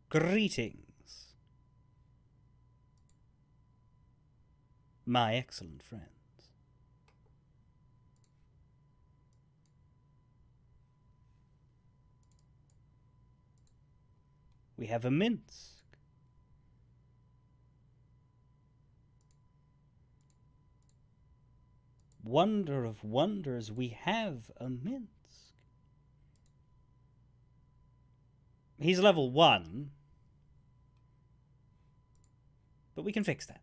Greetings, my excellent friends. We have a Minsk. Wonder of wonders, we have a Minsk. He's level 1, but we can fix that.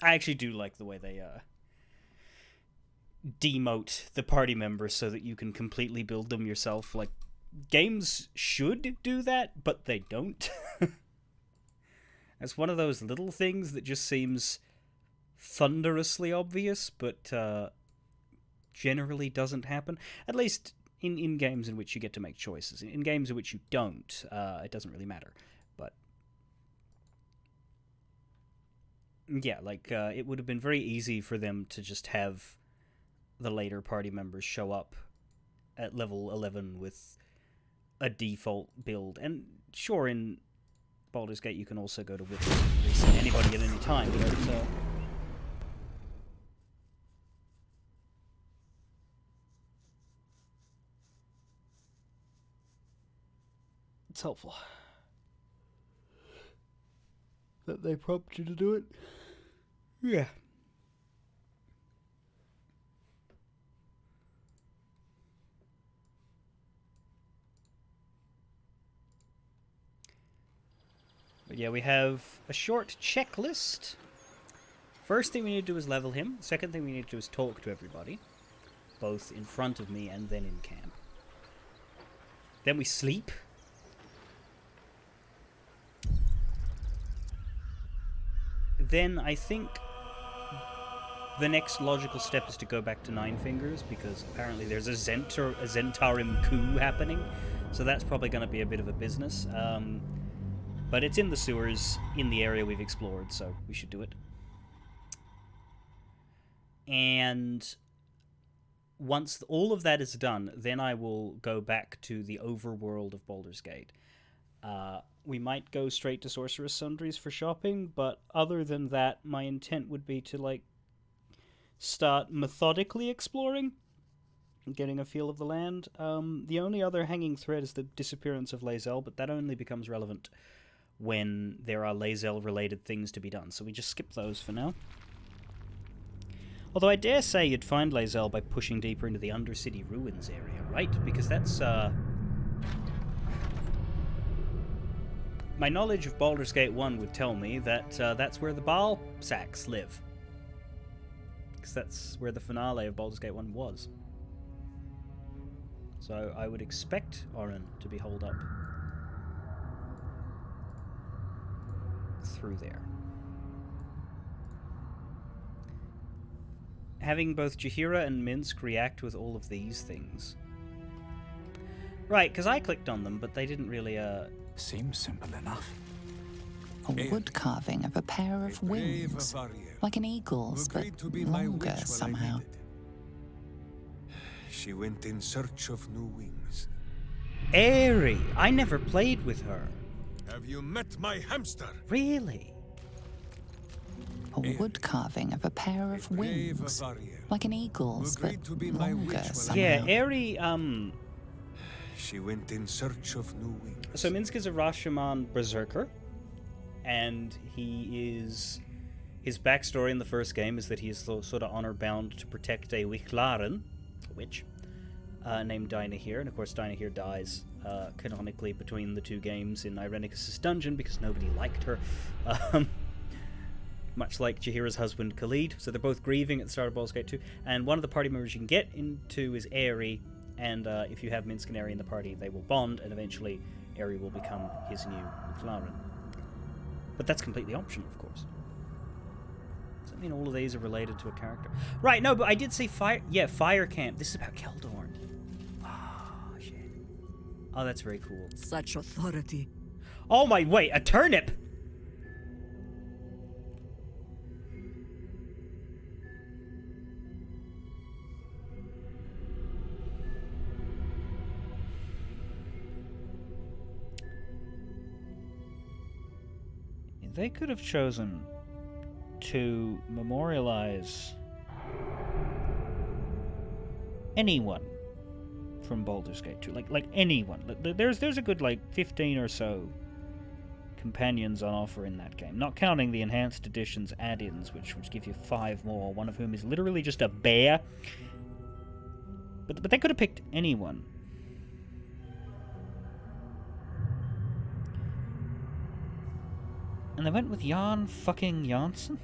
I actually do like the way they demote the party members so that you can completely build them yourself. Like, games should do that, but they don't. It's one of those little things that just seems thunderously obvious, but generally doesn't happen. At least in games in which you get to make choices. In games in which you don't, it doesn't really matter. But yeah, like, it would have been very easy for them to just have the later party members show up at level 11 with a default build. And sure, in Baldur's Gate you can also go to Witness and reset anybody at any time, but it's helpful that they prompt you to do it. Yeah. But yeah, we have a short checklist. First thing we need to do is level him. Second thing we need to do is talk to everybody, both in front of me and then in camp. Then we sleep. Then I think the next logical step is to go back to Nine Fingers, because apparently there's a Zentarim coup happening, so that's probably going to be a bit of a business. But it's in the sewers, in the area we've explored, so we should do it. And once all of that is done, then I will go back to the overworld of Baldur's Gate. We might go straight to Sorceress Sundries for shopping, but other than that, my intent would be to, like, start methodically exploring, getting a feel of the land. The only other hanging thread is the disappearance of Lae'zel, but that only becomes relevant when there are Lae'zel-related things to be done, so we just skip those for now. Although I dare say you'd find Lae'zel by pushing deeper into the Undercity Ruins area, right? Because that's, my knowledge of Baldur's Gate 1 would tell me that that's where the Baal Sacks live. Because that's where the finale of Baldur's Gate 1 was. So I would expect Orin to be holed up through there. Having both Jaheira and Minsk react with all of these things. Right, because I clicked on them, but they didn't really, Seems simple enough. A wood carving of a pair of wings, like an eagle's, but longer somehow. She went in search of new wings. Aerie! I never played with her. Have you met my hamster? Really? A wood carving of a pair of wings, like an eagle's, but longer somehow. Yeah, Aerie, She went in search of new wings. So Minsk is a Rashomon berserker, and his backstory in the first game is that he is sort of honor-bound to protect a Wichlaren, a witch, named Dynahir, and of course Dynahir dies canonically between the two games in Irenicus' dungeon because nobody liked her, much like Jaheira's husband Khalid, so they're both grieving at the start of Baldur's Gate 2, and one of the party members you can get into is Aerie, and if you have Minsk and Aerie in the party, they will bond, and eventually Aerie will become his new McLaren. But that's completely optional, of course. Does that mean all of these are related to a character? Right, no, but I did say fire... Yeah, Fire Camp. This is about Keldorn. Oh, shit. Oh, that's very cool. Such authority. Oh my... Wait, a turnip! they could have chosen to memorialize anyone from Baldur's Gate 2. Like anyone. There's a good, 15 or so companions on offer in that game. Not counting the enhanced editions add-ins, which give you 5 more, one of whom is literally just a bear. But they could have picked anyone. And they went with Jan fucking Janssen?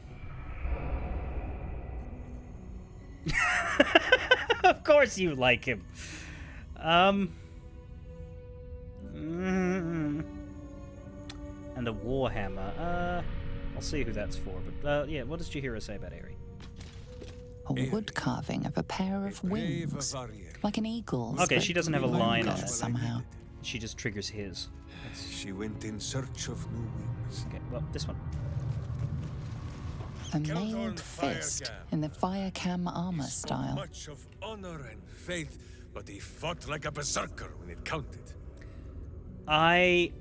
Of course you like him. And the Warhammer. I'll see who that's for. But yeah, what does Jaheira say about Aerie? A wood carving of a pair of wings, like an eagle's. Okay, she doesn't have a line on it. Somehow. She just triggers his. She went in search of new wings. Okay, well, this one. A mailed fist in the Firecam armor style. Much of honor and faith, but he fought like a berserker when it counted. I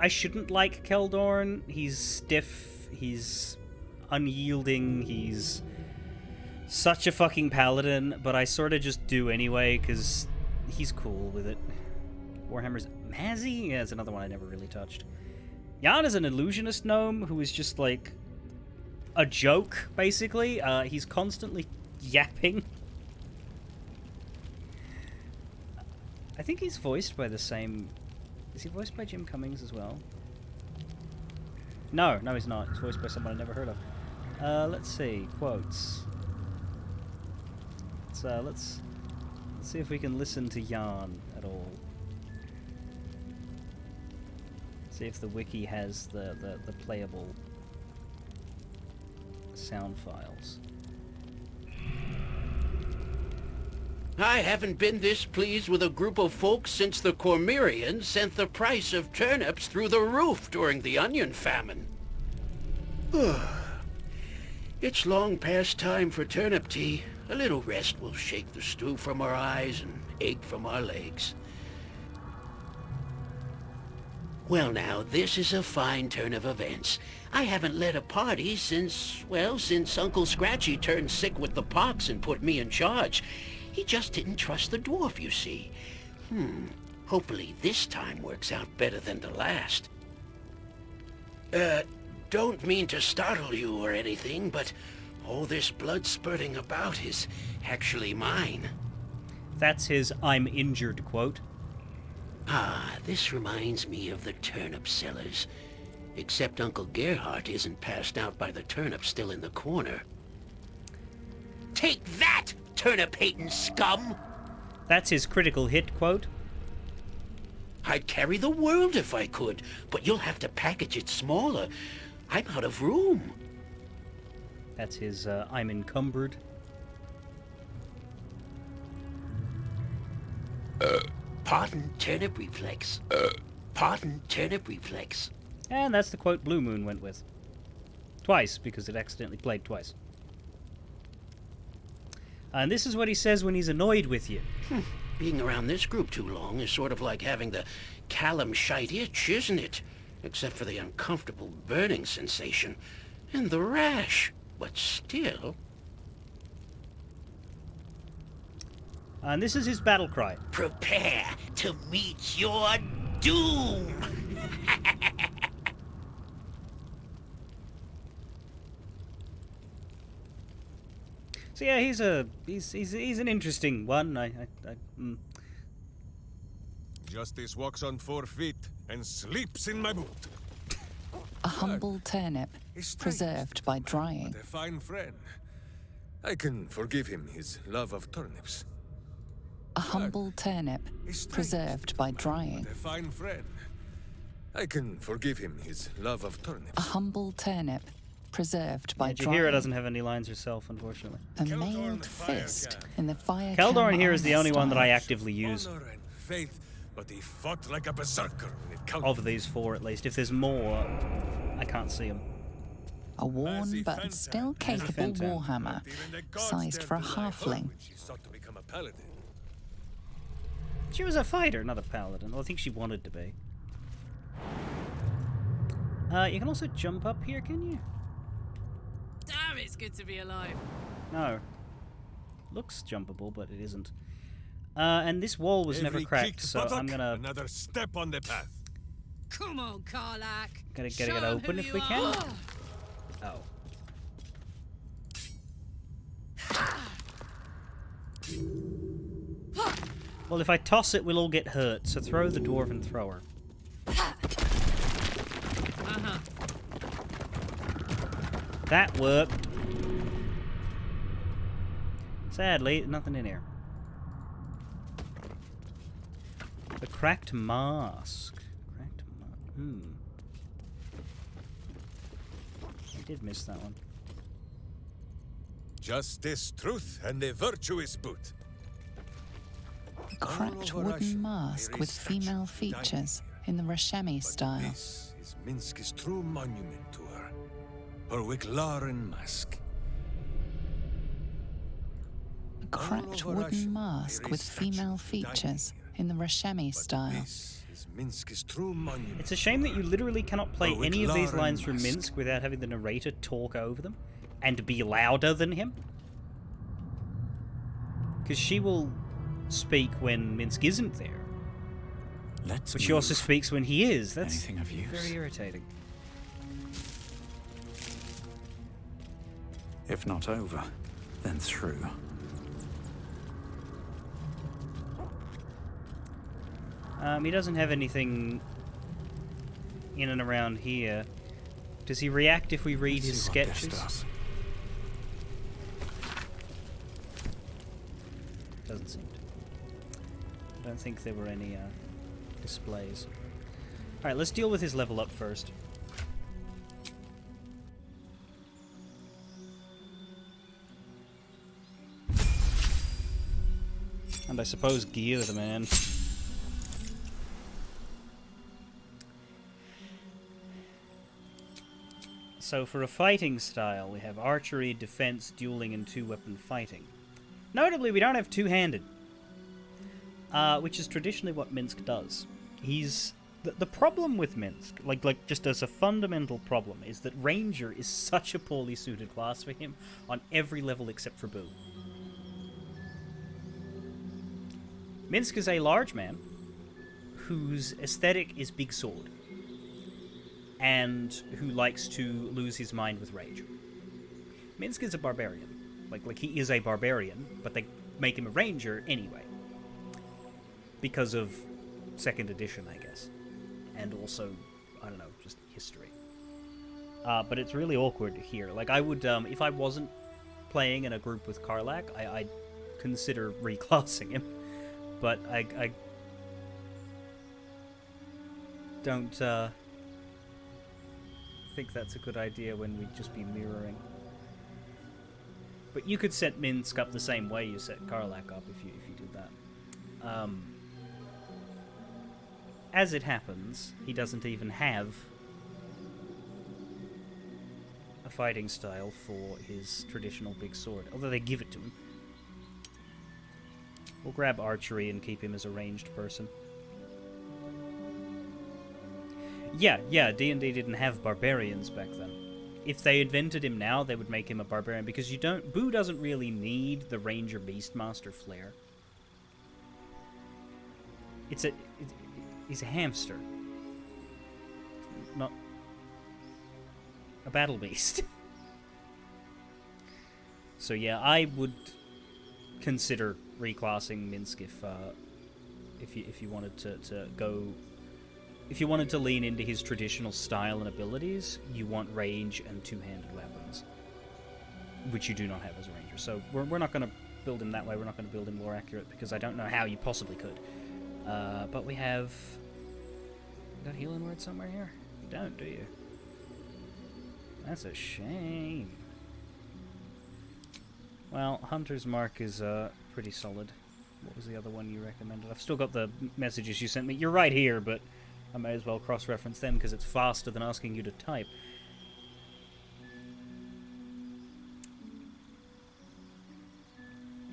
shouldn't like Keldorn. He's stiff. He's unyielding. He's such a fucking paladin, but I sort of just do anyway because he's cool with it. Warhammer's Mazzy? Yeah, it's another one I never really touched. Jan is an illusionist gnome who is just like a joke, basically. He's constantly yapping. I think he's voiced by the same... Is he voiced by Jim Cummings as well? No, he's not. He's voiced by someone I never heard of. Let's see. Quotes. Let's see if we can listen to Jan at all. See if the wiki has the playable sound files. I haven't been this pleased with a group of folks since the Cormyreans sent the price of turnips through the roof during the onion famine. It's long past time for turnip tea. A little rest will shake the stew from our eyes and ache from our legs. Well now, this is a fine turn of events. I haven't led a party since Uncle Scratchy turned sick with the pox and put me in charge. He just didn't trust the dwarf, you see. Hopefully this time works out better than the last. Don't mean to startle you or anything, but all this blood spurting about is actually mine. That's his "I'm injured" quote. Ah, this reminds me of the turnip sellers. Except Uncle Gerhardt isn't passed out by the turnip still in the corner. Take that, turnip-hating scum! That's his critical hit quote. I'd carry the world if I could, but you'll have to package it smaller. I'm out of room. That's his "I'm encumbered." Pardon, turnip reflex. Pardon, turnip reflex. And that's the quote Blue Moon went with. Twice, because it accidentally played twice. And this is what he says when he's annoyed with you. Being around this group too long is sort of like having the Callum shite itch, isn't it? Except for the uncomfortable burning sensation. And the rash. But still... And this is his battle cry. Prepare to meet your doom! So yeah, he's an interesting one. Justice walks on 4 feet and sleeps in my boot. A humble turnip, preserved by drying. But a fine friend. I can forgive him his love of turnips. A humble turnip, preserved by drying. But a fine friend. I can forgive him his love of turnips. A humble turnip, preserved by Jaheira drying. doesn't have any lines herself, unfortunately. A mailed fist in the fire. Keldorn here is the only one that I actively use. Honor and faith, but he fought like a berserker when it counted. Of these 4, at least. If there's more, I can't see them. A worn but still capable warhammer, sized for a halfling. She sought to become a paladin. She was a fighter, not a paladin. Well, I think she wanted to be. You can also jump up here, can you? Damn, it's good to be alive. No. Looks jumpable, but it isn't. And this wall was never Every cracked, kicked so buttock, I'm gonna another step on the path. Come on, Karlak. get Show it 'em open who if you we can. are. Oh. Well, if I toss it, we'll all get hurt, so throw the dwarven thrower. Uh-huh. That worked. Sadly, nothing in here. The cracked mask. Cracked mask. I did miss that one. Justice, truth, and a virtuous boot. A cracked over Russia, wooden mask there with is female such a features dynasty. in the Rashemi style. This is Minsk's true monument to her. Her Wicklaren mask. A cracked over Russia, wooden mask there with is such female a features dynasty. in the Rashemi style. This is Minsk's true monument. It's a shame that you literally cannot play Her any of these Wicklaren lines from mask. Minsk without having the narrator talk over them and be louder than him. Because she will speak when Minsk isn't there, Let's but she also move. speaks when he is. That's Anything of use? very irritating. If not over, then through. He doesn't have anything in and around here. Does he react if we read his See what this sketches? does. Doesn't seem to. I don't think there were any displays. Alright, let's deal with his level up first. And I suppose gear the man. So for a fighting style, we have archery, defense, dueling, and two-weapon fighting. Notably, we don't have two-handed, which is traditionally what Minsk does. He's the problem with Minsk, like just as a fundamental problem, is that Ranger is such a poorly suited class for him on every level except for Boo. Minsk is a large man whose aesthetic is big sword, and who likes to lose his mind with rage. Minsk is a barbarian. Like he is a barbarian, but they make him a ranger anyway. Because of 2nd edition, I guess. And also, I don't know, just history. But it's really awkward here. Like, I would, if I wasn't playing in a group with Karlak, I'd consider reclassing him. But I don't, think that's a good idea when we'd just be mirroring. But you could set Minsk up the same way you set Karlak up if you did that. As it happens, he doesn't even have a fighting style for his traditional big sword, although they give it to him. We'll grab archery and keep him as a ranged person. Yeah, D&D didn't have barbarians back then. If they invented him now, they would make him a barbarian, because Boo doesn't really need the Ranger Beastmaster flair. He's a hamster. Not a battle beast. So yeah, I would consider reclassing Minsk if you wanted to go. If you wanted to lean into his traditional style and abilities, you want range and two-handed weapons, which you do not have as a ranger. So we're not going to build him that way. We're not going to build him more accurate, because I don't know how you possibly could. But we have... You got healing word somewhere here? You don't, do you? That's a shame. Well, Hunter's Mark is pretty solid. What was the other one you recommended? I've still got the messages you sent me. You're right here, but I may as well cross-reference them because it's faster than asking you to type.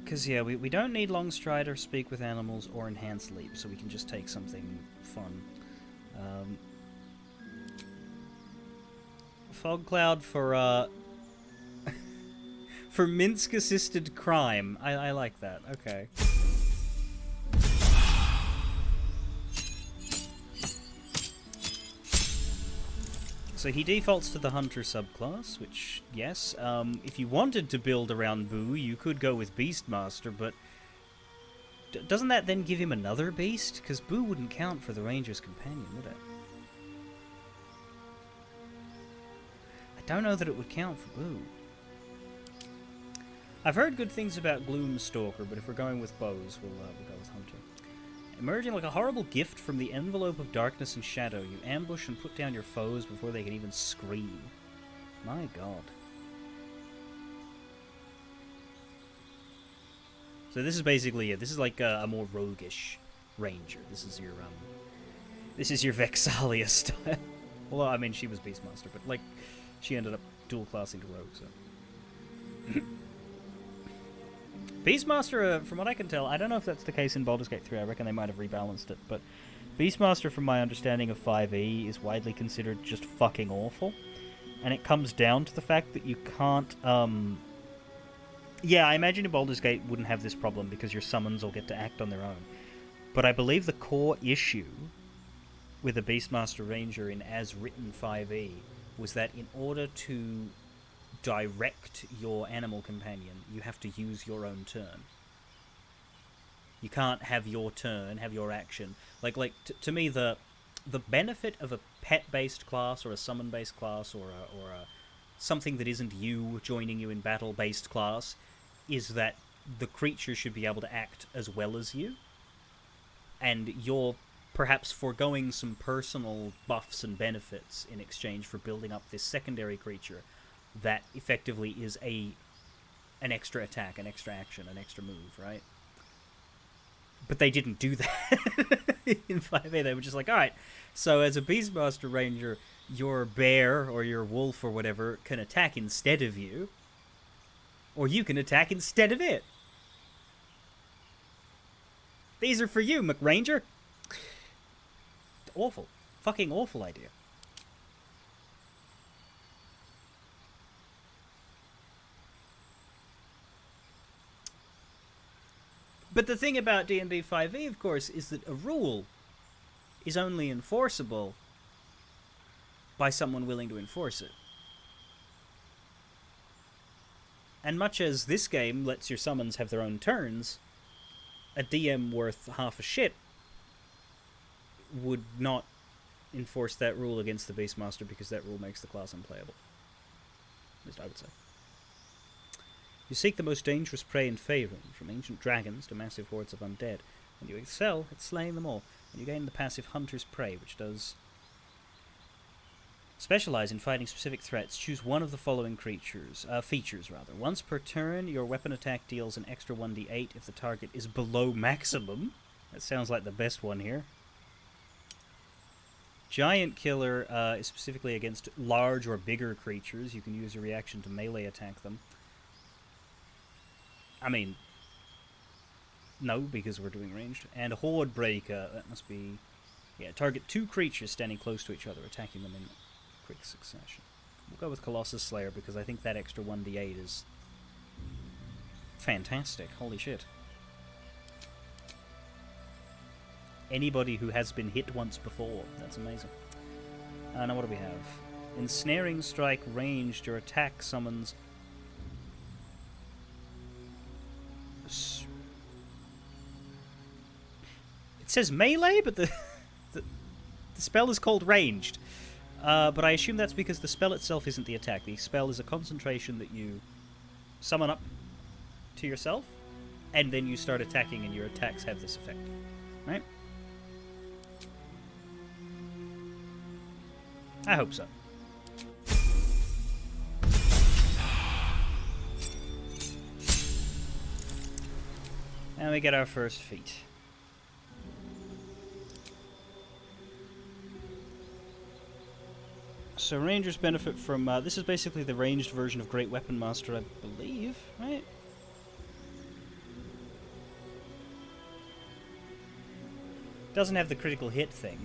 Because, yeah, we don't need Long Strider, Speak with Animals, or Enhanced Leap, so we can just take something fun. Fog Cloud for for Minsk assisted crime. I like that. Okay. So he defaults to the Hunter subclass, which, yes, if you wanted to build around Boo, you could go with Beastmaster, but doesn't that then give him another beast? Because Boo wouldn't count for the Ranger's Companion, would it? I don't know that it would count for Boo. I've heard good things about Gloomstalker, but if we're going with bows, we'll go with Hunter. Emerging like a horrible gift from the envelope of darkness and shadow, you ambush and put down your foes before they can even scream. My god. So this is basically it. This is like a more roguish ranger. This is your Vexalia style. Although, I mean, she was Beastmaster, but like, she ended up dual classing to rogue, so. Beastmaster, from what I can tell, I don't know if that's the case in Baldur's Gate 3, I reckon they might have rebalanced it, but Beastmaster, from my understanding of 5e, is widely considered just fucking awful, and it comes down to the fact that you can't, yeah, I imagine in Baldur's Gate wouldn't have this problem because your summons will get to act on their own, but I believe the core issue with a Beastmaster Ranger in as-written 5e was that in order to direct your animal companion, you have to use your own turn. You can't have your turn, have your action. To me, the benefit of a pet-based class or a summon-based class or a something that isn't you joining you in battle-based class is that the creature should be able to act as well as you, and you're perhaps foregoing some personal buffs and benefits in exchange for building up this secondary creature that effectively is an extra attack, an extra action, an extra move, right? But they didn't do that in 5e. They were just like, alright, so as a Beastmaster Ranger, your bear or your wolf or whatever can attack instead of you, or you can attack instead of it. These are for you, McRanger. Awful. Fucking awful idea. But the thing about D&D 5e, of course, is that a rule is only enforceable by someone willing to enforce it. And much as this game lets your summons have their own turns, a DM worth half a shit would not enforce that rule against the Beastmaster because that rule makes the class unplayable. At least I would say. You seek the most dangerous prey in Faerun, from ancient dragons to massive hordes of undead, and you excel at slaying them all, and you gain the passive Hunter's Prey, which does specialize in fighting specific threats. Choose one of the following features. Once per turn, your weapon attack deals an extra 1d8 if the target is below maximum. That sounds like the best one here. Giant Killer is specifically against large or bigger creatures. You can use a reaction to melee attack them. I mean, no, because we're doing ranged. And Horde Breaker, that must be... Yeah, target 2 creatures standing close to each other, attacking them in quick succession. We'll go with Colossus Slayer, because I think that extra 1d8 is fantastic. Holy shit. Anybody who has been hit once before, that's amazing. Now what do we have? Ensnaring Strike ranged, your attack summons... It says melee, but the spell is called ranged. But I assume that's because the spell itself isn't the attack. The spell is a concentration that you summon up to yourself, and then you start attacking, and your attacks have this effect. Right? I hope so. And we get our first feat. So Rangers benefit from... this is basically the ranged version of Great Weapon Master, I believe, right? Doesn't have the critical hit thing,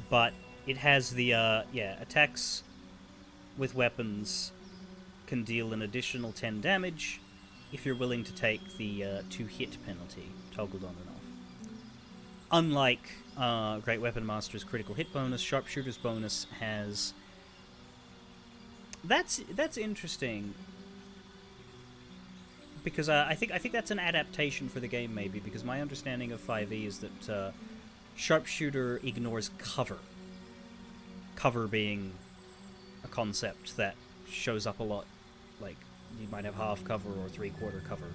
but it has the, attacks with weapons can deal an additional 10 damage if you're willing to take the 2-hit penalty toggled on and off. Unlike Great Weapon Master's critical hit bonus, Sharpshooter's bonus has... That's interesting, because I think that's an adaptation for the game, maybe, because my understanding of 5e is that Sharpshooter ignores cover. Cover being a concept that shows up a lot, like you might have half cover or 3/4 cover,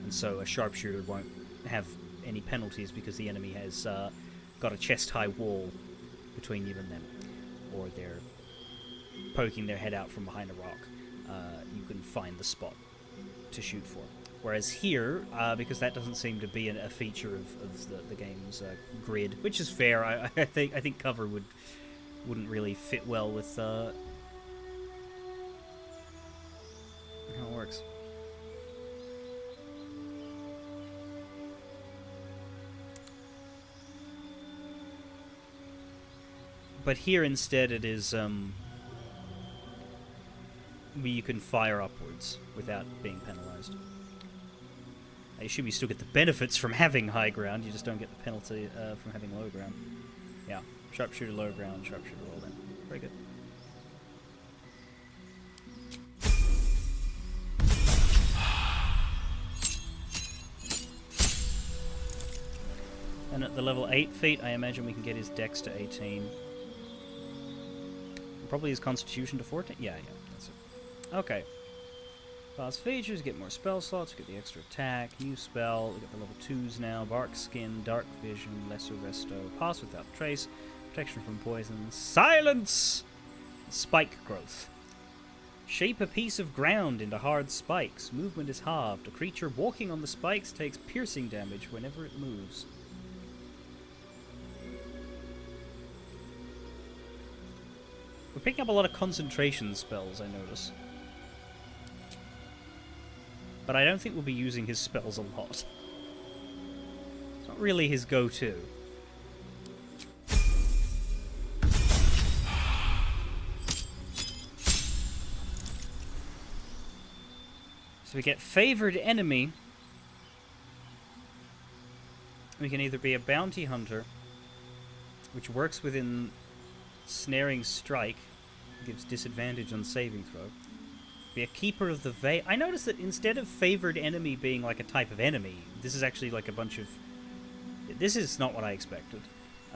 and so a Sharpshooter won't have any penalties because the enemy has got a chest-high wall between you and them, or they're poking their head out from behind a rock. You can find the spot to shoot for. Whereas here, because that doesn't seem to be a feature of the game's grid, which is fair. I think cover wouldn't really fit well with how it works. But here instead it is you can fire upwards without being penalized. I assume you still get the benefits from having high ground, you just don't get the penalty from having low ground. Yeah, Sharpshooter low ground, Sharpshooter all in. Very good. And at the level 8 feat, I imagine we can get his dex to 18. Probably his constitution to 14? Yeah, that's it. Okay. Class features, get more spell slots, get the extra attack, new spell, we get the level 2s now, Bark Skin, Dark Vision, Lesser Resto, Pass Without Trace, Protection from Poison, Silence! Spike Growth. Shape a piece of ground into hard spikes. Movement is halved. A creature walking on the spikes takes piercing damage whenever it moves. We're picking up a lot of concentration spells, I notice. But I don't think we'll be using his spells a lot. It's not really his go-to. So we get Favored Enemy. We can either be a Bounty Hunter, which works within Snaring Strike, gives disadvantage on saving throw. Be a Keeper of the Veil. I noticed that instead of Favored Enemy being like a type of enemy, this is actually like a bunch of... This is not what I expected.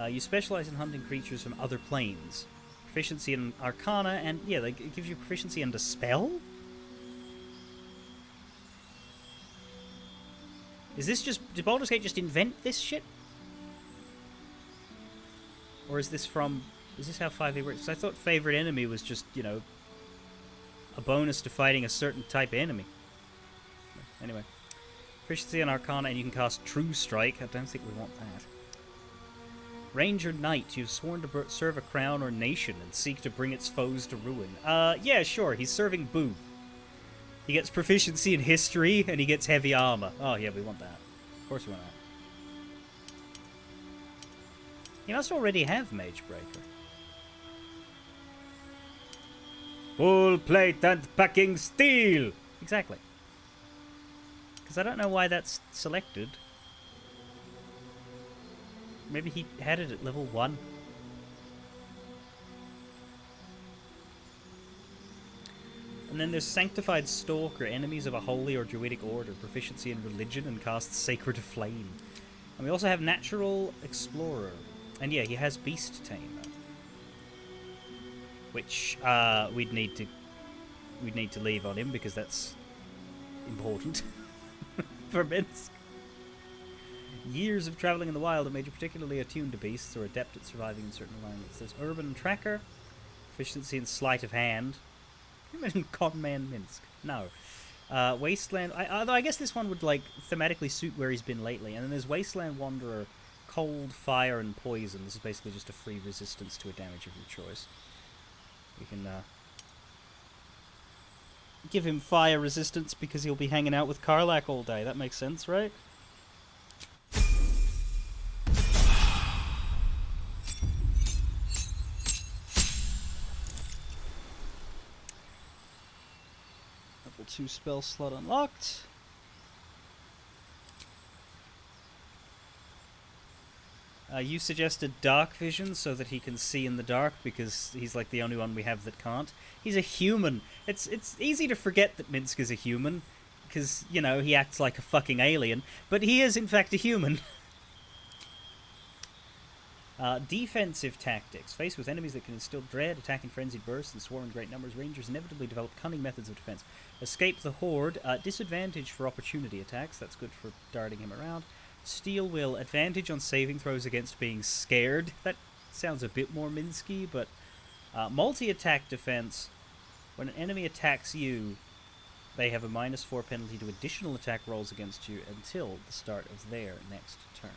You specialize in hunting creatures from other planes. Proficiency in Arcana, and yeah, like, it gives you proficiency in Dispel? Is this just... Did Baldur's Gate just invent this shit? Or is this from... Is this how 5e works? 'Cause I thought Favorite Enemy was just, you know, a bonus to fighting a certain type of enemy. Anyway. Proficiency in Arcana, and you can cast True Strike. I don't think we want that. Ranger Knight. You've sworn to serve a crown or nation and seek to bring its foes to ruin. Yeah, sure. He's serving Boo. He gets proficiency in history, and he gets heavy armor. Oh, yeah, we want that. Of course we want that. He must already have Mage Breaker. Full plate and packing steel! Exactly. Because I don't know why that's selected. Maybe he had it at level 1. And then there's Sanctified Stalker, enemies of a holy or druidic order, proficiency in religion, and casts Sacred Flame. And we also have Natural Explorer. And yeah, he has Beast Tamer. Which we'd need to leave on him because that's important for Minsk. Years of traveling in the wild have made you particularly attuned to beasts or adept at surviving in certain environments. There's Urban Tracker, proficiency in Sleight of Hand. Can you imagine Conman Minsk? No. Wasteland. Although I guess this one would like thematically suit where he's been lately. And then there's Wasteland Wanderer, Cold, Fire, and Poison. This is basically just a free resistance to a damage of your choice. We can give him fire resistance because he'll be hanging out with Karlach all day. That makes sense, right? 2 spell slot unlocked. You suggested dark vision so that he can see in the dark because he's like the only one we have that can't. He's a human. It's easy to forget that Minsk is a human because, you know, he acts like a fucking alien, but he is in fact a human. Defensive tactics. Faced with enemies that can instill dread, attack in frenzied bursts, and swarm in great numbers, rangers inevitably develop cunning methods of defense. Escape the horde. Disadvantage for opportunity attacks. That's good for darting him around. Steel will. Advantage on saving throws against being scared. That sounds a bit more Minsky, but multi-attack defense. When an enemy attacks you, they have a -4 penalty to additional attack rolls against you until the start of their next turn.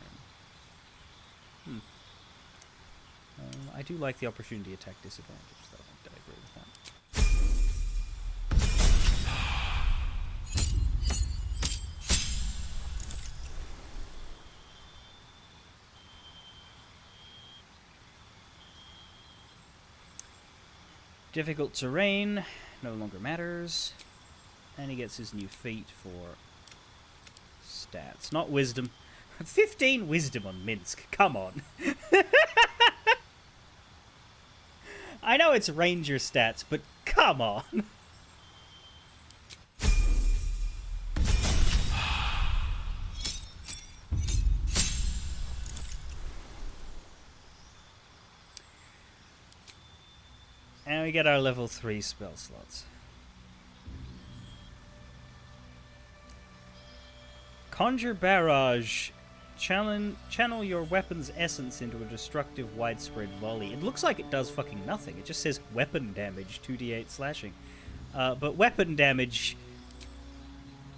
I do like the opportunity attack disadvantage, though. I agree with that. Difficult terrain no longer matters. And he gets his new feat for stats. Not wisdom. 15 wisdom on Minsk. Come on. I know it's ranger stats, but come on. And we get our level 3 spell slots. Conjure Barrage. Channel your weapon's essence into a destructive widespread volley. It looks like it does fucking nothing. It just says weapon damage, 2d8 slashing. But weapon damage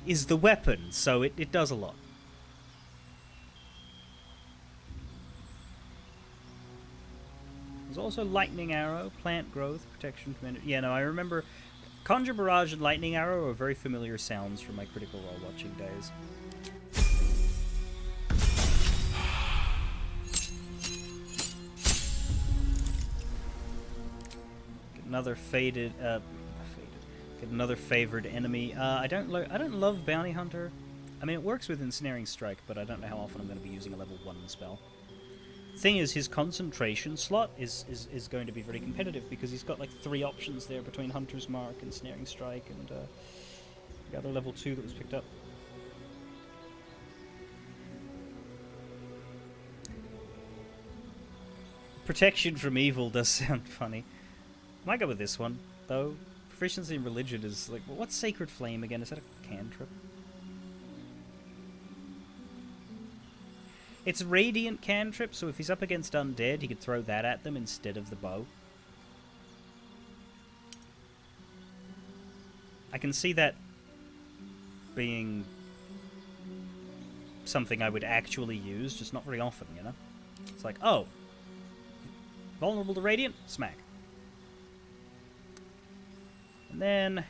is the weapon, so it does a lot. There's also Lightning Arrow, Plant Growth, Protection from... Yeah, no, I remember... Conjure Barrage and Lightning Arrow are very familiar sounds from my Critical Role watching days. Another get another favored enemy. I don't love Bounty Hunter. I mean, it works with Ensnaring Strike, but I don't know how often I'm going to be using a level 1 spell. Thing is, his concentration slot is going to be very competitive because he's got like 3 options there between Hunter's Mark and Snaring Strike and the other level 2 that was picked up. Protection from Evil does sound funny. Might go with this one, though. Proficiency in Religion is like... Well, what's Sacred Flame again? Is that a cantrip? It's Radiant cantrip, so if he's up against undead, he could throw that at them instead of the bow. I can see that being something I would actually use, just not very often, you know? It's like, oh, vulnerable to Radiant? Smack. And then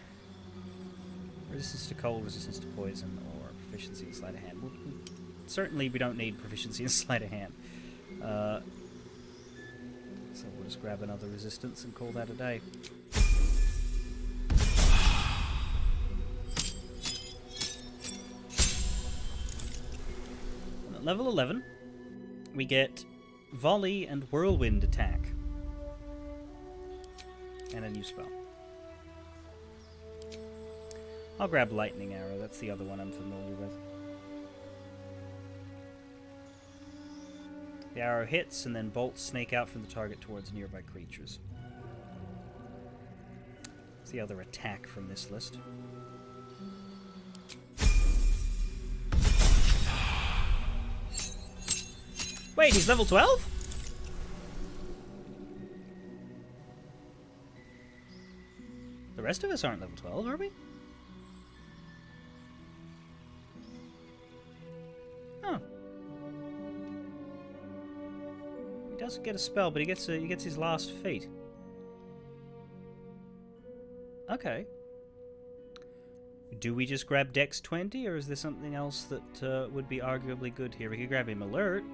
resistance to cold, resistance to poison, or proficiency in sleight of hand. Certainly we don't need proficiency in sleight of hand. So we'll just grab another resistance and call that a day. And at level 11, we get Volley and Whirlwind attack. And a new spell. I'll grab Lightning Arrow, that's the other one I'm familiar with. The arrow hits, and then bolts snake out from the target towards nearby creatures. It's the other attack from this list. Wait, he's level 12? The rest of us aren't level 12, are we? Oh. He doesn't get a spell, but he gets his last feat. Okay. Do we just grab Dex 20, or is there something else that would be arguably good here? We could grab him Alert.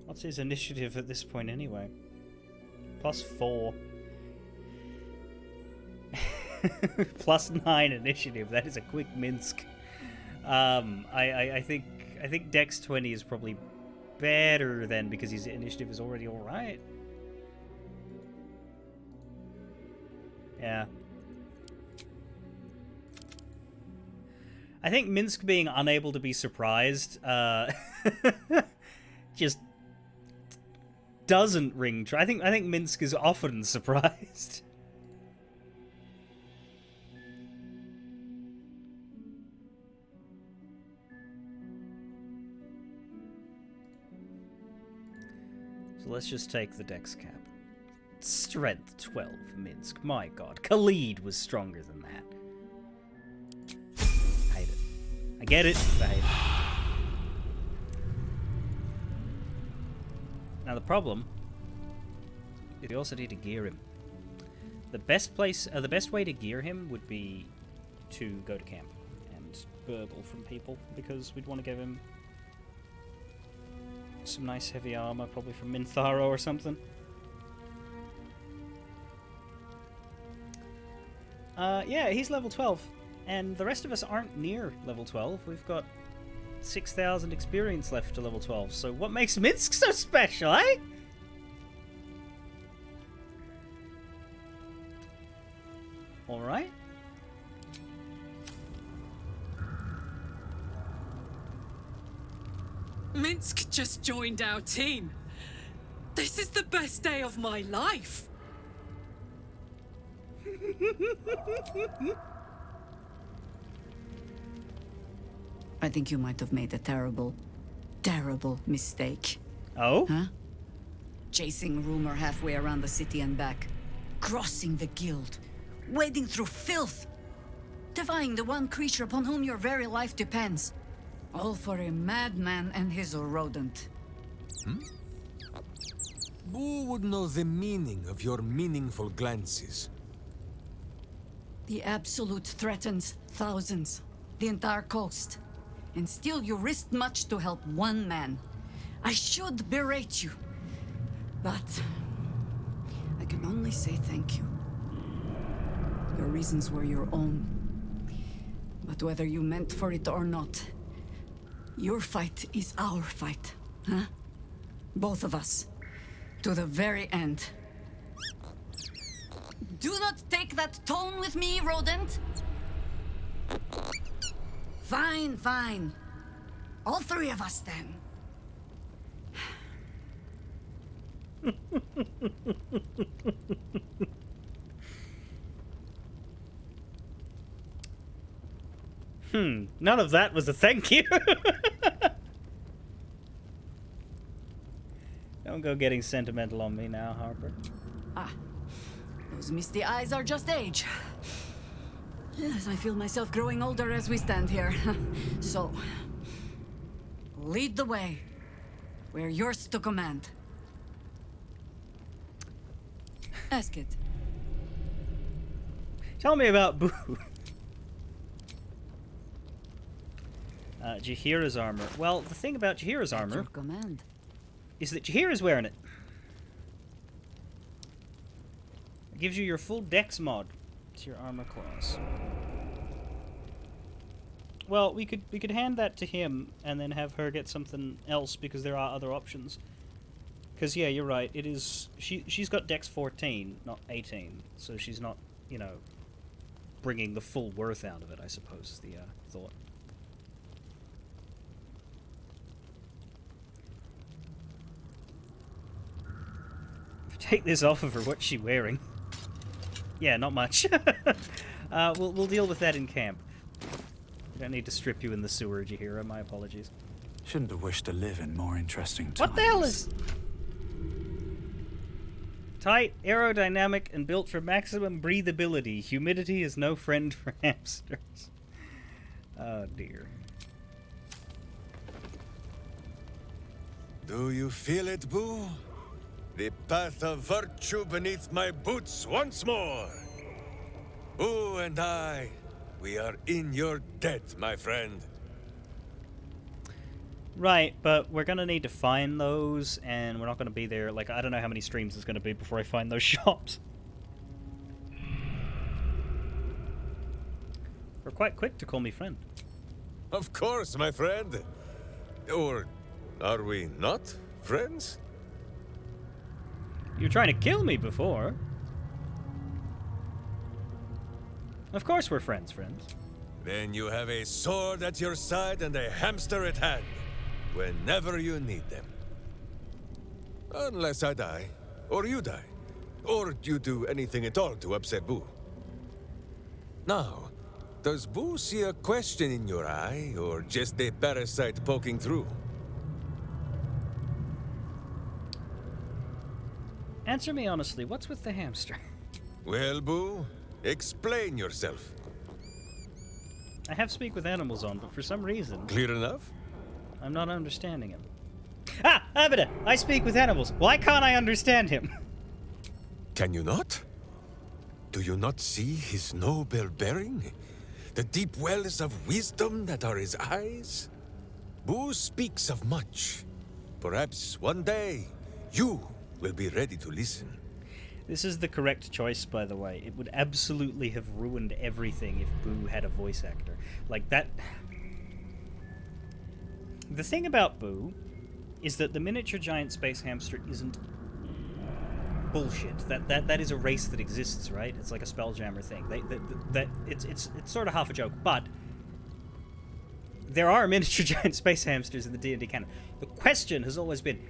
What's his initiative at this point anyway? +4. +9 initiative. That is a quick Minsk. I think Dex 20 is probably better then because his initiative is already all right. Yeah. I think Minsk being unable to be surprised just doesn't ring true. I think Minsk is often surprised. So let's just take the dex cap. Strength 12, Minsk. My god. Khalid was stronger than that. Hate it. I get it, but I hate it. Now the problem is we also need to gear him. The best way to gear him would be to go to camp and burgle from people, because we'd want to give him some nice heavy armor, probably from Mintharo or something. Yeah, he's level 12, and the rest of us aren't near level 12. We've got 6,000 experience left to level 12, so what makes Minsk so special, eh? Alright. Minsk just joined our team. This is the best day of my life. I think you might have made a terrible, terrible mistake. Oh? Huh? Chasing rumor halfway around the city and back. Crossing the guild. Wading through filth. Defying the one creature upon whom your very life depends. All for a madman and his rodent. Who would know the meaning of your meaningful glances? The Absolute threatens thousands. The entire coast. And still you risked much to help one man. I should berate you. But I can only say thank you. Your reasons were your own. But whether you meant for it or not, your fight is our fight, huh? Both of us. To the very end. Do not take that tone with me, rodent! Fine, fine. All three of us, then. None of that was a thank you. Don't go getting sentimental on me now, Harper. Ah, those misty eyes are just age. Yes, I feel myself growing older as we stand here. So, lead the way. We're yours to command. Ask it. Tell me about Boo. Jahira's armor. Well, the thing about Jahira's At armor your command. is that Jahira's wearing it. It gives you your full dex mod to your armor class. Well, we could hand that to him and then have her get something else, because there are other options. Because yeah, you're right. It is she's got dex 14, not 18, so she's not, you know, bringing the full worth out of it, I suppose is the thought. Take this off of her. What's she wearing? Yeah, not much. We'll deal with that in camp. We don't need to strip you in the sewer, Jahira. My apologies. Shouldn't have wished to live in more interesting times. What the hell is... Tight, aerodynamic, and built for maximum breathability. Humidity is no friend for hamsters. Oh, dear. Do you feel it, Boo? The path of virtue beneath my boots once more. Boo and I, we are in your debt, my friend. Right, but we're gonna need to find those, and we're not gonna be there. Like, I don't know how many streams it's gonna be before I find those shops. We're quite quick to call me friend. Of course, my friend. Or are we not friends? You were trying to kill me before. Of course we're friends. Then you have a sword at your side and a hamster at hand, whenever you need them. Unless I die, or you die, or you do anything at all to upset Boo. Now, does Boo see a question in your eye, or just a parasite poking through? Answer me honestly, what's with the hamster? Well, Boo, explain yourself. I have speak with animals on, but for some reason, Clear enough? I'm not understanding him. Ah, Abida! I speak with animals. Why can't I understand him? Can you not? Do you not see his noble bearing? The deep wells of wisdom that are his eyes? Boo speaks of much. Perhaps one day, you will be ready to listen. This is the correct choice, by the way. It would absolutely have ruined everything if Boo had a voice actor. Like, that... The thing about Boo is that the miniature giant space hamster isn't bullshit. That is a race that exists, right? It's like a Spelljammer thing. It's sort of half a joke, but there are miniature giant space hamsters in the D&D canon. The question has always been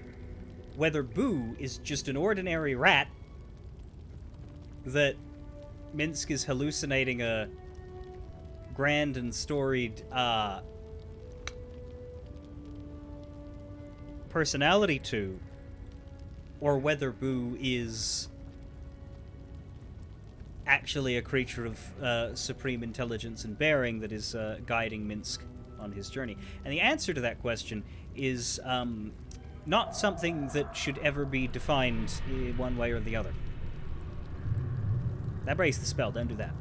whether Boo is just an ordinary rat that Minsk is hallucinating a grand and storied personality to, or whether Boo is actually a creature of supreme intelligence and bearing that is guiding Minsk on his journey. And the answer to that question is not something that should ever be defined one way or the other. That breaks the spell, don't do that.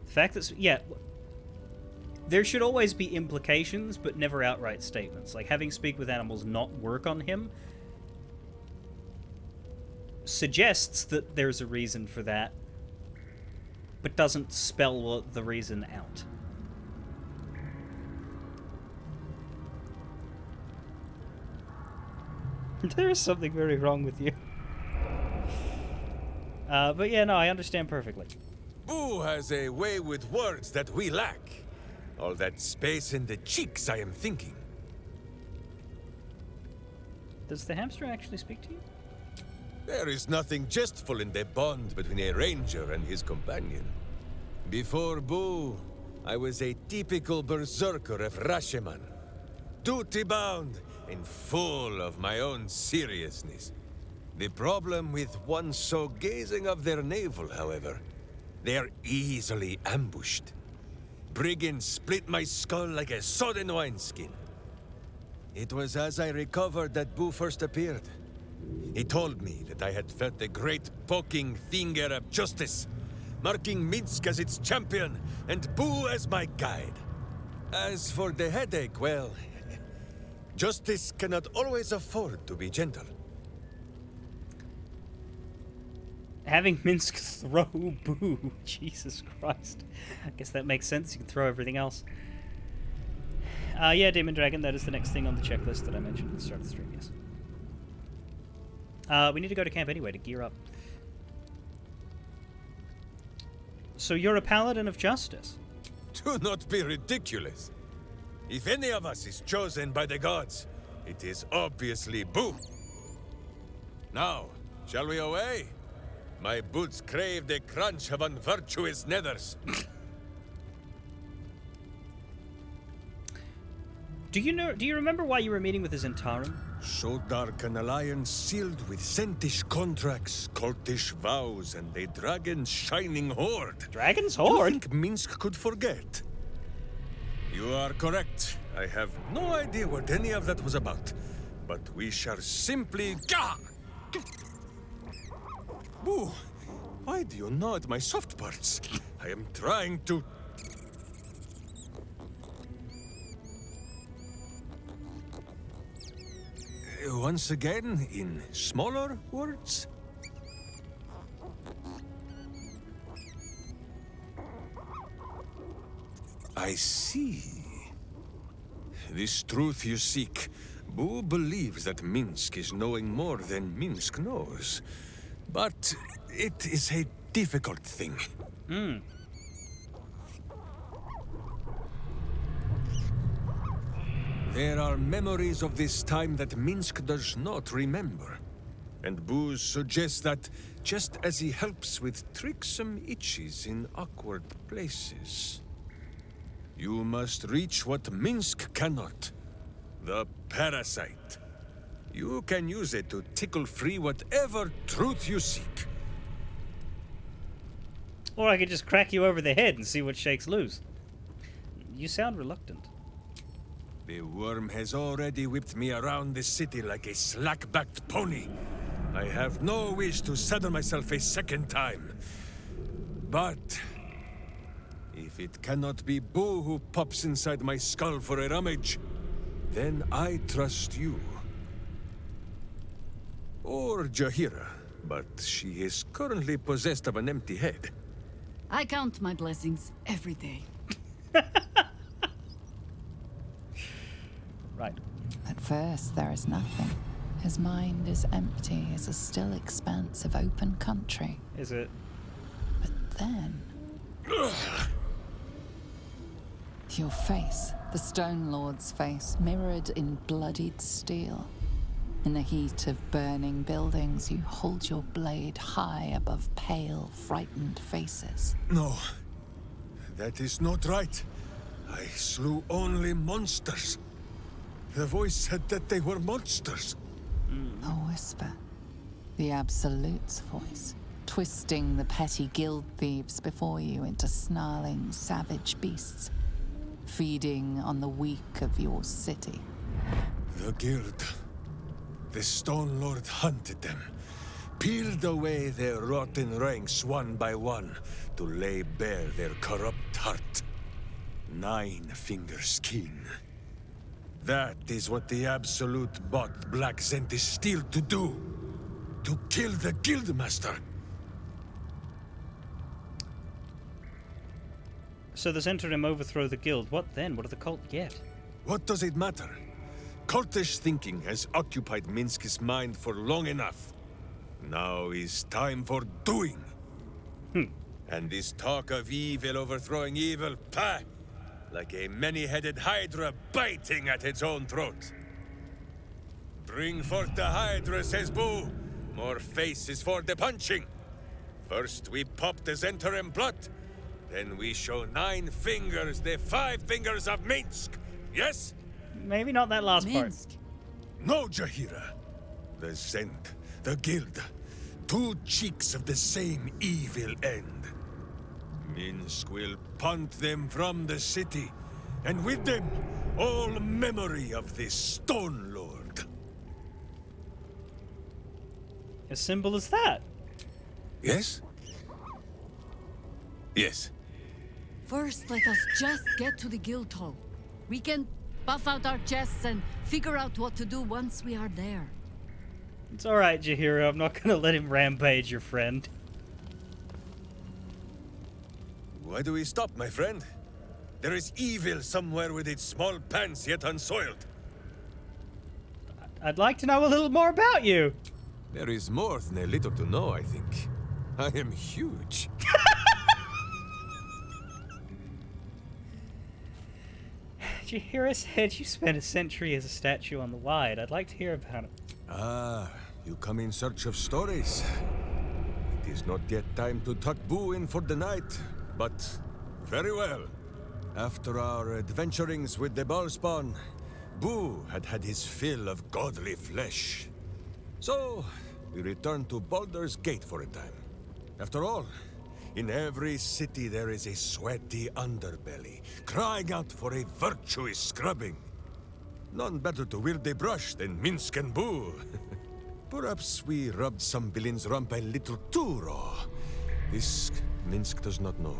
The fact that... Yeah. There should always be implications, but never outright statements. Like, having speak with animals not work on him suggests that there's a reason for that, but doesn't spell the reason out. There is something very wrong with you. But yeah, no, I understand perfectly. Boo has a way with words that we lack. All that space in the cheeks, I am thinking. Does the hamster actually speak to you? There is nothing jestful in the bond between a ranger and his companion. Before Boo, I was a typical berserker of Rashomon. Duty-bound and full of my own seriousness. The problem with one so gazing of their navel, however, they are easily ambushed. Brigands split my skull like a sodden wineskin. It was as I recovered that Boo first appeared. He told me that I had felt the great poking finger of justice, marking Minsk as its champion and Boo as my guide. As for the headache, well, justice cannot always afford to be gentle. Having Minsk throw Boo. Jesus Christ. I guess that makes sense. You can throw everything else. Yeah, Demon Dragon, that is the next thing on the checklist that I mentioned at the start of the stream, yes. We need to go to camp anyway to gear up. So you're a paladin of justice? Do not be ridiculous. If any of us is chosen by the gods, it is obviously Boo. Now, shall we away? My boots crave the crunch of unvirtuous nethers. Do you remember why you were meeting with the Zentarum? So dark an alliance sealed with Sentish contracts, cultish vows, and a dragon's shining horde. Dragon's You horde? think Minsk could forget? You are correct. I have no idea what any of that was about. But we shall simply... Gah! Boo! Why do you gnaw at my soft parts? I am trying to... Once again, in smaller words? I see. This truth you seek. Boo believes that Minsk is knowing more than Minsk knows. But it is a difficult thing. There are memories of this time that Minsk does not remember. And Boo suggests that, just as he helps with tricksome itches in awkward places, you must reach what Minsk cannot. The parasite. You can use it to tickle free whatever truth you seek. Or I could just crack you over the head and see what shakes loose. You sound reluctant. The worm has already whipped me around the city like a slack-backed pony. I have no wish to saddle myself a second time. But if it cannot be Boo who pops inside my skull for a rummage, then I trust you. Or Jahira, but she is currently possessed of an empty head. I count my blessings every day. Right. At first, there is nothing. His mind is empty as a still expanse of open country. Is it? But then... your face, the Stone Lord's face, mirrored in bloodied steel. In the heat of burning buildings, you hold your blade high above pale, frightened faces. No, that is not right. I slew only monsters. The voice said that they were monsters. A whisper. The Absolute's voice, twisting the petty guild thieves before you into snarling, savage beasts, feeding on the weak of your city. The guild. The Stone Lord hunted them, peeled away their rotten ranks one by one to lay bare their corrupt heart. 9-finger skin. That is what the Absolute bought Black Zenti Steel to do. To kill the Guildmaster. So the Zentarim overthrow the guild. What then? What do the cult get? What does it matter? Cultish thinking has occupied Minsk's mind for long enough. Now is time for doing. And this talk of evil overthrowing evil, pah! Like a many-headed hydra biting at its own throat. Bring forth the hydra, says Boo. More faces for the punching. First we pop the Zentarim blood. Then we show 9 fingers, the 5 fingers of Minsk. Yes? Maybe not that last Minsk. No, Jahira. The Zend, the Guild. 2 cheeks of the same evil end. Minsk will punt them from the city, and with them, all memory of this Stone Lord. As simple as that. Yes? Yes. First, let us just get to the guild hall. We can buff out our chests and figure out what to do once we are there. It's alright, Jahira. I'm not gonna let him rampage your friend. Why do we stop, my friend? There is evil somewhere with its small pants yet unsoiled. I'd like to know a little more about you. There is more than a little to know, I think. I am huge. Jahira said you spent a century as a statue on the Wide. I'd like to hear about it. Ah, you come in search of stories. It is not yet time to tuck Boo in for the night, but very well. After our adventurings with the Ballspawn, Boo had had his fill of godly flesh. So, we returned to Baldur's Gate for a time. After all, in every city there is a sweaty underbelly, crying out for a virtuous scrubbing. None better to wield a brush than Minsk and Boo. Perhaps we rubbed some villain's rump a little too raw. This Minsk does not know.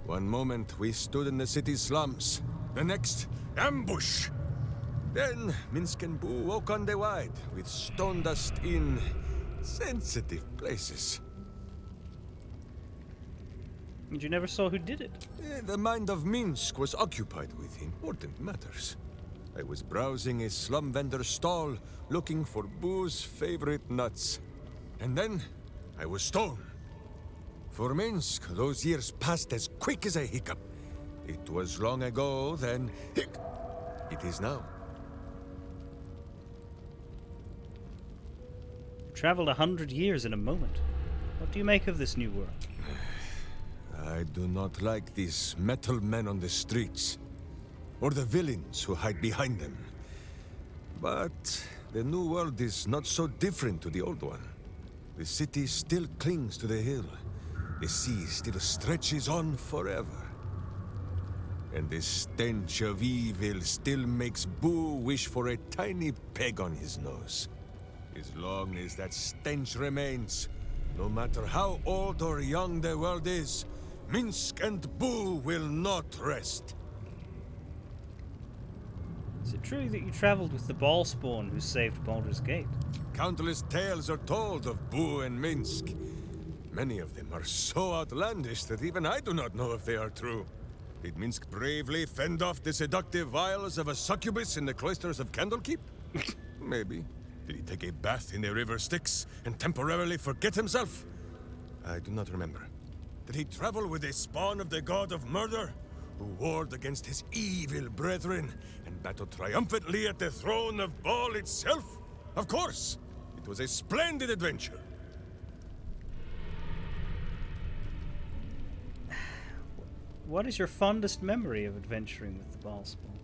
One moment we stood in the city's slums. The next, ambush! Then Minsk and Boo woke on the wide with stone dust in sensitive places. And you never saw who did it. The mind of Minsk was occupied with important matters. I was browsing a slum vendor's stall, looking for Boo's favorite nuts. And then, I was stolen. For Minsk, those years passed as quick as a hiccup. It was long ago, then, it is now. You traveled 100 years in a moment. What do you make of this new world? I do not like these metal men on the streets, or the villains who hide behind them. But the new world is not so different to the old one. The city still clings to the hill. The sea still stretches on forever. And the stench of evil still makes Boo wish for a tiny peg on his nose. As long as that stench remains, no matter how old or young the world is, Minsk and Boo will not rest. Is it true that you traveled with the Ballspawn who saved Baldur's Gate? Countless tales are told of Boo and Minsk. Many of them are so outlandish that even I do not know if they are true. Did Minsk bravely fend off the seductive vials of a succubus in the cloisters of Candlekeep? Maybe. Did he take a bath in the river Styx and temporarily forget himself? I do not remember. Did he travel with a spawn of the god of murder, who warred against his evil brethren and battled triumphantly at the throne of Baal itself? Of course! It was a splendid adventure. What is your fondest memory of adventuring with the Ballspawn?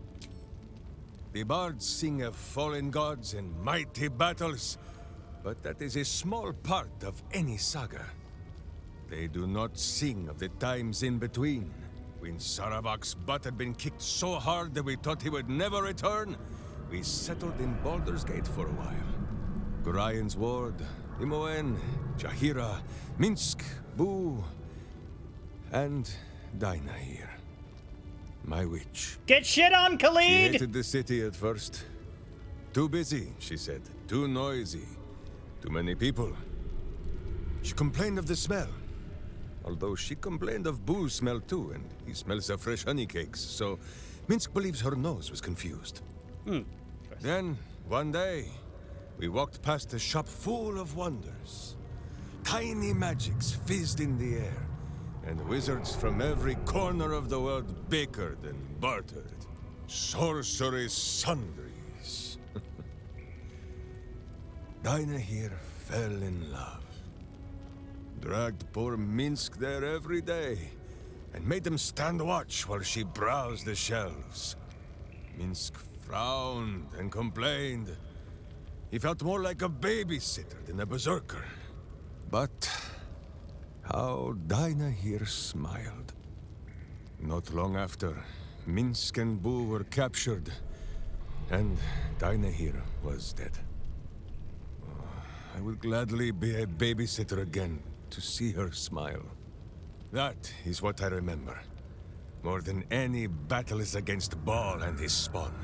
The bards sing of fallen gods and mighty battles, but that is a small part of any saga. They do not sing of the times in between, when Saravak's butt had been kicked so hard that we thought he would never return. We settled in Baldur's Gate for a while. Gorian's Ward, Imoen, Jahira, Minsk, Boo, and Dinah here. My witch. Get shit on, She Khalid! hated the city at first. Too busy, she said. Too noisy. Too many people. She complained of the smell. Although she complained of Boo's smell too, and he smells of fresh honey cakes, so Minsk believes her nose was confused. Then, one day, we walked past a shop full of wonders. Tiny magics fizzed in the air, and wizards from every corner of the world bickered and bartered. Sorcery sundries. Dinah here fell in love. Dragged poor Minsk there every day, and made them stand watch while she browsed the shelves. Minsk frowned and complained. He felt more like a babysitter than a berserker. But how Dinah here smiled. Not long after, Minsk and Boo were captured, and Dinah here was dead. I would gladly be a babysitter again to see her smile. That is what I remember. More than any battle is against Baal and his spawn.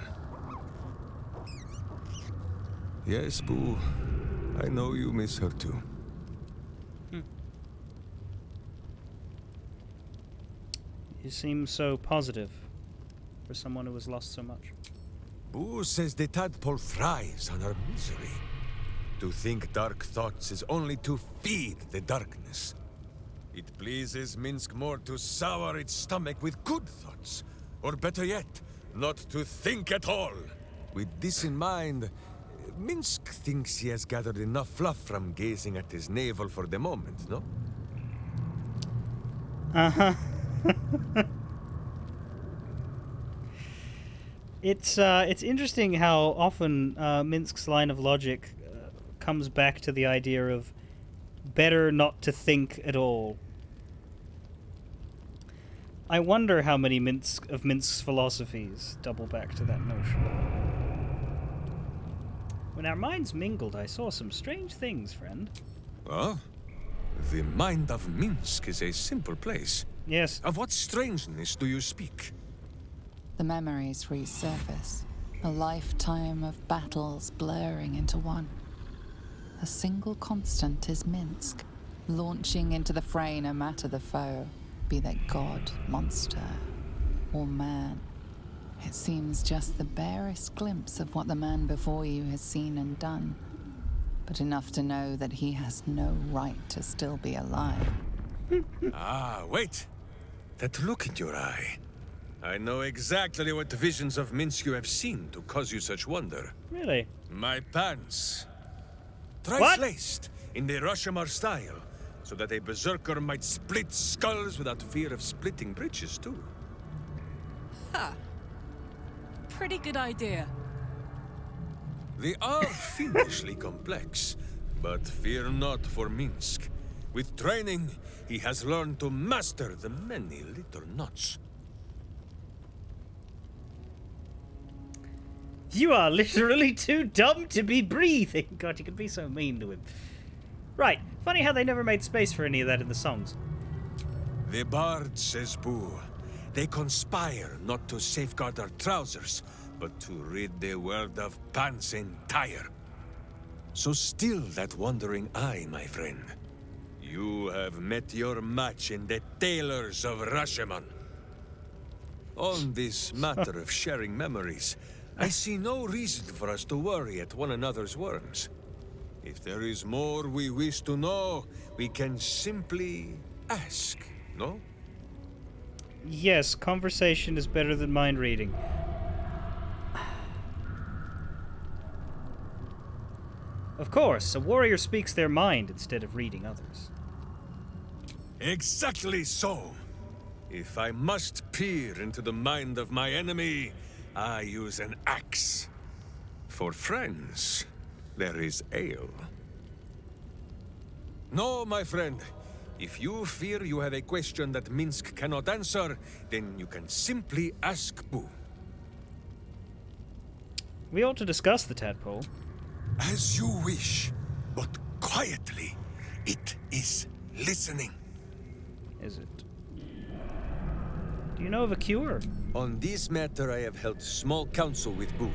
Yes, Boo. I know you miss her too. You seem so positive for someone who has lost so much. Boo says the tadpole thrives on her misery. To think dark thoughts is only to feed the darkness. It pleases Minsk more to sour its stomach with good thoughts. Or better yet, not to think at all. With this in mind, Minsk thinks he has gathered enough fluff from gazing at his navel for the moment, no? Uh-huh. It's interesting how often Minsk's line of logic comes back to the idea of better not to think at all. I wonder how many Minsk's philosophies double back to that notion. When our minds mingled, I saw some strange things, friend. Huh? The mind of Minsk is a simple place. Yes. Of what strangeness do you speak? The memories resurface, a lifetime of battles blurring into one. A single constant is Minsk, launching into the fray no matter the foe, be they god, monster, or man. It seems just the barest glimpse of what the man before you has seen and done, but enough to know that he has no right to still be alive. Ah, wait! That look in your eye. I know exactly what visions of Minsk you have seen to cause you such wonder. Really? My pants. What? Thrice-laced in the Rashomar style, so that a berserker might split skulls without fear of splitting britches too. Pretty good idea. They are fiendishly complex, but fear not for Minsk. With training, he has learned to master the many little knots. You are literally too dumb to be breathing. God, you could be so mean to him. Right. Funny how they never made space for any of that in the songs. The bard, says Boo. They conspire not to safeguard our trousers, but to rid the world of pants entire. So still that wandering eye, my friend. You have met your match in the tailors of Rashomon. On this matter of sharing memories, I see no reason for us to worry at one another's worms. If there is more we wish to know, we can simply ask, no? Yes, conversation is better than mind reading. Of course, a warrior speaks their mind instead of reading others. Exactly so. If I must peer into the mind of my enemy, I use an axe. For friends, there is ale. No, my friend. If you fear you have a question that Minsk cannot answer, then you can simply ask Boo. We ought to discuss the tadpole. As you wish, but quietly. It is listening. Is it? Do you know of a cure? On this matter, I have held small council with Boo.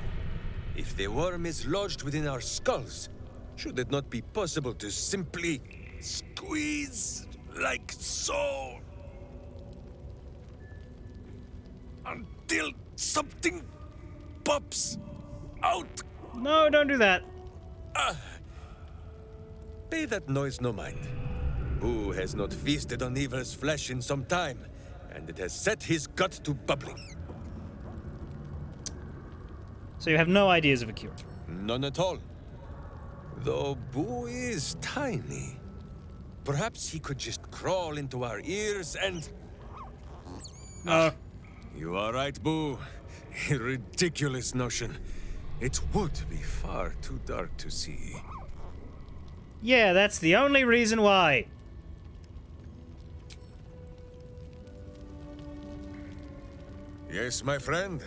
If the worm is lodged within our skulls, should it not be possible to simply squeeze like so? Until something pops out. No, don't do that. Pay that noise no mind. Boo has not feasted on evil's flesh in some time, and it has set his gut to bubbling. So you have no ideas of a cure? None at all. Though Boo is tiny. Perhaps he could just crawl into our ears and... No. You are right, Boo. A ridiculous notion. It would be far too dark to see. Yeah, that's the only reason why. Yes, my friend.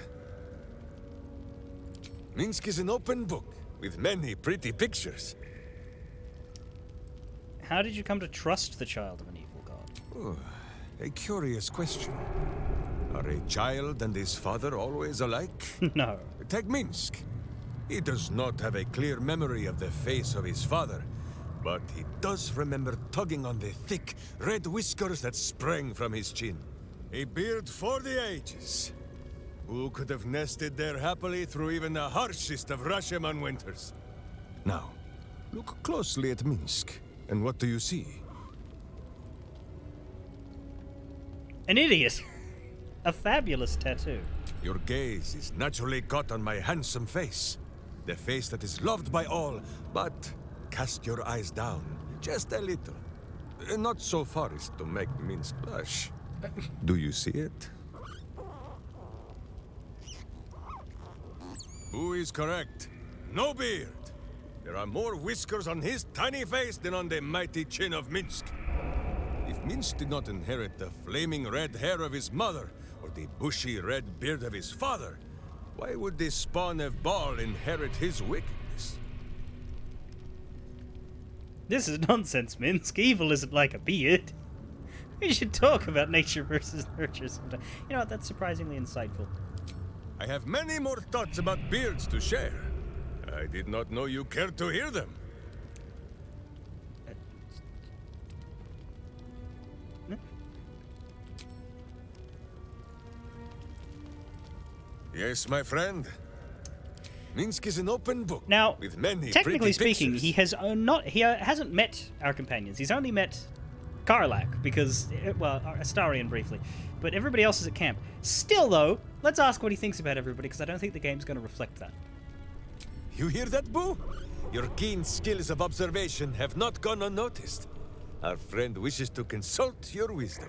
Minsk is an open book, with many pretty pictures. How did you come to trust the child of an evil god? Oh, a curious question. Are a child and his father always alike? No. Take Minsk. He does not have a clear memory of the face of his father, but he does remember tugging on the thick, red whiskers that sprang from his chin. A beard for the ages. Who could have nested there happily through even the harshest of Rashomon winters? Now, look closely at Minsk, and what do you see? An idiot. A fabulous tattoo. Your gaze is naturally caught on my handsome face. The face that is loved by all, but cast your eyes down, just a little. Not so far as to make Minsk blush. Do you see it? Who is correct? No beard! There are more whiskers on his tiny face than on the mighty chin of Minsk. If Minsk did not inherit the flaming red hair of his mother, or the bushy red beard of his father, why would the spawn of Baal inherit his wickedness? This is nonsense, Minsk. Evil isn't like a beard. We should talk about nature versus nurture sometime. You know what? That's surprisingly insightful. I have many more thoughts about beards to share. I did not know you cared to hear them. Yes, my friend. Minsk is an open book. Now, with many technically pretty speaking, pictures. he hasn't met our companions. He's only met Karlak because, well, Astarion briefly, but everybody else is at camp. Still, though, let's ask what he thinks about everybody because I don't think the game's going to reflect that. You hear that, Boo? Your keen skills of observation have not gone unnoticed. Our friend wishes to consult your wisdom.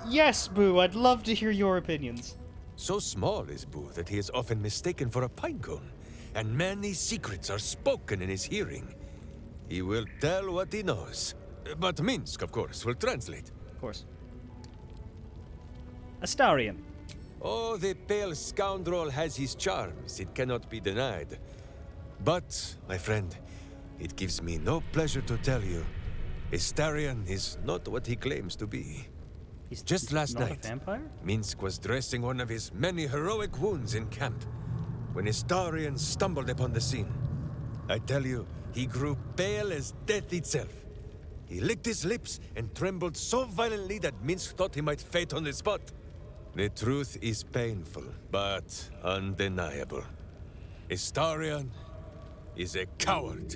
Yes, Boo. I'd love to hear your opinions. So small is Boo that he is often mistaken for a pinecone, and many secrets are spoken in his hearing. He will tell what he knows. But Minsk, of course, will translate. Of course. Astarion. Oh, the pale scoundrel has his charms, it cannot be denied. But, my friend, it gives me no pleasure to tell you, Astarion is not what he claims to be. Just last not night, a vampire? Minsk was dressing one of his many heroic wounds in camp, when Astarion stumbled upon the scene. I tell you, he grew pale as death itself. He licked his lips and trembled so violently that Minsk thought he might faint on the spot. The truth is painful, but undeniable. Astarion is a coward.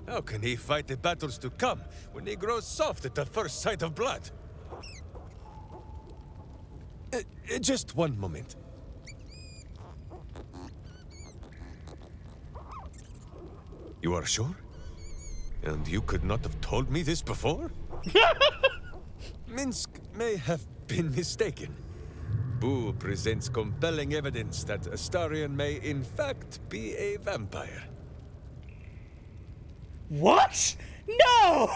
How can he fight the battles to come when he grows soft at the first sight of blood? Just one moment. You are sure? And you could not have told me this before? Minsk may have been mistaken. Boo presents compelling evidence that Astarion may in fact be a vampire. What? No!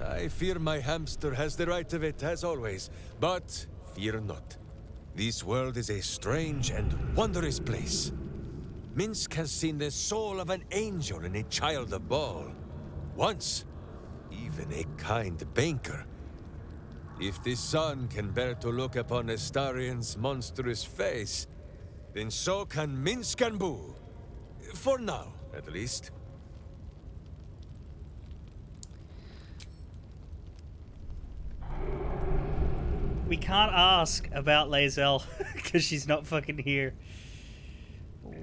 I fear my hamster has the right of it, as always. But fear not. This world is a strange and wondrous place. Minsk has seen the soul of an angel in a child of Baal. Once, even a kind banker. If the sun can bear to look upon Astarion's monstrous face, then so can Minsk and Boo. For now, at least. We can't ask about Lae'zel because she's not fucking here.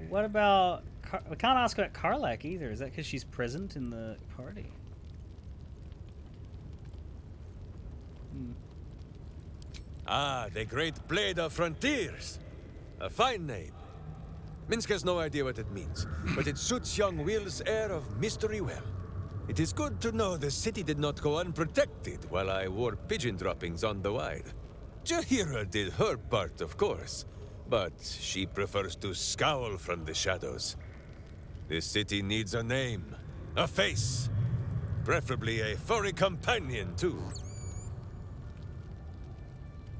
What about... we can't ask about Karlak either. Is that because she's present in the party? Ah, the Great Blade of Frontiers. A fine name. Minsk has no idea what it means, but it suits young Will's air of mystery well. It is good to know the city did not go unprotected while I wore pigeon droppings on the wide. Jahira did her part, of course, but she prefers to scowl from the shadows. The city needs a name, a face, preferably a furry companion, too.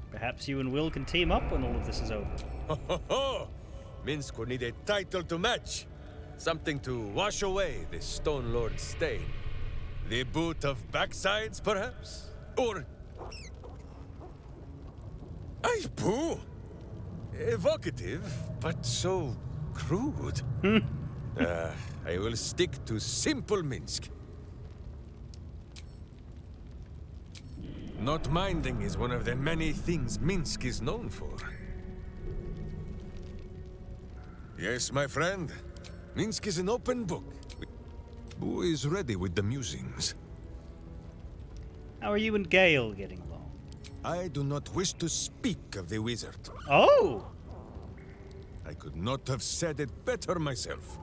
Perhaps you and Will can team up when all of this is over. Ho ho ho! Minsk would need a title to match. Something to wash away the Stone Lord's stain. The boot of backsides, perhaps? Or... Ay, Boo! Evocative, but so crude. I will stick to simple Minsk. Not minding is one of the many things Minsk is known for. Yes, my friend. Minsk is an open book. Boo is ready with the musings. How are you and Gale getting along? I do not wish to speak of the wizard. Oh! I could not have said it better myself.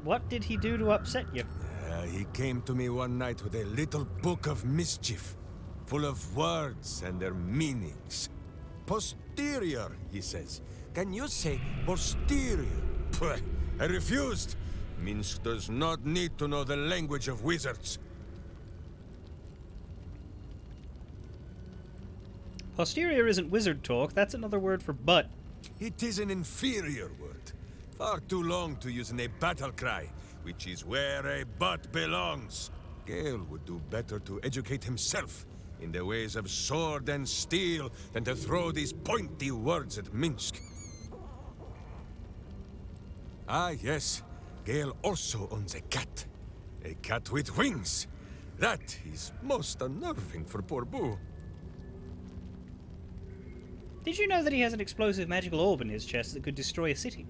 What did he do to upset you? He came to me one night with a little book of mischief, full of words and their meanings. Posterior, he says. Can you say posterior? Pwah, I refused. Minsk does not need to know the language of wizards. Posterior isn't wizard talk, that's another word for butt. It is an inferior word. Far too long to use in a battle cry, which is where a butt belongs. Gale would do better to educate himself in the ways of sword and steel than to throw these pointy words at Minsk. Ah, yes. Gale also owns a cat. A cat with wings. That is most unnerving for poor Boo. Did you know that he has an explosive magical orb in his chest that could destroy a city?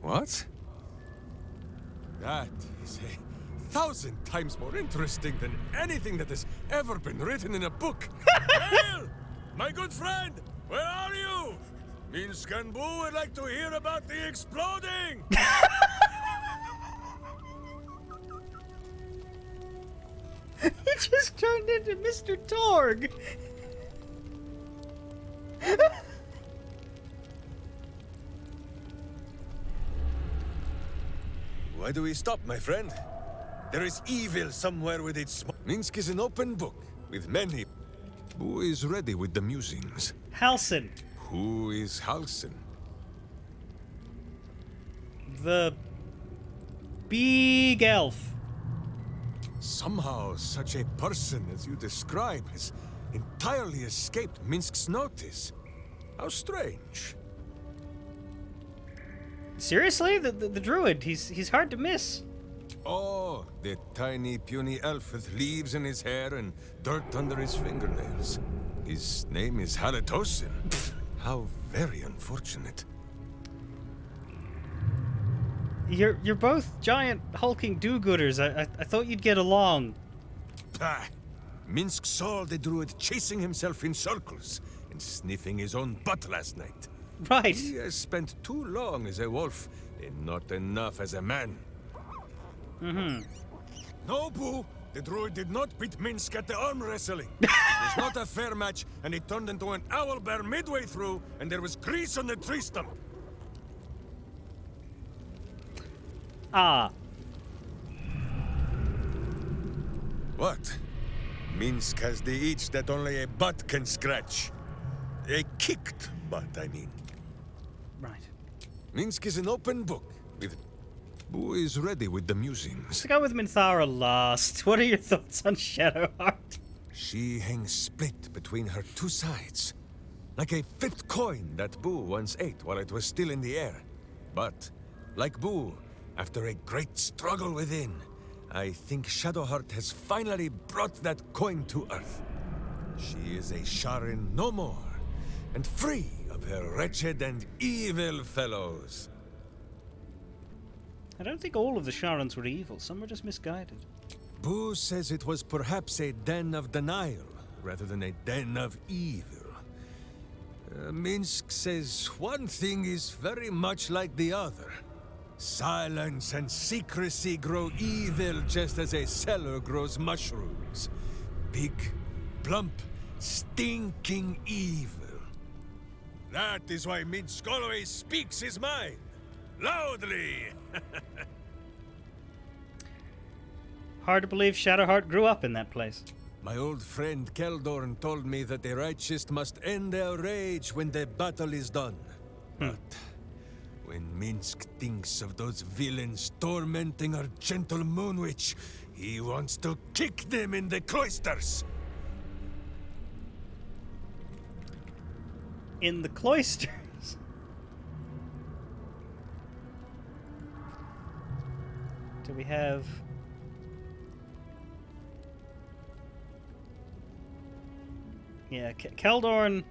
What? That is 1,000 times more interesting than anything that has ever been written in a book. Gale! My good friend! Where are you? Minsk and Boo would like to hear about the exploding! He just turned into Mr. Torg! Why do we stop, my friend? There is evil somewhere with its... Minsk is an open book, with many... Who is ready with the musings? Halsin. Who is Halsin? The... big elf. Somehow, such a person as you describe has entirely escaped Minsk's notice. How strange. Seriously? The druid, he's hard to miss. Oh, the tiny, puny elf with leaves in his hair and dirt under his fingernails. His name is Halitosin. How very unfortunate. You're both giant hulking do-gooders. I thought you'd get along. Pah! Minsk saw the druid chasing himself in circles and sniffing his own butt last night. Right. He has spent too long as a wolf and not enough as a man. Mm-hmm. No, Boo! The druid did not beat Minsk at the arm wrestling. It was not a fair match, and he turned into an owlbear midway through, and there was grease on the tree stump. Ah. What? Minsk has the itch that only a butt can scratch. A kicked butt, I mean. Right. Minsk is an open book, with... Who is ready with the musings? Let's go with Minthara last. What are your thoughts on Shadowheart? She hangs split between her two sides. Like a flipped coin that Boo once ate while it was still in the air. But, like Boo, after a great struggle within, I think Shadowheart has finally brought that coin to Earth. She is a Sharin no more, and free of her wretched and evil fellows. I don't think all of the Sharons were evil. Some were just misguided. Boo says it was perhaps a den of denial, rather than a den of evil. Minsk says one thing is very much like the other. Silence and secrecy grow evil just as a cellar grows mushrooms. Big, plump, stinking evil. That is why Minsk always speaks his mind. Loudly! Hard to believe Shadowheart grew up in that place. My old friend Keldorn told me that the righteous must end their rage when the battle is done. But when Minsk thinks of those villains tormenting our gentle moon witch, he wants to kick them in the cloisters. In the cloisters. Do we have... Yeah, Keldorn...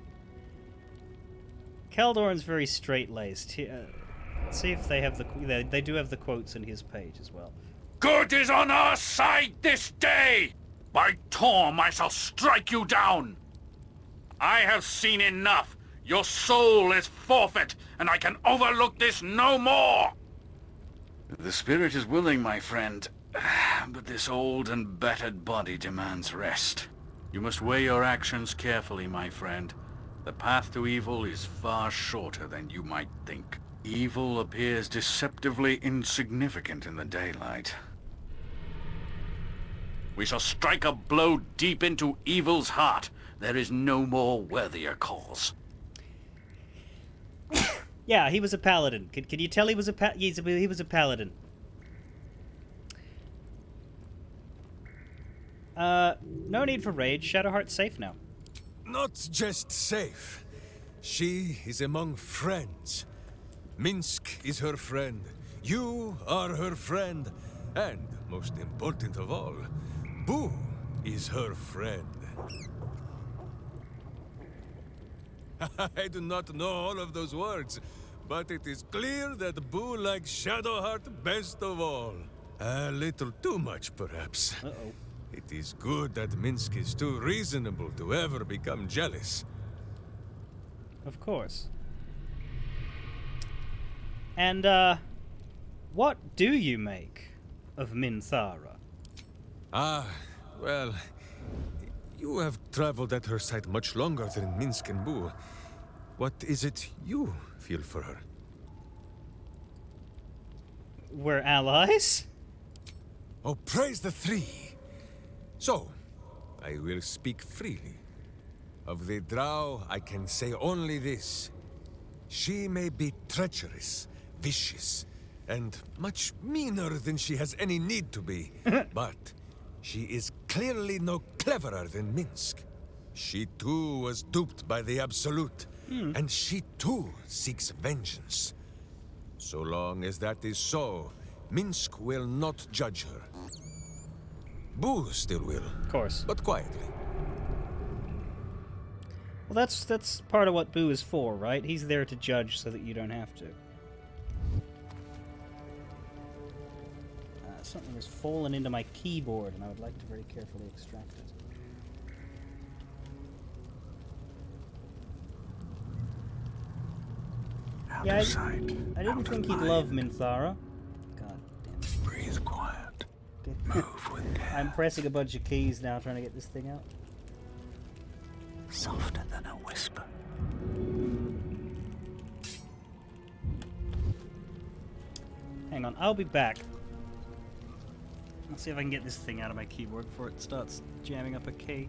Keldorn's very straight-laced. Let's see if they have the... They do have the quotes in his page as well. Good is on our side this day! By Torm, I shall strike you down! I have seen enough. Your soul is forfeit, and I can overlook this no more! The spirit is willing, my friend, but this old and battered body demands rest. You must weigh your actions carefully, my friend. The path to evil is far shorter than you might think. Evil appears deceptively insignificant in the daylight. We shall strike a blow deep into evil's heart, there is no more worthier cause. Yeah, he was a paladin. Can you tell he was he was a paladin? No need for rage. Shadowheart's safe now. Not just safe. She is among friends. Minsk is her friend. You are her friend. And, most important of all, Boo is her friend. I do not know all of those words, but it is clear that Boo likes Shadowheart best of all. A little too much, perhaps. Uh-oh. It is good that Minsk is too reasonable to ever become jealous. Of course. And, what do you make of Minthara? Ah, well, you have traveled at her side much longer than Minsk and Boo. What is it you feel for her? We're allies? Oh, praise the three! So, I will speak freely. Of the Drow, I can say only this. She may be treacherous, vicious, and much meaner than she has any need to be. But she is clearly no cleverer than Minsk. She too was duped by the Absolute, and she too seeks vengeance. So long as that is so, Minsk will not judge her. Boo still will. Of course. But quietly. Well, that's part of what Boo is for, right? He's there to judge so that you don't have to. Something has fallen into my keyboard, and I would like to very carefully extract it. Out Yeah, of sight. I didn't out think of he'd mind. love Minthara. God damn it. Breathe quiet. Move with care. I'm pressing a bunch of keys now, trying to get this thing out. Softer than a whisper. Hang on, I'll be back. Let's see if I can get this thing out of my keyboard before it starts jamming up a key.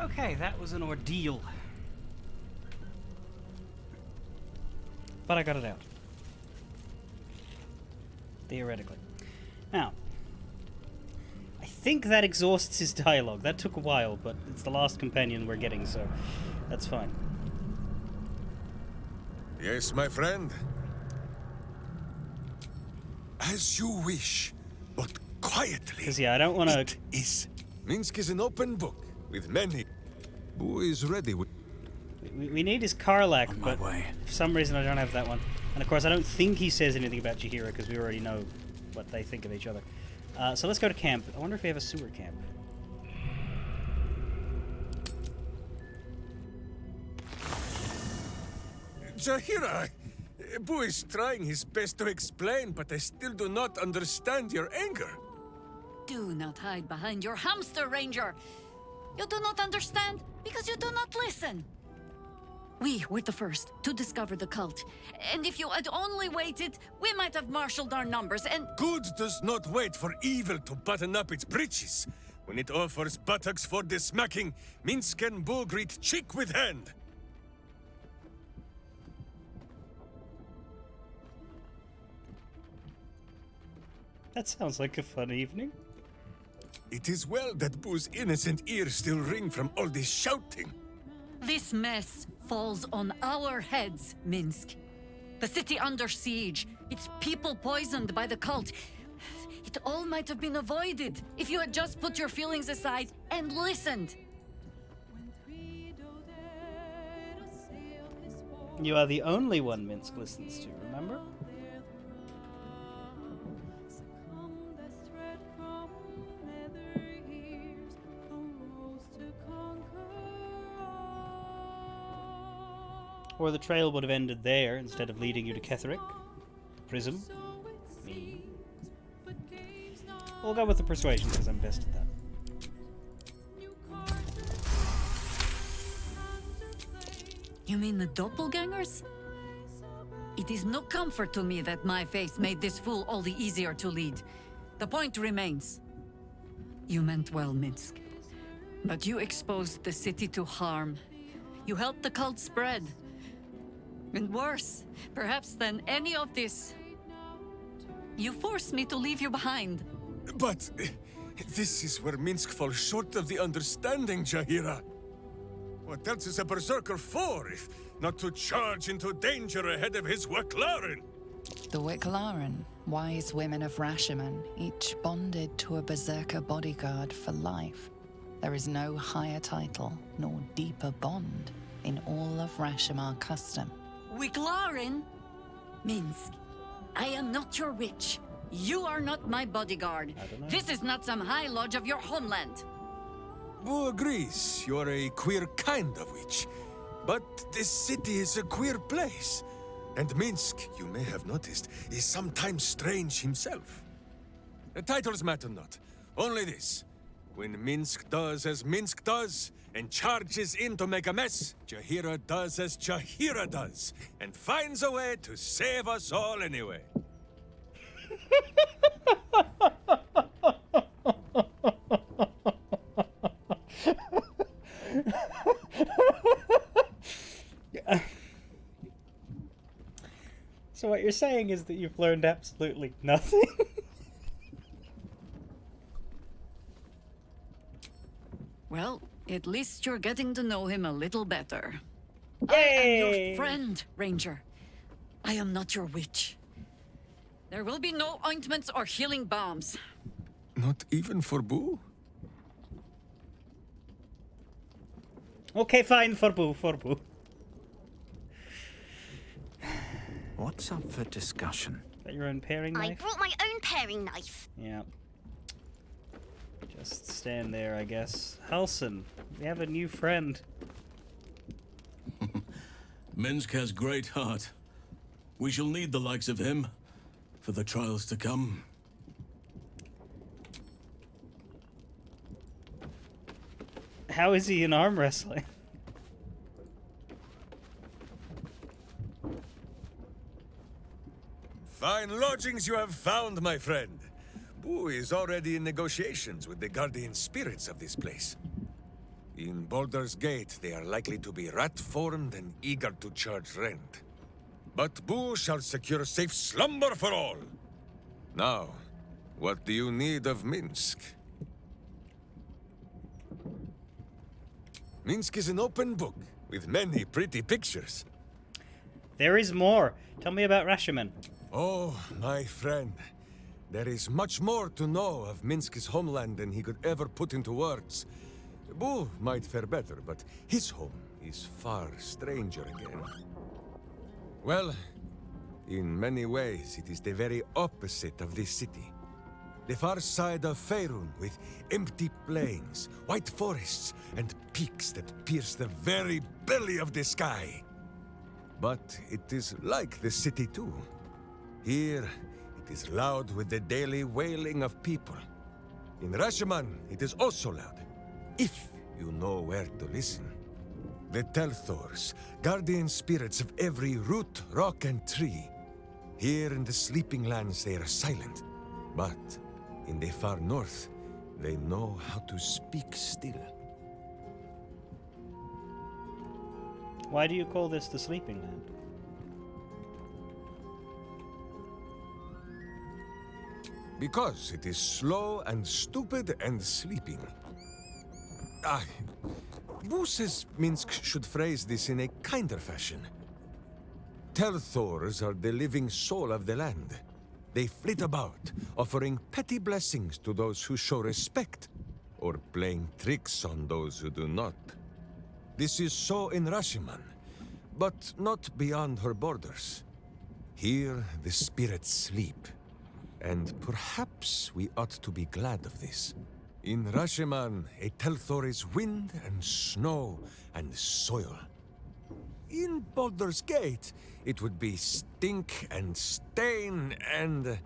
Okay, that was an ordeal. But I got it out. Theoretically. Now, I think that exhausts his dialogue. That took a while, but it's the last companion we're getting, so that's fine. Yes, my friend. As you wish, but quietly. Because, yeah, I don't want to... It is. Minsk is an open book, with many... Who is ready with... We need his Karlak, On my but way. for some reason I don't have that one. And of course I don't think he says anything about Jaheira, because we already know what they think of each other. So let's go to camp. I wonder if we have a sewer camp. Jaheira! Boo is trying his best to explain, but I still do not understand your anger. Do not hide behind your hamster, Ranger. You do not understand because you do not listen. We were the first to discover the cult. And if you had only waited, we might have marshaled our numbers and... Good does not wait for evil to button up its breeches. When it offers buttocks for the smacking, Minsk and Boo greet cheek with hand. That sounds like a fun evening. It is well that Boo's innocent ears still ring from all this shouting. This mess falls on our heads, Minsk. The city under siege, its people poisoned by the cult. It all might have been avoided if you had just put your feelings aside and listened. You are the only one Minsk listens to, remember? Or the trail would have ended there instead of leading you to Ketheric. Prism. Me. We'll go with the persuasion because I'm best at that. You mean the doppelgangers? It is no comfort to me that my face made this fool all the easier to lead. The point remains. You meant well, Minsk. But you exposed the city to harm. You helped the cult spread. And worse, perhaps than any of this, you forced me to leave you behind. But this is where Minsk falls short of the understanding, Jaheira. What else is a berserker for, if not to charge into danger ahead of his Waclaren? The Wicklaren, wise women of Rashomon, each bonded to a berserker bodyguard for life. There is no higher title nor deeper bond in all of Rashomon custom. Wiclaren? Minsk, I am not your witch. You are not my bodyguard. This is not some high lodge of your homeland. Boo agrees you're a queer kind of witch. But this city is a queer place. And Minsk, you may have noticed, is sometimes strange himself. The titles matter not. Only this. When Minsk does as Minsk does, and charges in to make a mess, Jaheira does as Jaheira does, and finds a way to save us all anyway. So what you're saying is that you've learned absolutely nothing? Well, at least you're getting to know him a little better. Yay! I am your friend, Ranger. I am not your witch. There will be no ointments or healing balms. Not even for Boo? Okay, fine, for Boo, for Boo. What's up for discussion? Got your own paring I knife? brought my own paring knife. Yeah. Just stand there, I guess. Halson, we have a new friend. Minsk has great heart. We shall need the likes of him for the trials to come. How is he in arm wrestling? Fine lodgings you have found, my friend. Boo is already in negotiations with the guardian spirits of this place. In Baldur's Gate, they are likely to be rat-formed and eager to charge rent. But Boo shall secure safe slumber for all. Now, what do you need of Minsk? Minsk is an open book, with many pretty pictures. There is more. Tell me about Rashomon. Oh, my friend. There is much more to know of Minsk's homeland than he could ever put into words. Boo might fare better, but his home is far stranger again. Well, in many ways, it is the very opposite of this city. The far side of Faerun, with empty plains, white forests, and peaks that pierce the very belly of the sky. But it is like the city too. Here, it is loud with the daily wailing of people. In Rashomon, it is also loud, if you know where to listen. The Telthors, guardian spirits of every root, rock, and tree. Here in the Sleeping Lands they are silent, but in the far north, they know how to speak still. Why do you call this the Sleeping Land? Because it is slow and stupid and sleeping. Boo says Minsk should phrase this in a kinder fashion. Telthors are the living soul of the land. They flit about, offering petty blessings to those who show respect, or playing tricks on those who do not. This is so in Rashomon, but not beyond her borders. Here the spirits sleep, and perhaps we ought to be glad of this. In Rashomon, a Telthor is wind and snow and soil. In Baldur's Gate, it would be stink and stain and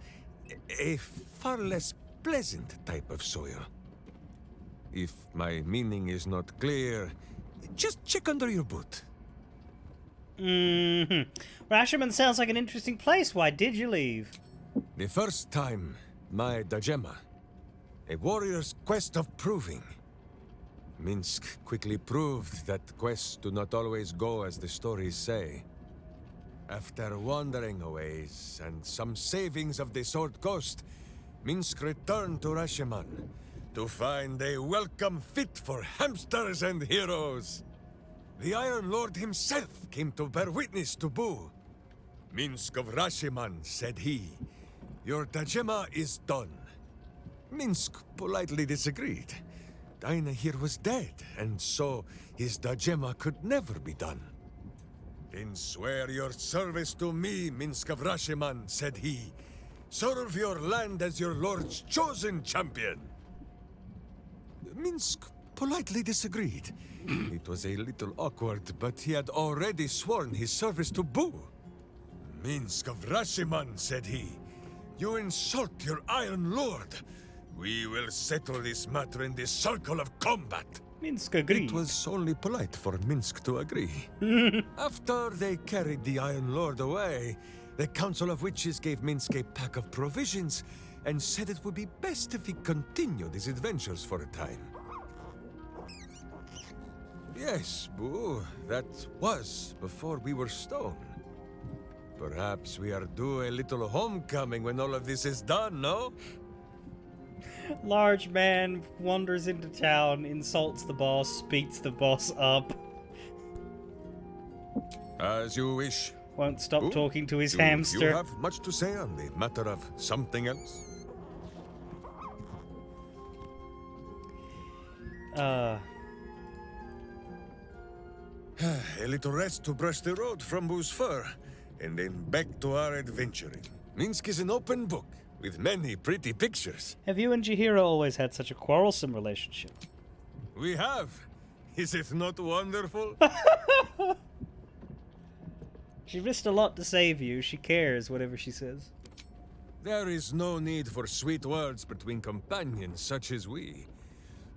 a far less pleasant type of soil. If my meaning is not clear, just check under your boot. Rashomon sounds like an interesting place. Why did you leave? The first time, my Dajema, a warrior's quest of proving. Minsk quickly proved that quests do not always go as the stories say. After wandering a ways and some savings of the Sword Coast, Minsk returned to Rashomon to find a welcome fit for hamsters and heroes. The Iron Lord himself came to bear witness to Boo. Minsk of Rashomon, said he, your Dajema is done. Minsk politely disagreed. Dinah here was dead, and so his Dajema could never be done. Then swear your service to me, Minsk of Rashomon, said he. Serve your land as your lord's chosen champion. Minsk politely disagreed. It was a little awkward, but he had already sworn his service to Boo. Minsk of Rashomon, said he. You insult your Iron Lord. We will settle this matter in the circle of combat. Minsk agreed. It was only polite for Minsk to agree. After they carried the Iron Lord away, the Council of Witches gave Minsk a pack of provisions and said it would be best if he continued his adventures for a time. Yes, Boo, that was before we were stone. Perhaps we are due a little homecoming when all of this is done, no? Large man wanders into town, insults the boss, beats the boss up. As you wish. Won't stop Ooh, talking to his do hamster. You have much to say on the matter of something else? A little rest to brush the road from Boo's fur, and then back to our adventuring. Minsk is an open book, with many pretty pictures. Have you and Jahira always had such a quarrelsome relationship? We have. Is it not wonderful? She risked a lot to save you. She cares, whatever she says. There is no need for sweet words between companions such as we.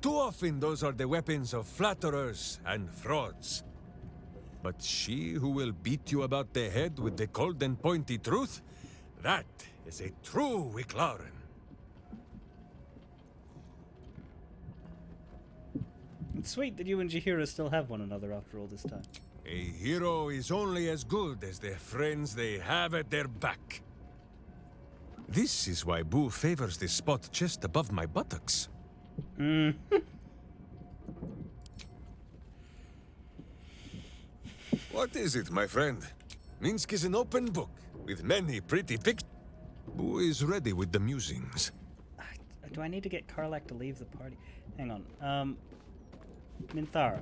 Too often those are the weapons of flatterers and frauds. But she who will beat you about the head with the cold and pointy truth, that is a true Wicklaren. It's sweet that you and Jahira still have one another after all this time. A hero is only as good as the friends they have at their back. This is why Boo favors this spot just above my buttocks. What is it, my friend? Minsk is an open book, with many pretty pictures. Boo is ready with the musings. Do I need to get Karlak to leave the party? Hang on. Minthara.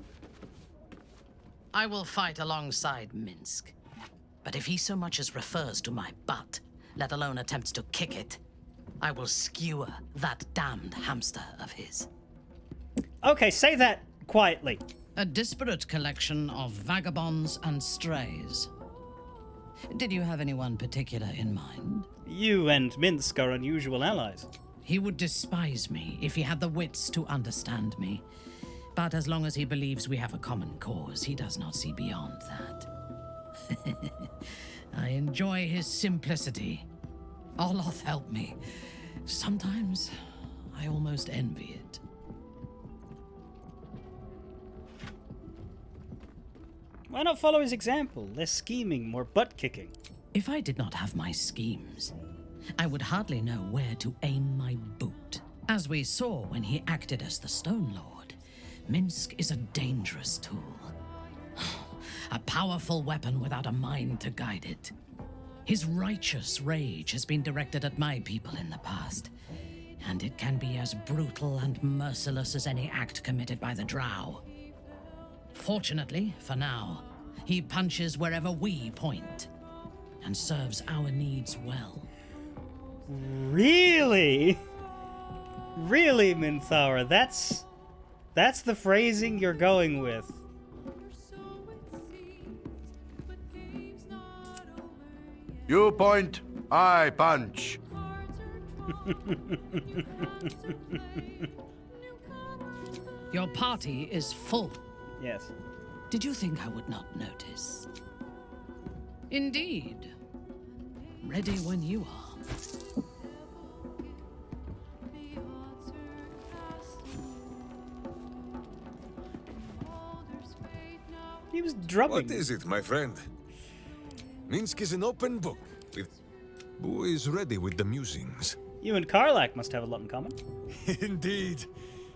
I will fight alongside Minsk. But if he so much as refers to my butt, let alone attempts to kick it, I will skewer that damned hamster of his. Okay, say that quietly. A disparate collection of vagabonds and strays. Did you have anyone particular in mind? You and Minsk are unusual allies. He would despise me if he had the wits to understand me. But as long as he believes we have a common cause, he does not see beyond that. I enjoy his simplicity. Oloth help me. Sometimes I almost envy it. Why not follow his example? Less scheming, more butt-kicking. If I did not have my schemes, I would hardly know where to aim my boot. As we saw when he acted as the Stone Lord, Minsk is a dangerous tool. A powerful weapon without a mind to guide it. His righteous rage has been directed at my people in the past, and it can be as brutal and merciless as any act committed by the Drow. Fortunately, for now, he punches wherever we point, and serves our needs well. Really? Really, Minthara? That's the phrasing you're going with. You point, I punch. Your party is full. Yes. Did you think I would not notice? Indeed. Ready when you are. He was drumming. What is it, my friend? Minsk is an open book, with... Boo is ready with the musings. You and Karlak must have a lot in common. Indeed.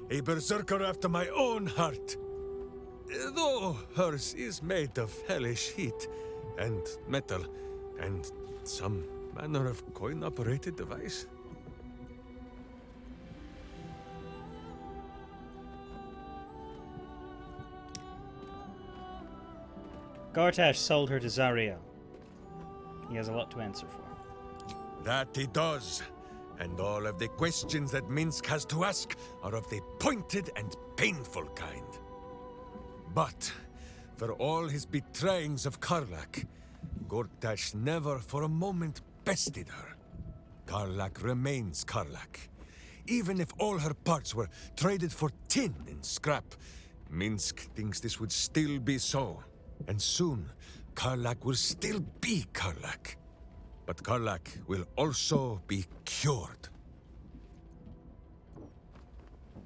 A berserker after my own heart. Though hers is made of hellish heat, and metal, and some manner of coin-operated device. Gartash sold her to Zariel. He has a lot to answer for. That he does. And all of the questions that Minsk has to ask are of the pointed and painful kind. But, for all his betrayings of Karlak, Gortash never for a moment bested her. Karlak remains Karlak. Even if all her parts were traded for tin and scrap, Minsk thinks this would still be so. And soon, Karlak will still be Karlak. But Karlak will also be cured.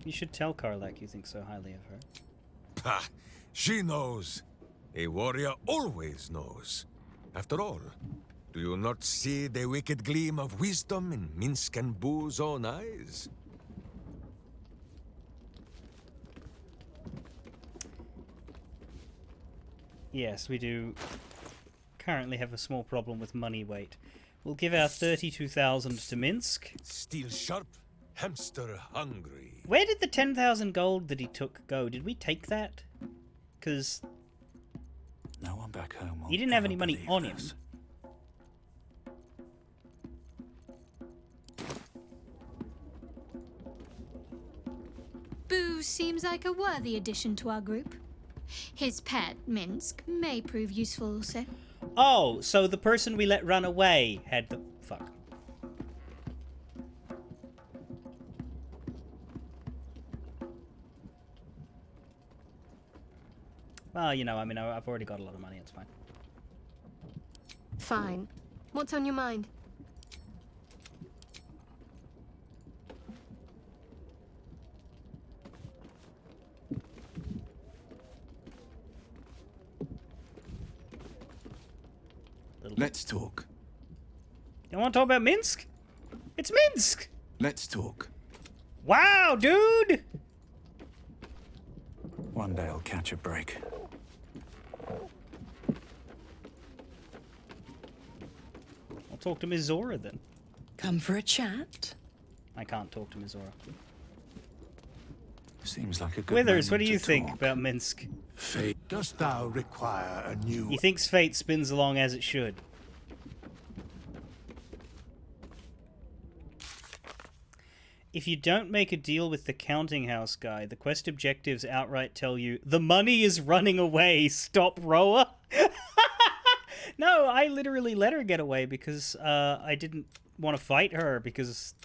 You should tell Karlak you think so highly of her. Pah! She knows. A warrior always knows. After all, do you not see the wicked gleam of wisdom in Minsk and Boo's own eyes? Yes, we do currently have a small problem with money weight. We'll give our 32,000 to Minsk. Steel sharp, hamster hungry. Where did the 10,000 gold that he took go? Did we take that? Because no one back home will he didn't have any ever money believe on this. him. Boo seems like a worthy addition to our group. His pet, Minsk, may prove useful also. Oh, so the person we let run away had the... Fuck. Well, you know, I mean, I've already got a lot of money, it's fine. Fine. What's on your mind? Let's talk. You want to talk about Minsk? It's Minsk! Let's talk. Wow, dude! One day I'll catch a break. I'll talk to Miss Zora then. Come for a chat? I can't talk to Miss Zora. Seems like a good Withers, what do moment you to think talk. about Minsk? Fate, dost thou require a new... He thinks fate spins along as it should. If you don't make a deal with the counting house guy, the quest objectives outright tell you, the money is running away, stop Roa. No, I literally let her get away because I didn't want to fight her because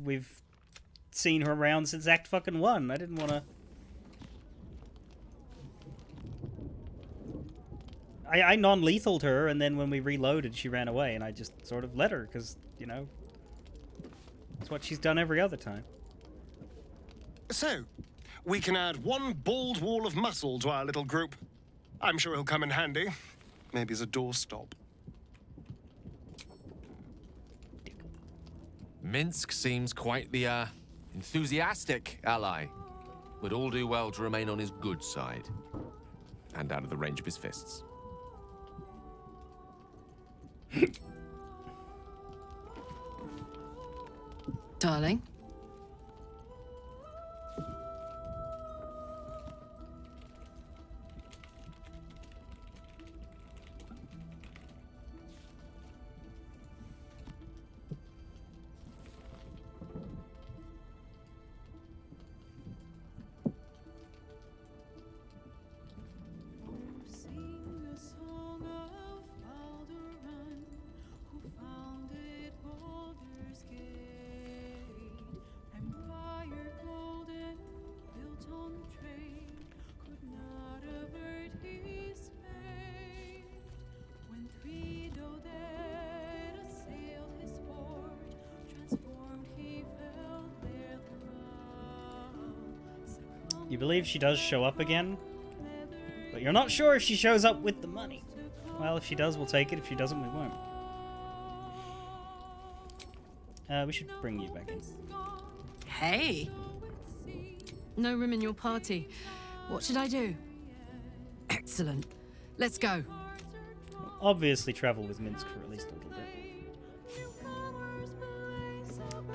we've seen her around since Act fucking 1. I didn't want to... I non-lethaled her, and then when we reloaded, she ran away, and I just sort of let her, because, you know, that's what she's done every other time. So, we can add one bald wall of muscle to our little group. I'm sure he'll come in handy. Maybe as a doorstop. Minsk seems quite the, enthusiastic ally. Would all do well to remain on his good side. And out of the range of his fists. Darling? You believe she does show up again, but you're not sure if she shows up with the money. Well, if she does, we'll take it. If she doesn't, we won't. We should bring you back in. Hey! No room in your party. What should I do? Excellent. Let's go. We'll obviously travel with Minsk for at least a little bit.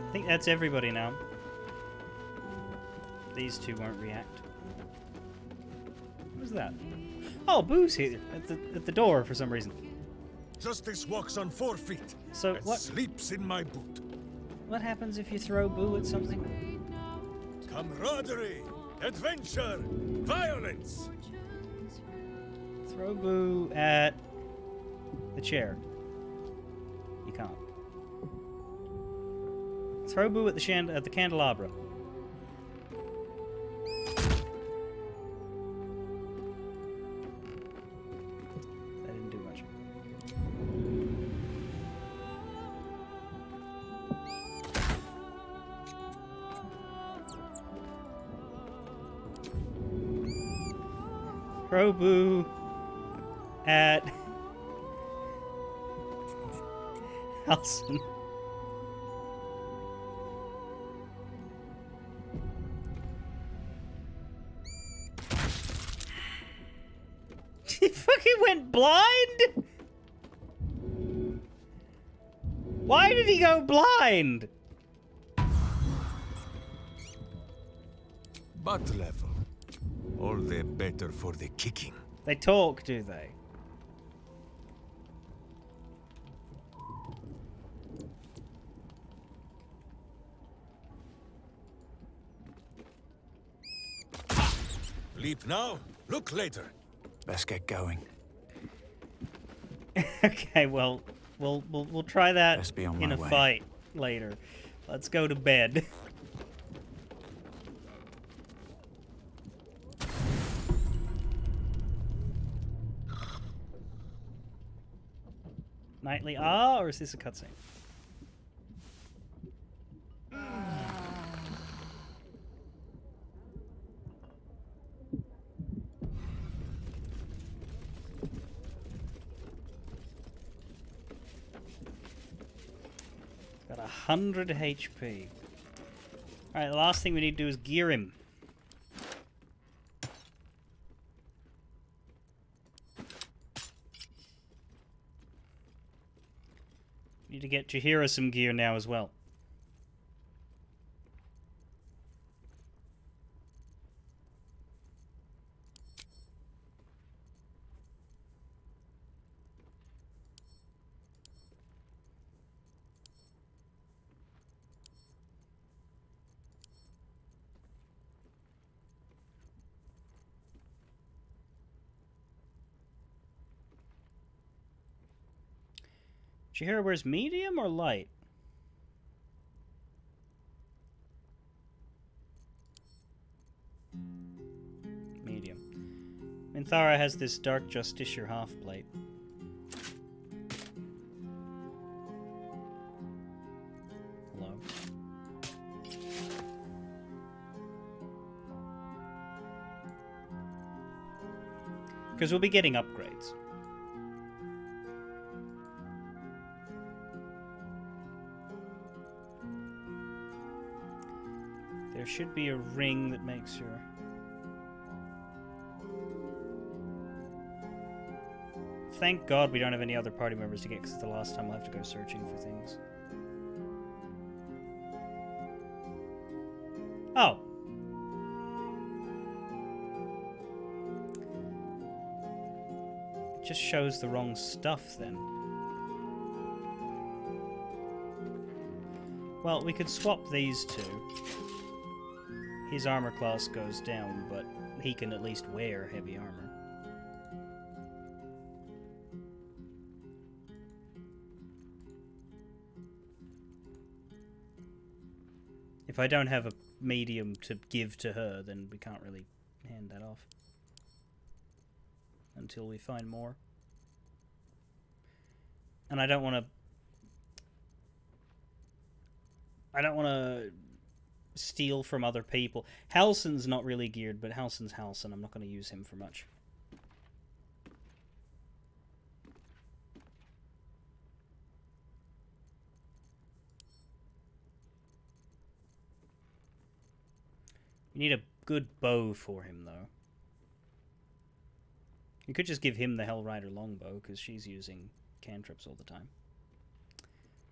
I think that's everybody now. These two won't react. What was that? Oh, Boo's here at the door for some reason. Justice walks on 4 feet. So and what? Sleeps in my boot. What happens if you throw Boo at something? Camaraderie, adventure, violence. Throw Boo at the chair. You can't. Throw Boo at the candelabra. That didn't do much. Throw Boo at Halson. He fucking went blind? Why did he go blind? Butt level. All the better for the kicking. They talk, do they? Leap now, look later. Let's get going. Okay, well, we'll try that Let's be on in my a way. fight later. Let's go to bed. Nightly or is this a cutscene? 100 HP. Alright, the last thing we need to do is gear him. Need to get Jaheira some gear now as well. Jaheira wears medium or light? Medium. Minthara has this Dark Justiciar half-plate. Hello. Because we'll be getting upgrades. There should be a ring that makes your... Thank God we don't have any other party members to get, because it's the last time I'll have to go searching for things. Oh! It just shows the wrong stuff then. Well, we could swap these two. His armor class goes down, but he can at least wear heavy armor. If I don't have a medium to give to her, then we can't really hand that off. Until we find more. And I don't want to steal from other people. Halsin's not really geared, but Halsin's Halsin. I'm not going to use him for much. You need a good bow for him, though. You could just give him the Hellrider longbow, because she's using cantrips all the time.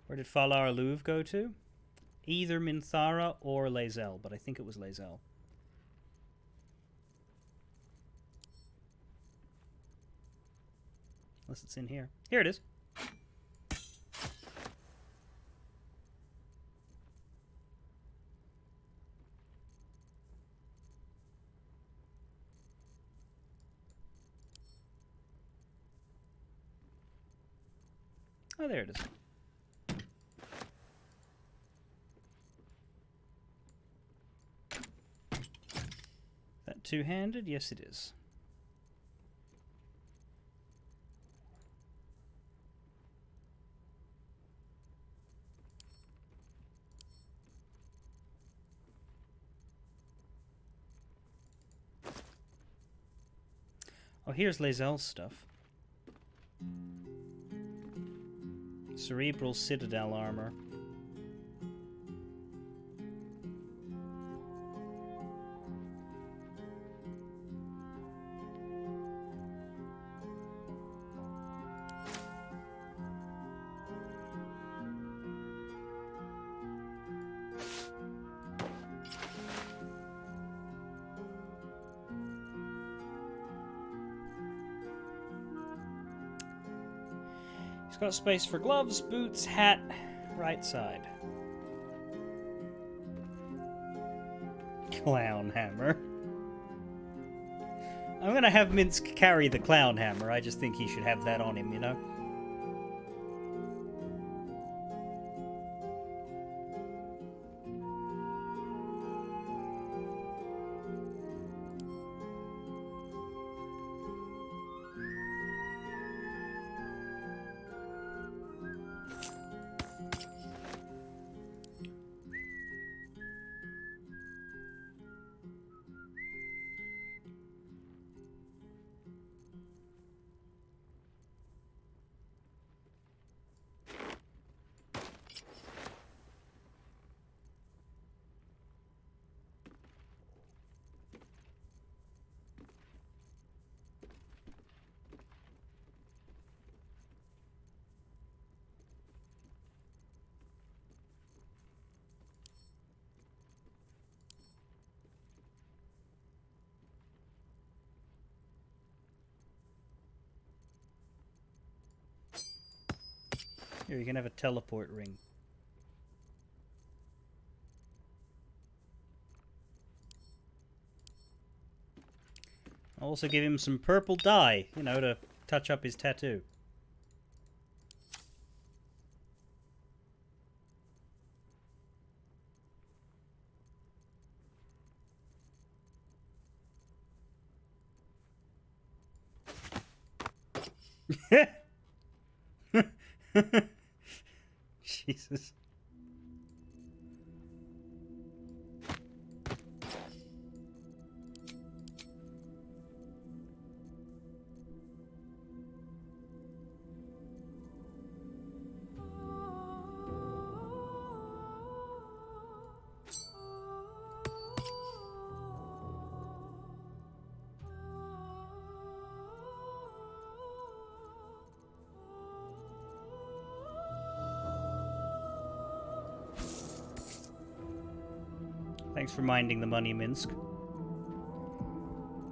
Where did Falar Louv go to? Either Minthara or Lae'zel, but I think it was Lae'zel. Unless it's in here. Here it is. Oh, there it is. That two-handed? Yes, it is. Oh, here's Lae'zel's stuff. Cerebral Citadel armor. Got space for gloves, boots, hat, right side. Clown hammer. I'm gonna have Minsk carry the clown hammer. I just think he should have that on him, you know? Here, you can have a teleport ring. I'll also give him some purple dye, you know, to touch up his tattoo. Jesus. Thanks for minding the money, Minsk.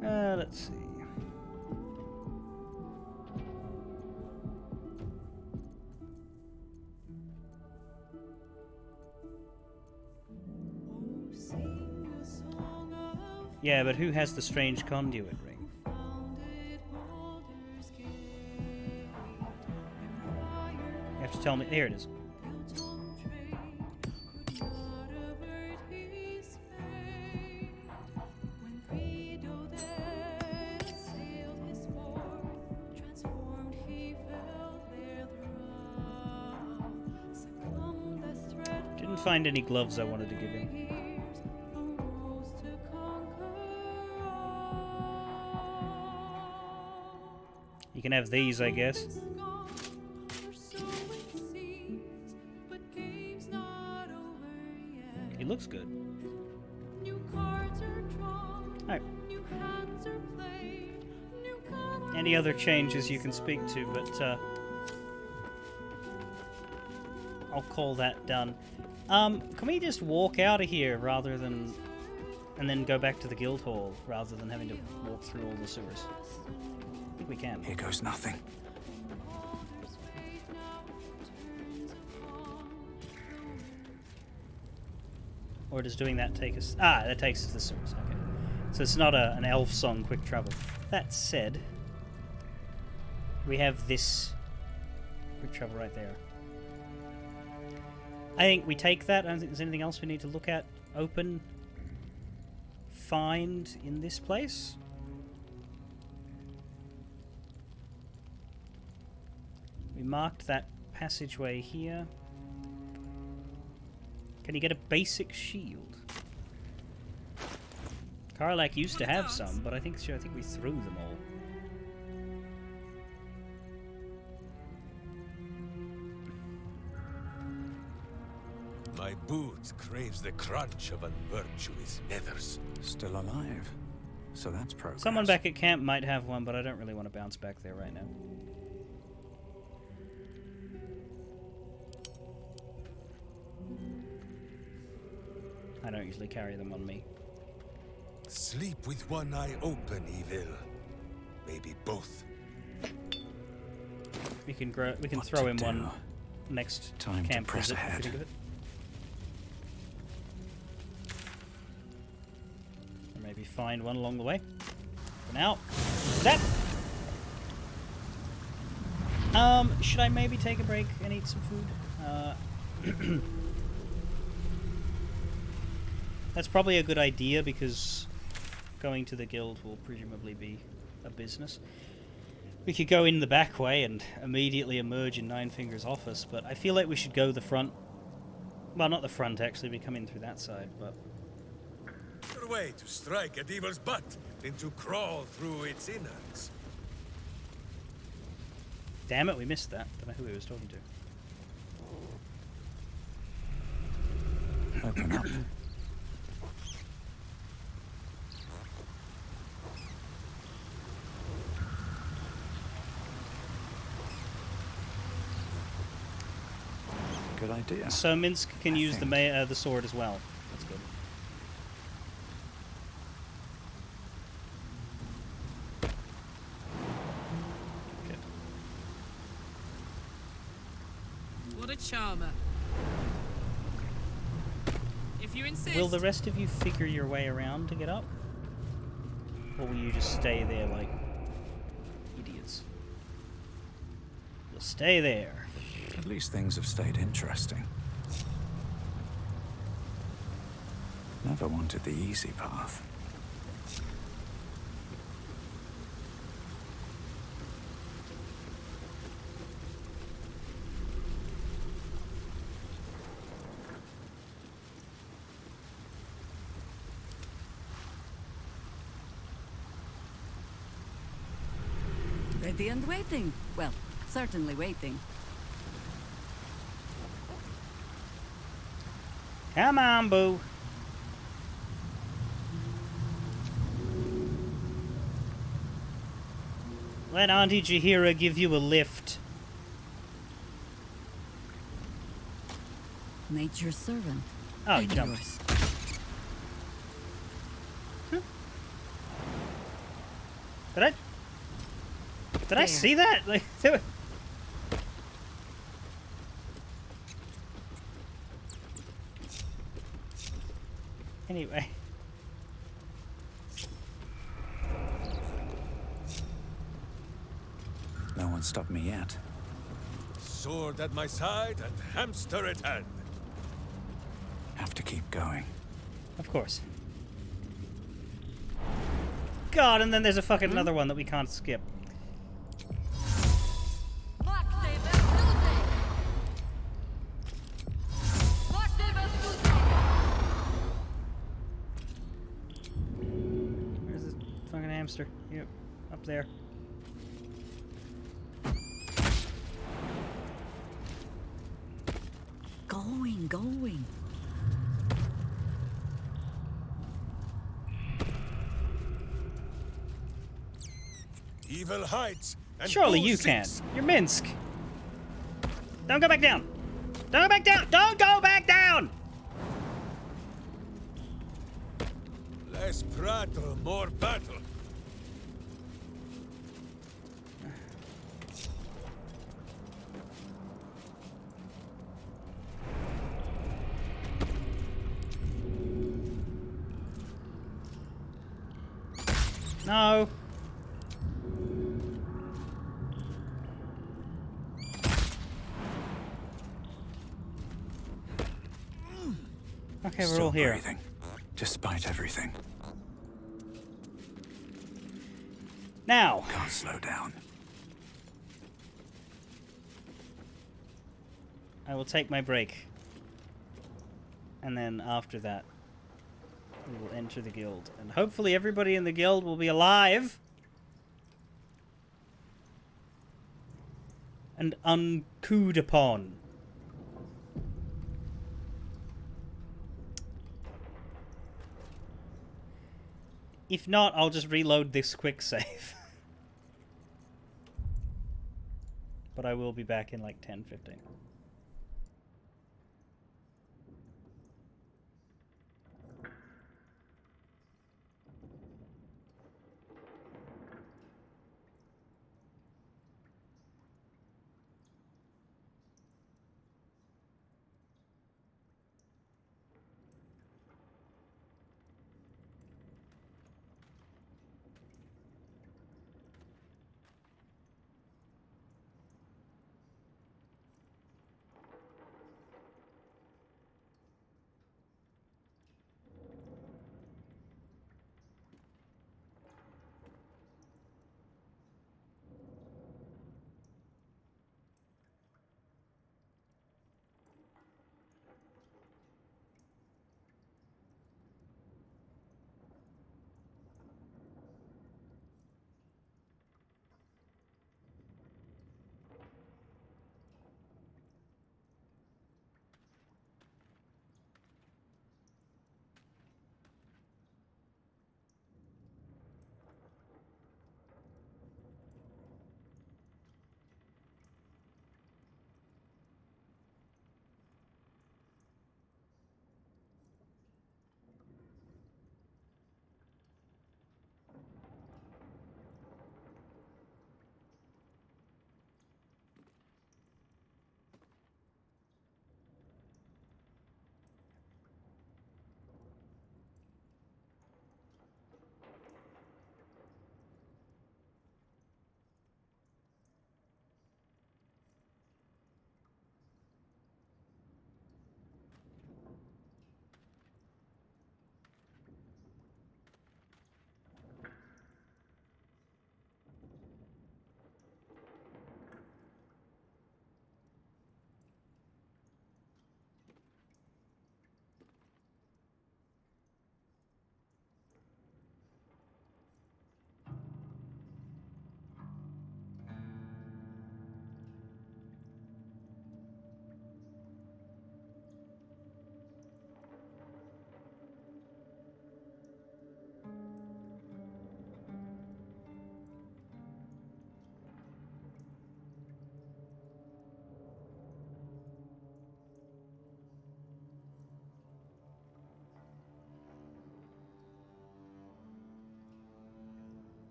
Let's see. Yeah, but who has the strange conduit ring? You have to tell me. Here it is. Didn't find any gloves I wanted to give him. You can have these, I guess. He looks good. Alright. Any other changes you can speak to, but I'll call that done. Can we just walk out of here rather than... and then go back to the guild hall rather than having to walk through all the sewers? I think we can. Here goes nothing. Or does doing that take us... Ah, that takes us to the sewers. Okay. So it's not an elf song quick travel. That said, we have this quick travel right there. I think we take that. I don't think there's anything else we need to look at, open, find in this place. We marked that passageway here. Can you get a basic shield? Karlak used to have some, but I think we threw them all. My boot craves the crunch of unvirtuous nethers. Still alive. So that's progress. Someone back at camp might have one, but I don't really want to bounce back there right now. I don't usually carry them on me. Sleep with one eye open, evil. Maybe both. We can throw him one next Time camp to press visit, ahead. if you think of it. Or maybe find one along the way. For now, that. Should I maybe take a break and eat some food? That's probably a good idea because going to the guild will presumably be a business. We could go in the back way and immediately emerge in Nine Fingers' office, but I feel like we should go the front. Well, not the front, actually. We come in through that side, but... Better way to strike at evil's butt than to crawl through its innards. Damn it, we missed that. Don't know who he was talking to. Open up. Good idea. So Minsk can use the sword as well. That's good. Good. a charmer. If you insist. Will the rest of you figure your way around to get up? Or will you just stay there like idiots? You'll stay there. At least things have stayed interesting. Never wanted the easy path. Ready and waiting. Well, certainly waiting. Come on, boo. Let Auntie Jahira give you a lift. Nature's servant. Oh, he And jumped. yours. Did I see that? Like, anyway. No one stopped me yet. Sword at my side and hamster at hand. Have to keep going. Of course. God, and then there's a fucking another one that we can't skip. Where's this fucking hamster? Yep, up there. Going. Evil heights and Surely bull you can. seeks. You're Minsk. Don't go back down. Don't go back down. Don't go back down. Less prattle, more battle. No. Okay, we're Still all here. breathing, despite everything. Now. Can't slow down. I will take my break. And then after that, we will enter the guild. And hopefully everybody in the guild will be alive. And uncooed upon. If not, I'll just reload this quick save. But I will be back in like 10-15.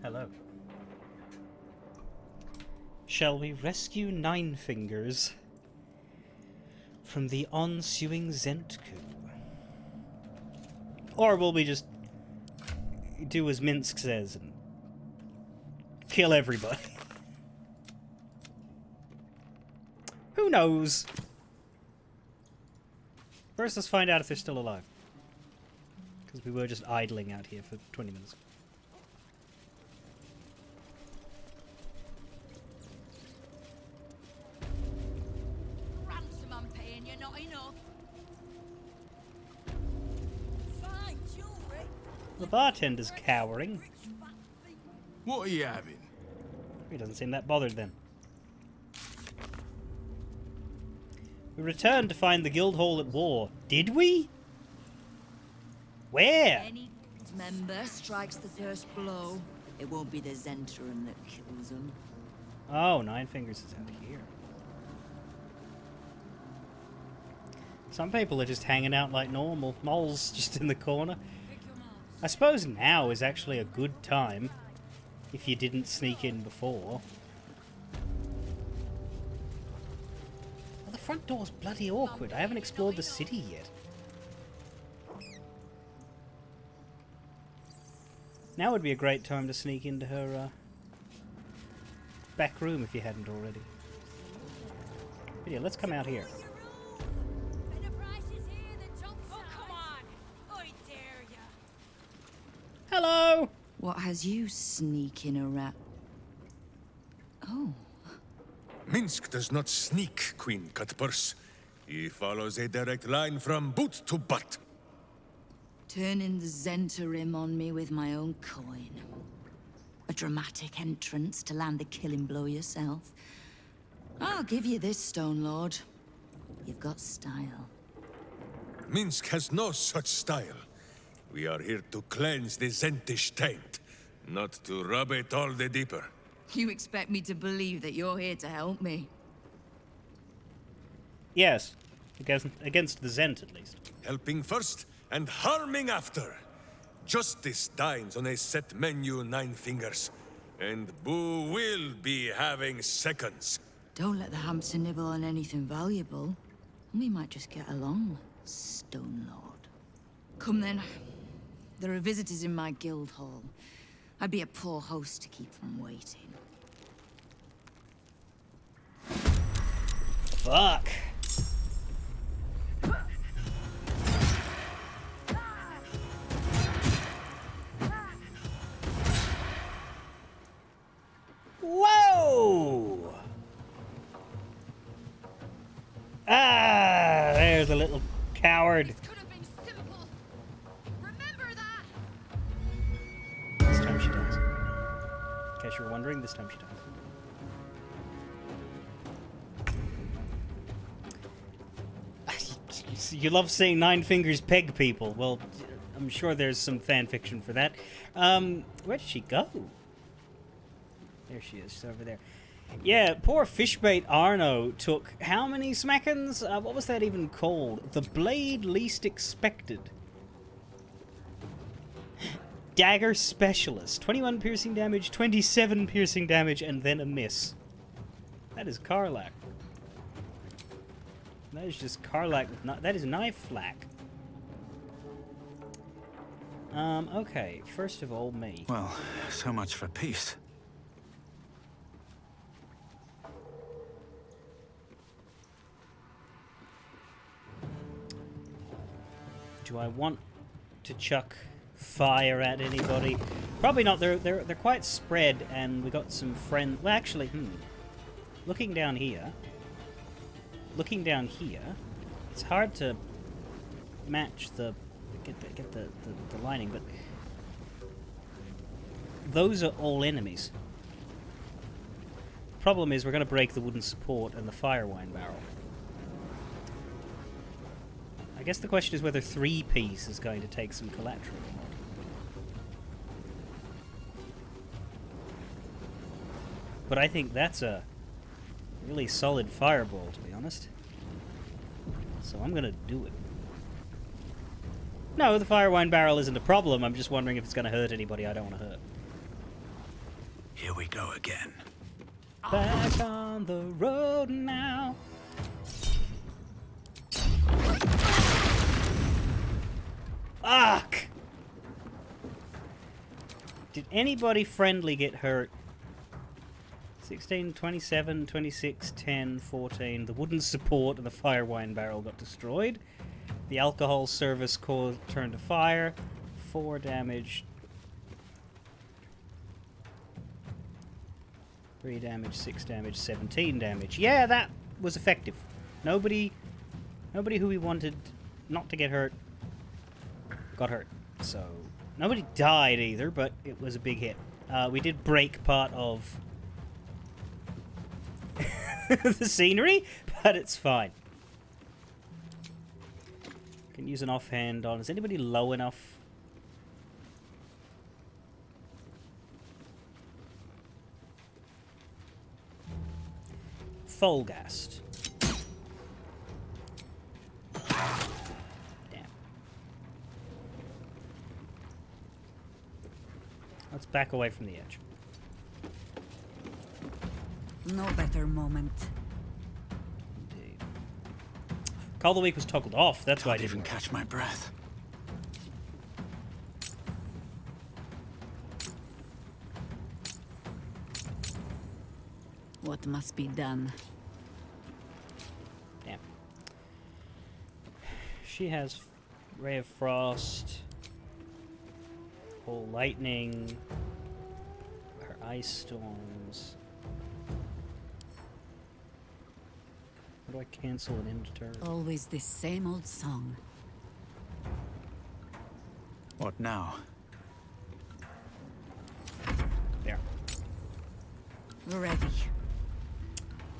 Hello. Shall we rescue Nine Fingers from the ensuing Zentku? Or will we just do as Minsk says and kill everybody? Who knows? First, let's find out if they're still alive. Because we were just idling out here for 20 minutes. Ransom I'm paying you, not enough. Fine jewelry. The bartender's cowering. What are you having? He doesn't seem that bothered then. We returned to find the guild hall at war. Did we? Where? Any member strikes the first blow, it won't be the Zentrum that kills him. Oh, Nine Fingers is out here. Some people are just hanging out like normal. Mole's just in the corner. I suppose now is actually a good time if you didn't sneak in before. Well, the front door's bloody awkward. I haven't explored the city yet. Now would be a great time to sneak into her back room if you hadn't already. But yeah, let's come out here. Hello! What has you sneaking around? Oh. Minsk does not sneak, Queen Cutpurse. He follows a direct line from boot to butt. Turning the Zentrum on me with my own coin. A dramatic entrance to land the killing blow yourself. I'll give you this, Stone Lord. You've got style. Minsk has no such style. We are here to cleanse the Zentish taint, not to rub it all the deeper. You expect me to believe that you're here to help me? Yes. Against the Zent, at least. Helping first and harming after. Justice dines on a set menu, Nine Fingers. And Boo will be having seconds. Don't let the hamster nibble on anything valuable. We might just get along, Stone Lord. Come then. There are visitors in my guild hall. I'd be a poor host to keep them waiting. Fuck. Whoa! Ah, there's a little coward. This time she does. In case you were wondering, this time she does. You love seeing Nine Fingers peg people. Well, I'm sure there's some fan fiction for that. Where did she go? There she is. She's over there. Yeah, poor Fishbait Arno took how many smackins? What was that even called? The blade least expected. Dagger Specialist. 21 piercing damage, 27 piercing damage, and then a miss. That is Karlach. That is just Karlach with that is knife flack. Okay. First of all, me. Well, so much for peace. Do I want to chuck fire at anybody? Probably not. They're quite spread, and we got some friends. Well, actually, looking down here, it's hard to match the get the lining, but those are all enemies. Problem is, we're going to break the wooden support and the fire wine barrel. I guess the question is whether 3-piece is going to take some collateral. But I think that's a really solid fireball, to be honest. So I'm gonna do it. No, the fire wine barrel isn't a problem. I'm just wondering if it's gonna hurt anybody I don't want to hurt. Here we go again. Back on the road now. Fuck! Did anybody friendly get hurt? 16, 27, 26, 10, 14. The wooden support and the fire wine barrel got destroyed. The alcohol service core turned to fire. 4 damage. 3 damage, 6 damage, 17 damage. Yeah, that was effective. Nobody who we wanted not to get hurt got hurt. So, nobody died either, but it was a big hit. We did break part of the scenery, but it's fine. Can use an offhand on. Is anybody low enough? Folgast. Damn. Let's back away from the edge. No better moment. Indeed. Call of the Week was toggled off. That's why I didn't even catch my breath. What must be done? Damn. She has Ray of Frost, Whole Lightning, her Ice Storms. How do I cancel an end turn? Always the same old song. What now? There. Ready.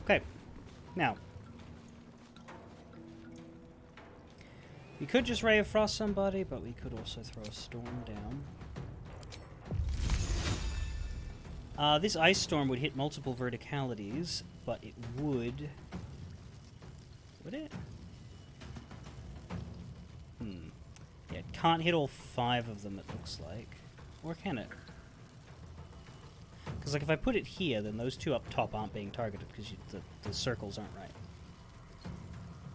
Okay. Now. We could just Ray of Frost somebody, but we could also throw a storm down. This ice storm would hit multiple verticalities, but it would... Would it? Yeah, it can't hit all 5 of them, it looks like. Or can it? Because, like, if I put it here, then those 2 up top aren't being targeted because the circles aren't right.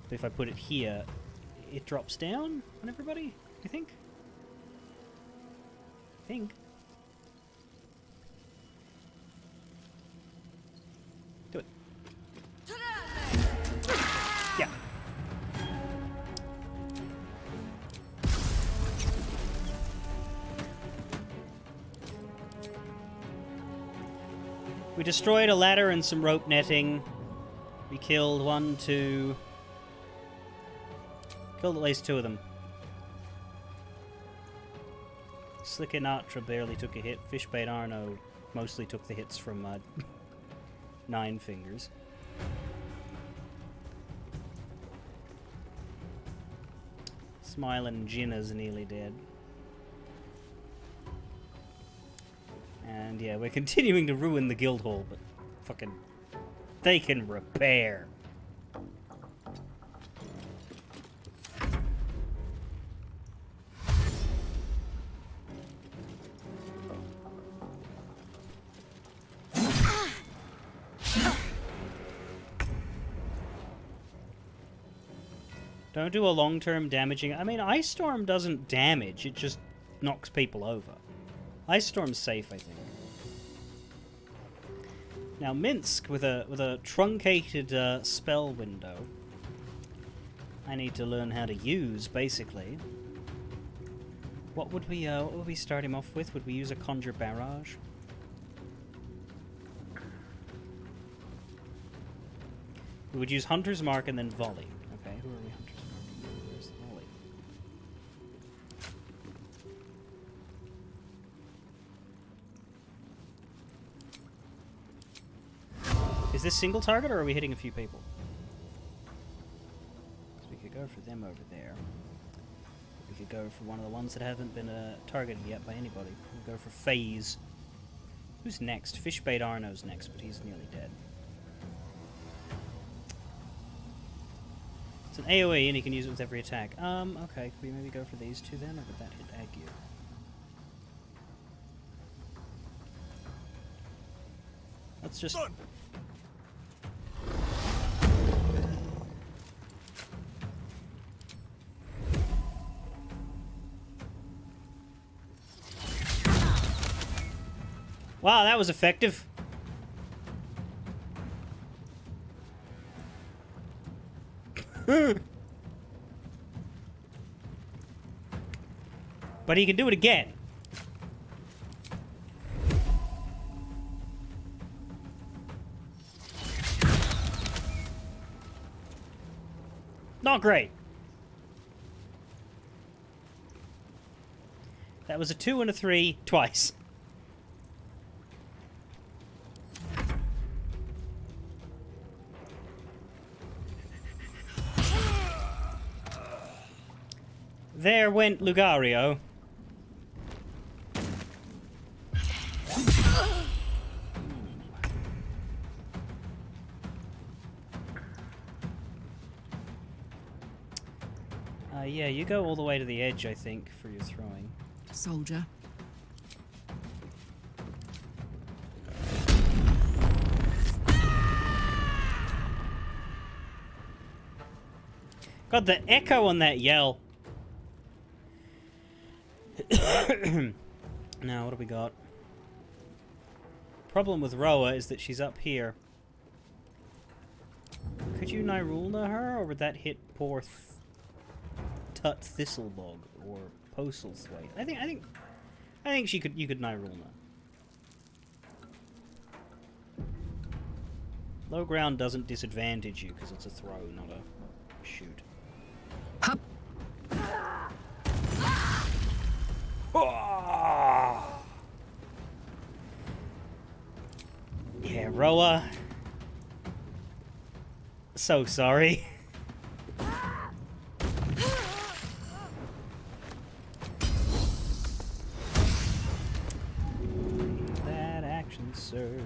But if I put it here, it drops down on everybody, I think? I think. Do it. Yeah. We destroyed a ladder and some rope netting. We killed 1, 2... Killed at least 2 of them. Slickinatra barely took a hit. Fishbait Arno mostly took the hits from Nine Fingers. Smiling Jinna's nearly dead. And yeah, we're continuing to ruin the guild hall, but fucking... They can repair. Don't do a long-term damaging... I mean, Ice Storm doesn't damage, it just knocks people over. Ice Storm's safe, I think. Now, Minsk, with a truncated spell window, I need to learn how to use, basically. What would we start him off with? Would we use a Conjure Barrage? We would use Hunter's Mark and then Volley. Okay, who are we Hunter's Mark? Where's the Volley? Is this single target, or are we hitting a few people? So we could go for them over there. We could go for one of the ones that haven't been targeted yet by anybody. We could go for FaZe. Who's next? Fishbait Arno's next, but he's nearly dead. It's an AoE, and he can use it with every attack. Okay, could we maybe go for these 2 then, or would that hit Ague? Let's just... Wow, that was effective. But he can do it again. Not great. That was a 2 and a 3 twice. There went Lugario. Yeah, you go all the way to the edge, I think, for your throwing. Soldier. God, the echo on that yell. Now, what do we got? Problem with Roa is that she's up here. Could you Nyrulna her, or would that hit poor Tut Thistlebog or Postlethwaite? I think she could. You could Nyrulna. Low ground doesn't disadvantage you because it's a throw, not a shoot. Hup. Yeah, Roa. So sorry. That action surge.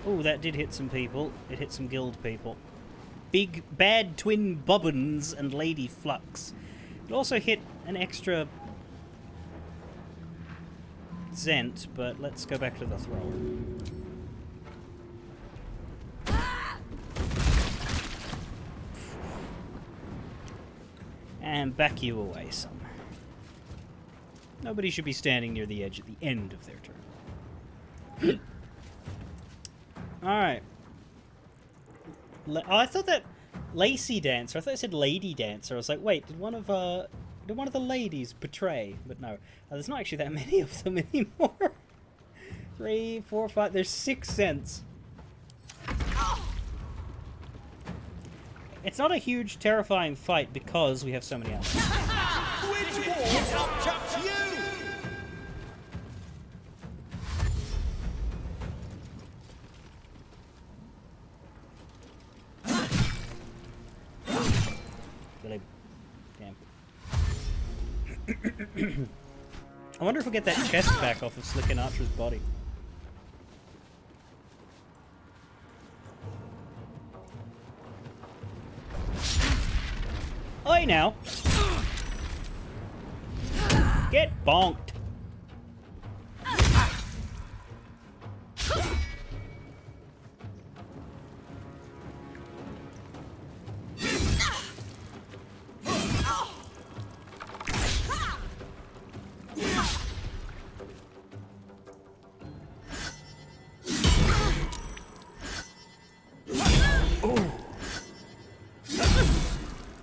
Oh, that did hit some people. It hit some guild people. Big bad twin bobbins and Lady Flux. It also hit an extra Zent, but let's go back to the thrower. And back you away some. Nobody should be standing near the edge at the end of their turn. Alright. Oh, I thought that Lacey Dancer. I thought it said Lady Dancer. I was like, wait, did one of the ladies betray? But no, there's not actually that many of them anymore. 3, 4, 5. There's 6 cents. It's not a huge, terrifying fight because we have so many allies. Which war outjumped you? Damn. I wonder if we'll get that chest back off of Slick and Archer's body. Oi now! Get bonked!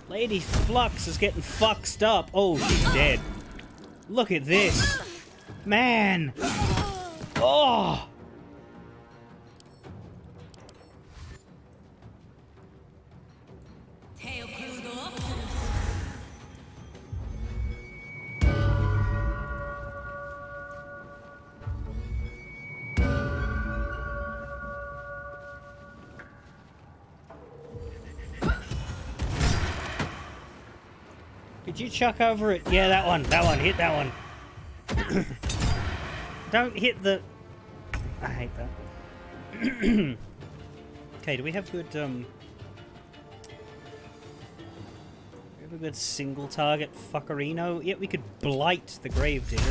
Lady Flux is getting fucked up. Oh, she's dead. Look at this. Man. Oh. Did you chuck over it? Yeah, that one. That one. Hit that one. Don't hit the... I hate that. Okay, do we have good, Have a good single target fuckerino. Yeah, we could blight the Gravedigger.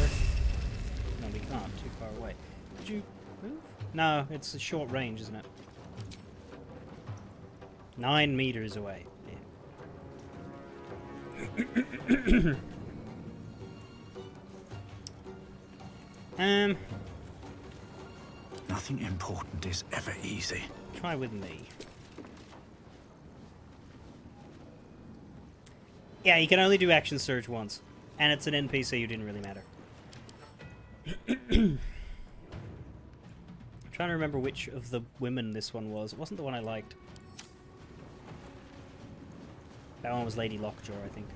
No, we can't. Too far away. Could you move? No, it's a short range, isn't it? 9 meters away. Yeah. Nothing important is ever easy. Try with me. Yeah, you can only do action surge once. And it's an NPC who didn't really matter. I'm trying to remember which of the women this one was. It wasn't the one I liked. That one was Lady Lockjaw, I think.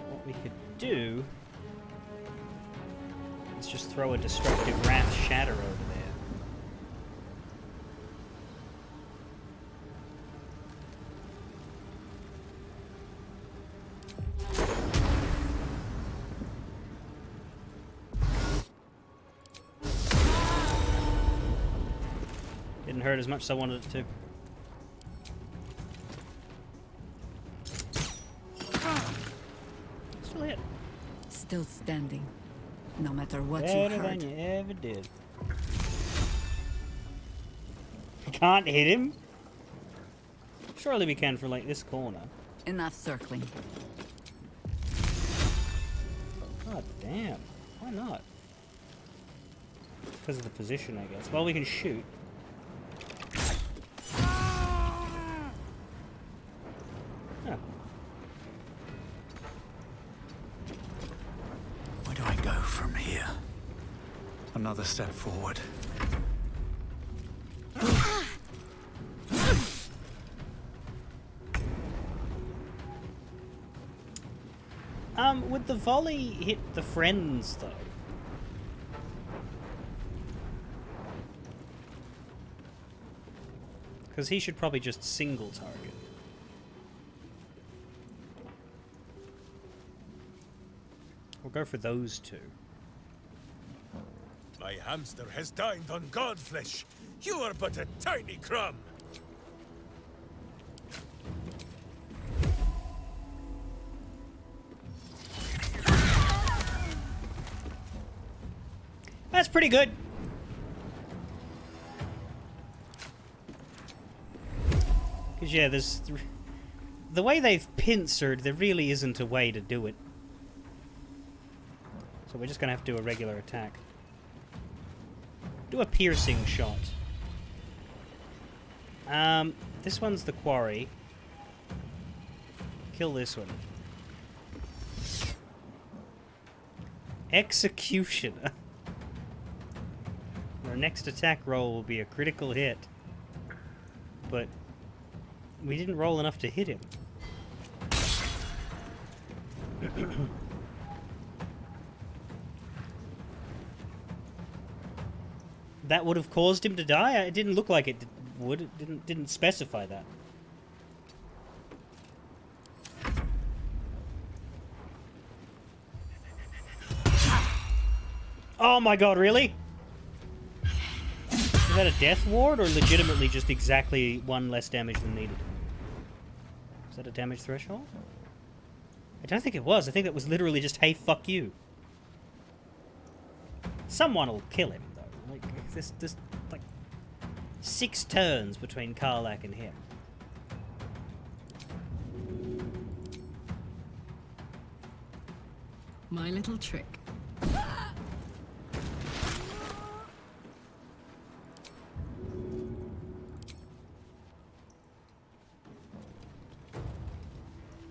What we could do is just throw a destructive Wrath Shatter over there. Didn't hurt as much as I wanted it to. Still hit. Still standing, no matter what you Better heard. than you ever did. Can't hit him? Surely we can for like this corner. Enough circling. God damn. Why not? Because of the position, I guess. Well, we can shoot. Oh. Where do I go from here? Another step forward. Would the volley hit the friends, though? Because he should probably just single target. We'll go for those two. My hamster has dined on godflesh. You are but a tiny crumb. That's pretty good. Because, yeah, there's... The way they've pincered, there really isn't a way to do it. So we're just going to have to do a regular attack. Do a piercing shot. This one's the quarry. Kill this one. Executioner. Our next attack roll will be a critical hit. But we didn't roll enough to hit him. That would have caused him to die? It didn't look like it would. It didn't specify that. Oh my god, really? Is that a death ward, or legitimately just exactly one less damage than needed? Is that a damage threshold? I don't think it was. I think that was literally just, hey, fuck you. Someone will kill him, though. Like, this like, 6 turns between Karlach and him. My little trick.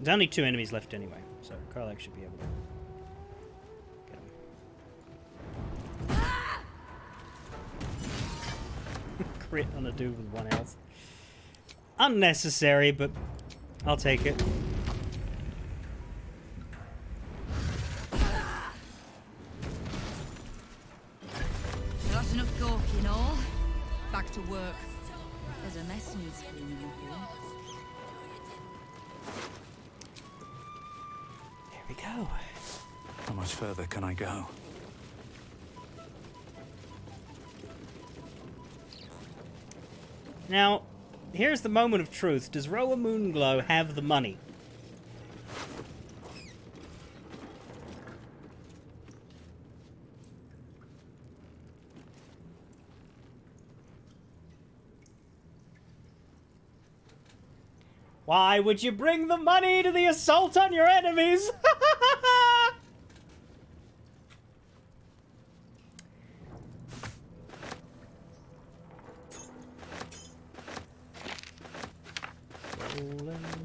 There's only 2 enemies left anyway, so Karlach should be able to get him. Crit on a dude with 1 health. Unnecessary, but I'll take it. Not enough gork, you know. Back to work. There's a mess needs cleaning up here. There we go. How much further can I go? Now, here's the moment of truth. Does Roa Moonglow have the money? Why would you bring the money to the assault on your enemies?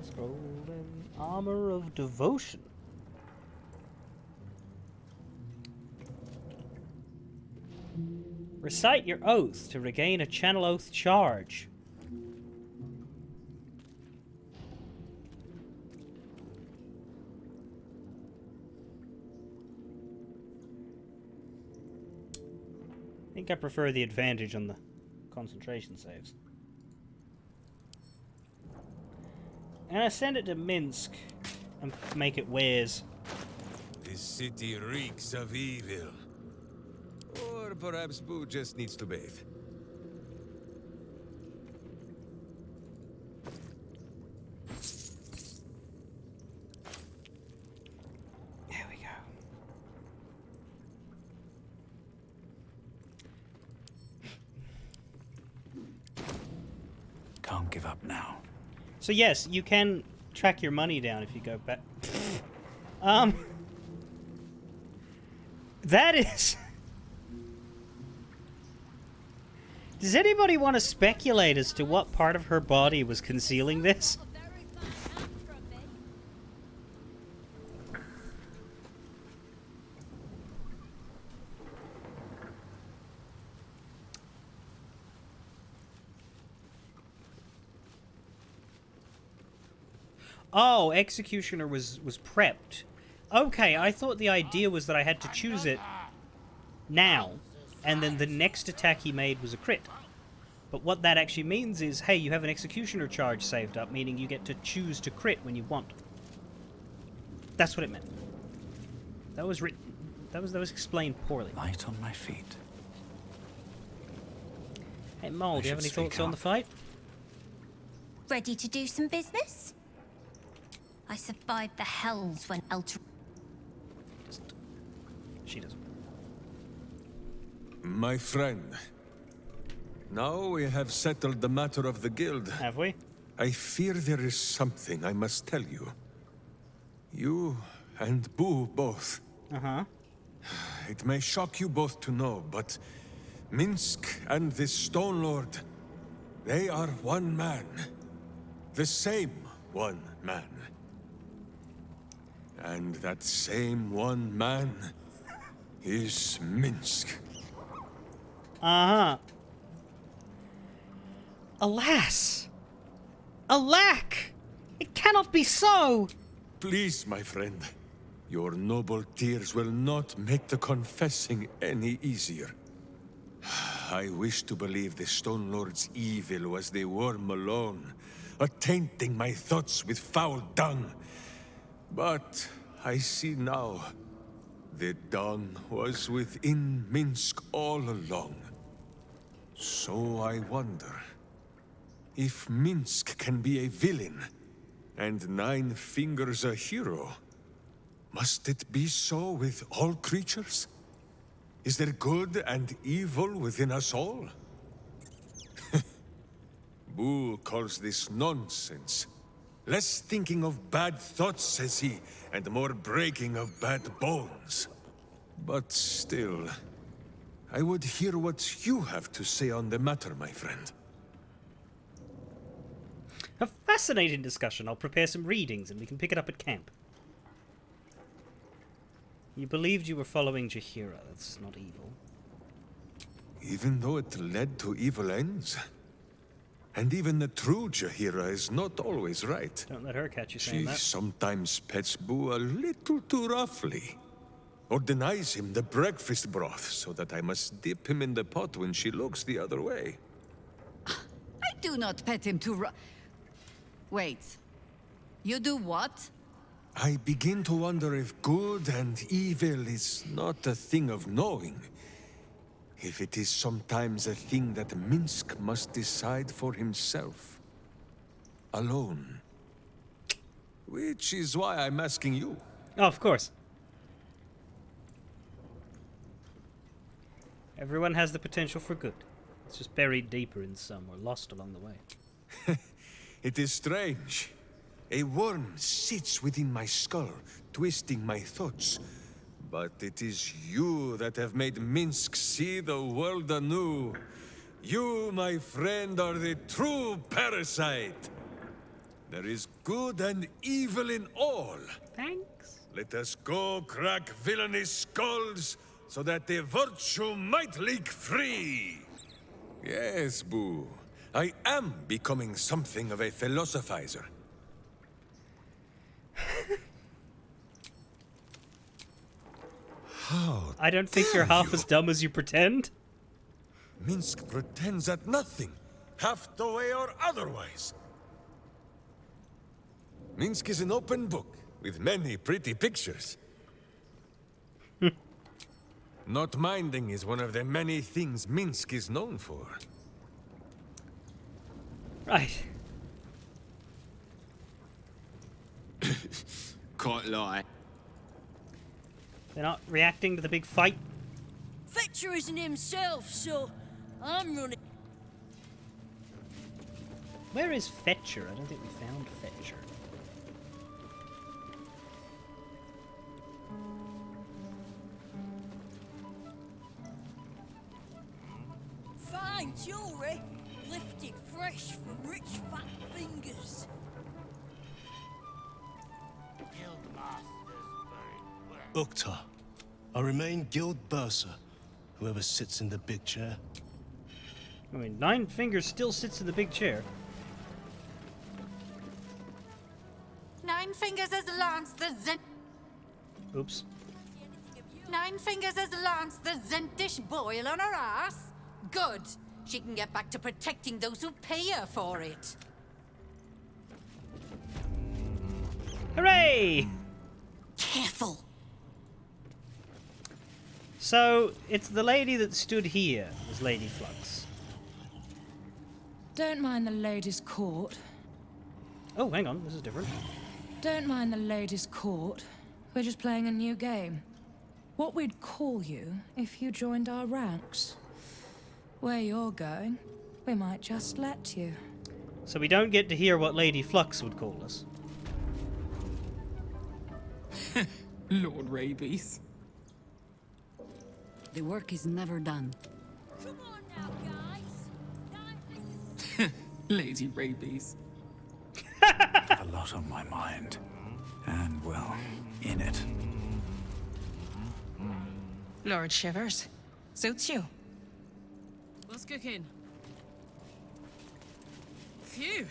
Scrolling, armor of devotion. Recite your oath to regain a channel oath charge. I think I prefer the advantage on the concentration saves. And I send it to Minsk and make it Wares. This city reeks of evil. Or perhaps Boo just needs to bathe. There we go. Can't give up now. So yes, you can track your money down if you go back. That is... Does anybody want to speculate as to what part of her body was concealing this? Oh, Executioner was prepped. Okay, I thought the idea was that I had to choose it now, and then the next attack he made was a crit. But what that actually means is, hey, you have an Executioner charge saved up, meaning you get to choose to crit when you want. That's what it meant. That was written. That was explained poorly. Light on my feet. Hey, Mole, do you have any thoughts on the fight? Ready to do some business? I survived the hells when Elter... She doesn't. My friend, now we have settled the matter of the guild. Have we? I fear there is something I must tell you. You and Boo both. Uh-huh. It may shock you both to know, but Minsk and this Stone Lord, they are one man. The same one man. And that same one man is Minsk. Uh-huh. Alas! Alack! It cannot be so! Please, my friend. Your noble tears will not make the confessing any easier. I wish to believe the Stone Lord's evil was the worm alone, attainting my thoughts with foul dung. But I see now, the dung was within Minsk all along. So I wonder, if Minsk can be a villain, and Nine Fingers a hero, must it be so with all creatures? Is there good and evil within us all? Boo calls this nonsense. Less thinking of bad thoughts, says he, and more breaking of bad bones. But still, I would hear what you have to say on the matter, my friend. A fascinating discussion. I'll prepare some readings and we can pick it up at camp. You believed you were following Jaheira. That's not evil. Even though it led to evil ends? And even the true Jaheira is not always right. Don't let her catch you saying She that. sometimes pets Boo a little too roughly. Or denies him the breakfast broth so that I must dip him in the pot when she looks the other way. I do not pet him too Wait. You do what? I begin to wonder if good and evil is not a thing of knowing. if it is sometimes a thing that Minsk must decide for himself. Alone. Which is why I'm asking you. Oh, of course. Everyone has the potential for good. It's just buried deeper in some or lost along the way. It is strange. A worm sits within my skull, twisting my thoughts. But it is you that have made Minsk see the world anew. You, my friend, are the true parasite. There is good and evil in all. Thanks. Let us go crack villainous skulls, so that the virtue might leak free. Yes, Boo. I am becoming something of a philosophizer. How I don't think you're half as dumb as you pretend. Minsk pretends at nothing, half the way or otherwise. Minsk is an open book, with many pretty pictures. Not minding is one of the many things Minsk is known for. Right. Can't lie. They're not reacting to the big fight. Fetcher isn't himself, so I'm running. Where is Fetcher? I don't think we found Fetcher. Fine jewelry, lifted fresh from rich fat fingers. Uktar. I remain Guild Bursar, whoever sits in the big chair. I mean, Nine Fingers still sits in the big chair. Nine Fingers has launched the Oops. Nine Fingers has launched the Zentish boil on her ass. Good. She can get back to protecting those who pay her for it. Hooray! Careful. So, it's the lady that stood here, was Lady Flux. Don't mind the ladies' court. Oh, hang on, this is different. Don't mind the ladies' court. We're just playing a new game. What we'd call you if you joined our ranks. Where you're going, we might just let you. So we don't get to hear what Lady Flux would call us. Lord Rabies. The work is never done. Come on now, guys. Lady Rabies. A lot on my mind. And, well, in it. Lord Shivers. Suits you. What's cooking? Phew.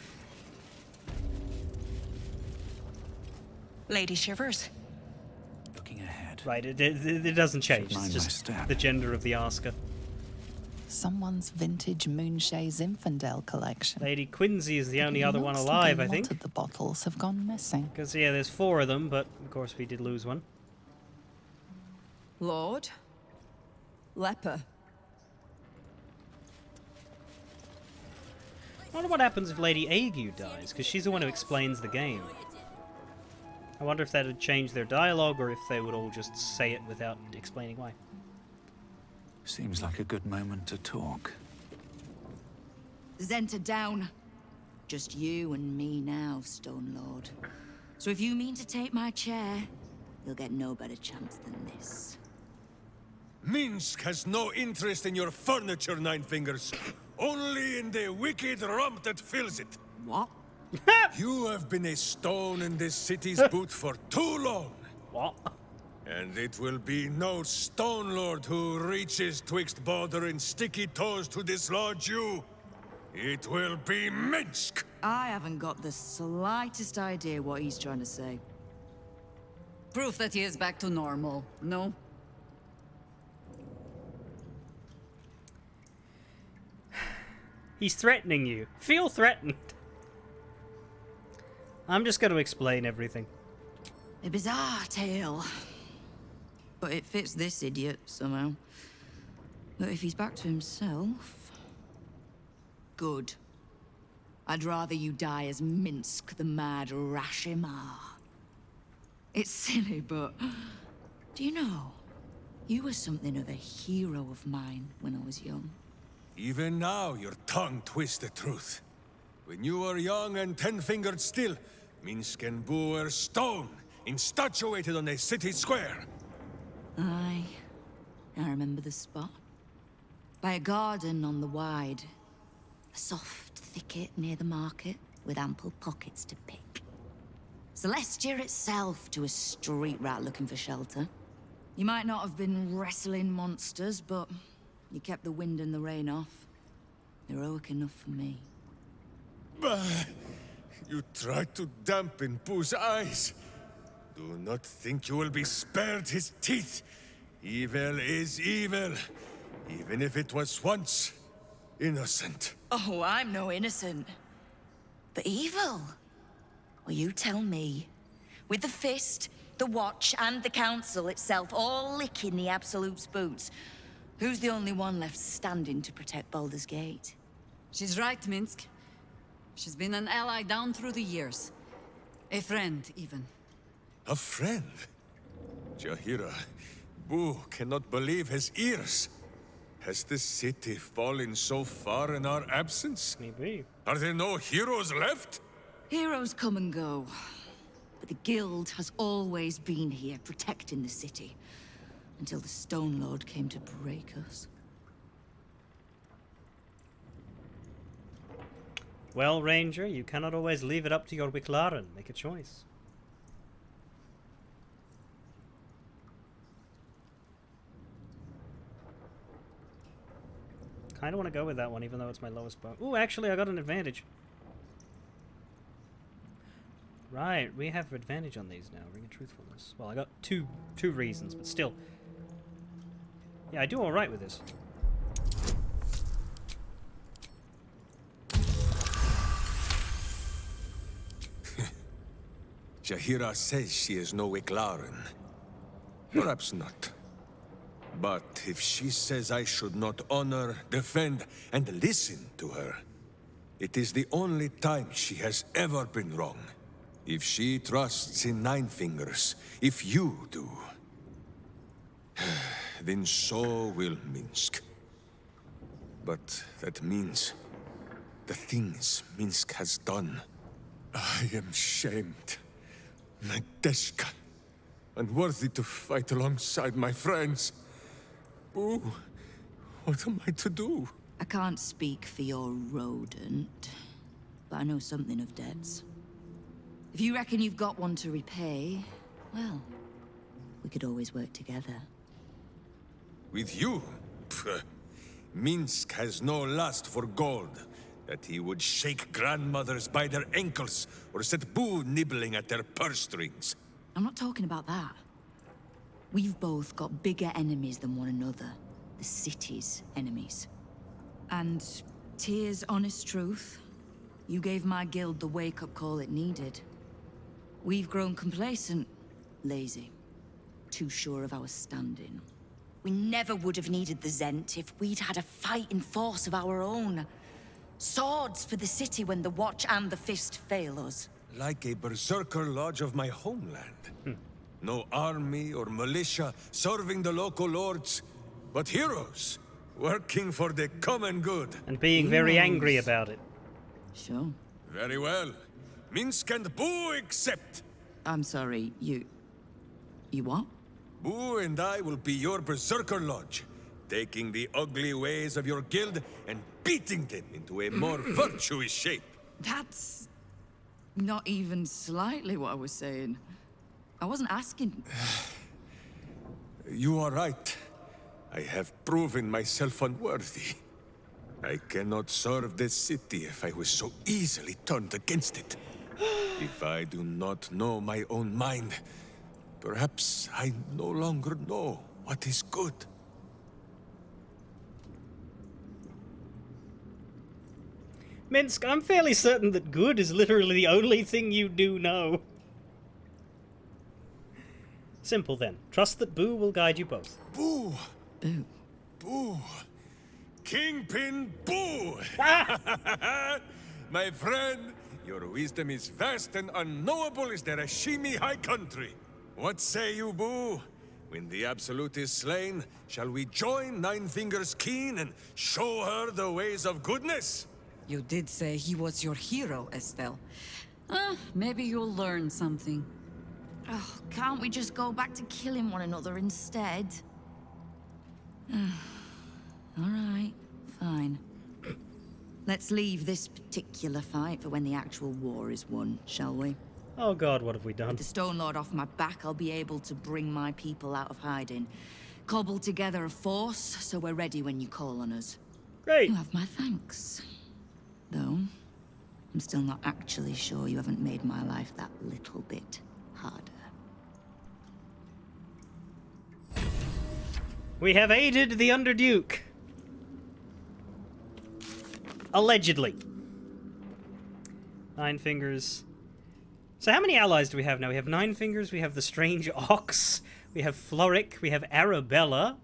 Lady Shivers. Looking ahead. Right, it doesn't change. It's just the gender of the asker. Someone's vintage Moonshay Zinfandel collection. Lady Quincy is the only It other one looks alive, like I think. A lot of the bottles have gone missing. Because, yeah, there's 4 of them, but of course we did lose one. Lord? Leper. I wonder what happens if Lady Ague dies, because she's the one who explains the game. I wonder if that would change their dialogue, or if they would all just say it without explaining why. Seems like a good moment to talk. Zenta down. Just you and me now, Stone Lord. So if you mean to take my chair, you'll get no better chance than this. Minsk has no interest in your furniture, Nine Fingers. Only in the wicked rump that fills it. What? You have been a stone in this city's boot for too long. What? And it will be no Stone Lord who reaches twixt Baldur and sticky toes to dislodge you. It will be Minsk. I haven't got the slightest idea what he's trying to say. Proof that he is back to normal, no? He's threatening you. Feel threatened. I'm just going to explain everything. A bizarre tale. But it fits this idiot, somehow. But if he's back to himself... Good. I'd rather you die as Minsk the Mad Rashimar. It's silly, but... Do you know? You were something of a hero of mine when I was young. Even now, your tongue twists the truth. When you were young and ten-fingered still, Minsk and Boo were stone, instatuated on a city square. Aye. I remember the spot. By a garden on the Wide. A soft thicket near the market, with ample pockets to pick. Celestia itself to a street rat looking for shelter. You might not have been wrestling monsters, but you kept the wind and the rain off. Heroic enough for me. Bah! You tried to dampen Boo's eyes. Do not think you will be spared his teeth. Evil is evil, even if it was once innocent. Oh, I'm no innocent. But evil? Well, you tell me. With the Fist, the Watch, and the Council itself all licking the Absolute's boots, who's the only one left standing to protect Baldur's Gate? She's right, Minsk. She's been an ally down through the years. A friend, even. A friend? Jaheira, Boo cannot believe his ears. Has the city fallen so far in our absence? Maybe. Are there no heroes left? Heroes come and go. But the Guild has always been here, protecting the city. Until the Stone Lord came to break us. Well, Ranger, you cannot always leave it up to your Wicklaren. Make a choice. Kinda want to go with that one, even though it's my lowest bar. Ooh, actually, I got an advantage. Right, we have advantage on these now. Ring of Truthfulness. Well, I got two reasons, but still. Yeah, I do alright with this. Jaheira says she is no Wicklaren. Perhaps not. But if she says I should not honor, defend, and listen to her, it is the only time she has ever been wrong. If she trusts in Nine Fingers, if you do, then so will Minsk. But that means the things Minsk has done. I am shamed. Nadeshka. Unworthy to fight alongside my friends. Boo, what am I to do? I can't speak for your rodent, but I know something of debts. If you reckon you've got one to repay, well, we could always work together. With you? Pfft. Minsk has no lust for gold. That he would shake grandmothers by their ankles, or set Boo nibbling at their purse strings. I'm not talking about that. We've both got bigger enemies than one another. The city's enemies. And Tyr's honest truth, you gave my guild the wake-up call it needed. We've grown complacent, lazy, too sure of our standing. We never would have needed the Zent if we'd had a fighting force of our own. Swords for the city when the Watch and the Fist fail us. Like a berserker lodge of my homeland. No army or militia serving the local lords, but heroes working for the common good. And being very angry about it. Sure. Very well. Minsk and Boo accept. I'm sorry, you what? Boo and I will be your berserker lodge, taking the ugly ways of your guild and beating them into a more virtuous shape. That's not even slightly what I was saying. I wasn't asking. You are right. I have proven myself unworthy. I cannot serve this city if I was so easily turned against it. If I do not know my own mind, perhaps I no longer know what is good. Minsk, I'm fairly certain that good is literally the only thing you do know. Simple then. Trust that Boo will guide you both. Boo! Boo. Boo! Kingpin Boo! My friend, your wisdom is vast and unknowable as the Rashimi High Country. What say you, Boo? When the Absolute is slain, shall we join Nine Fingers Keen and show her the ways of goodness? You did say he was your hero, Estelle. Maybe you'll learn something. Oh, can't we just go back to killing one another instead? All right, fine. Let's leave this particular fight for when the actual war is won, shall we? Oh god, what have we done? With the Stone Lord off my back, I'll be able to bring my people out of hiding. Cobble together a force, so we're ready when you call on us. Great. You have my thanks. Though, I'm still not actually sure you haven't made my life that little bit harder. We have aided the Underduke. Allegedly. Nine Fingers. So how many allies do we have now? We have Nine Fingers, we have the Strange Ox, we have Floric, we have Arabella,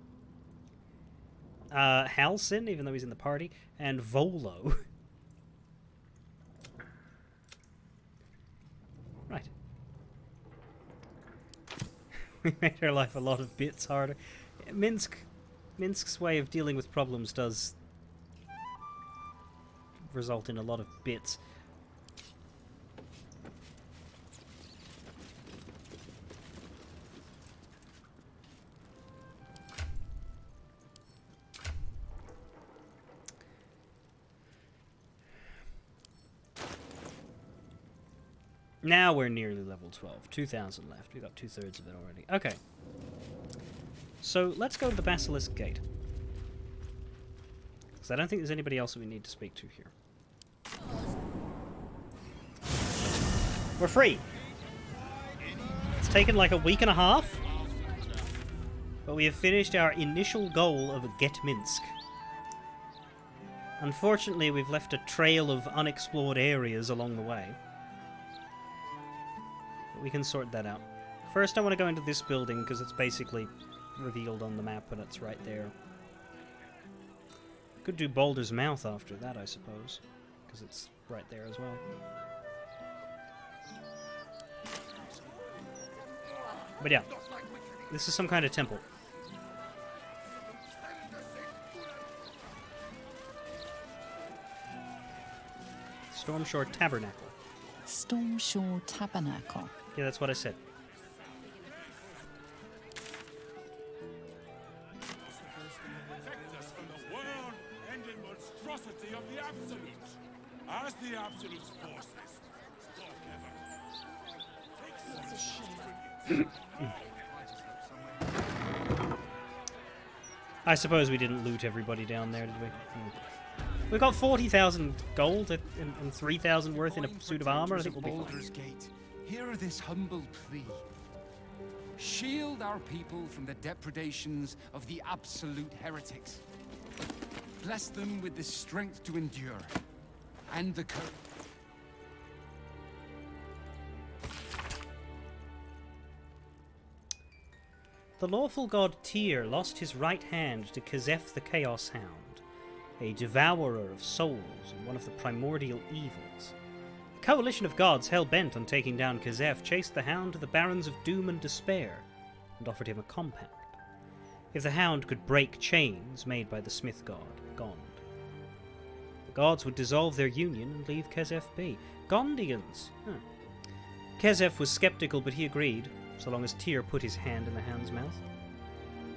Halcyon, even though he's in the party, and Volo. Right. We made our life a lot of bits harder. Minsk's way of dealing with problems does result in a lot of bits. Now we're nearly level 12. 2,000 left. We got 2/3 of it already. Okay. So let's go to the Basilisk Gate. Because I don't think there's anybody else that we need to speak to here. We're free! It's taken like a week and a half. But we have finished our initial goal of Get Minsk. Unfortunately, we've left a trail of unexplored areas along the way. We can sort that out. First, I want to go into this building because it's basically revealed on the map and it's right there. Could do Baldur's Mouth after that, I suppose, because it's right there as well. But yeah, this is some kind of temple. Stormshore Tabernacle. Stormshore Tabernacle. Yeah, that's what I said. Protect us from the world-ending monstrosity of the Absolute. As the Absolute's forces stalk ever. I suppose we didn't loot everybody down there, did we? We got 40,000 gold and 3,000 worth in a suit of armor. I think we'll be Baldur's Gate, hear this humble plea. Shield our people from the depredations of the absolute heretics. Bless them with the strength to endure, and the courage. The lawful god Tyr lost his right hand to Kazef the Chaos Hound, a devourer of souls and one of the primordial evils. A coalition of gods hell-bent on taking down Kazef chased the Hound to the Barrens of Doom and Despair and offered him a compact. If the Hound could break chains made by the smith god, Gond, the gods would dissolve their union and leave Kazef be. Gondians! Huh. Kazef was skeptical, but he agreed, so long as Tyr put his hand in the Hound's mouth.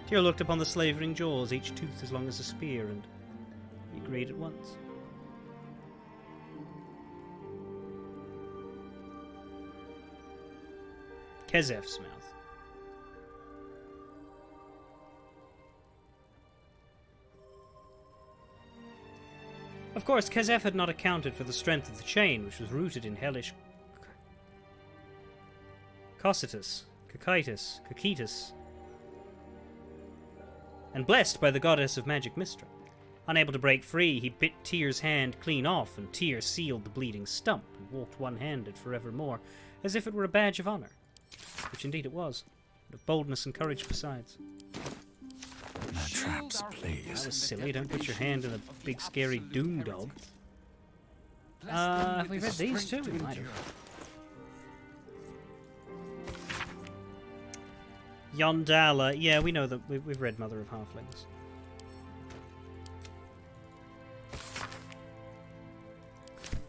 Tyr looked upon the slavering jaws, each tooth as long as a spear, and he agreed at once. Kazef's mouth. Of course, Kazef had not accounted for the strength of the chain, which was rooted in hellish Cocytus, Cocytus, and blessed by the goddess of magic Mystra. Unable to break free, he bit Tyr's hand clean off, and Tyr sealed the bleeding stump and walked one-handed forevermore, as if it were a badge of honor, which indeed it was, and of boldness and courage besides. That traps, please. That was silly. Don't put your hand in a big scary doom dog. Have we read these too? We might have. Yondala. Yeah, we know that. We've read Mother of Halflings.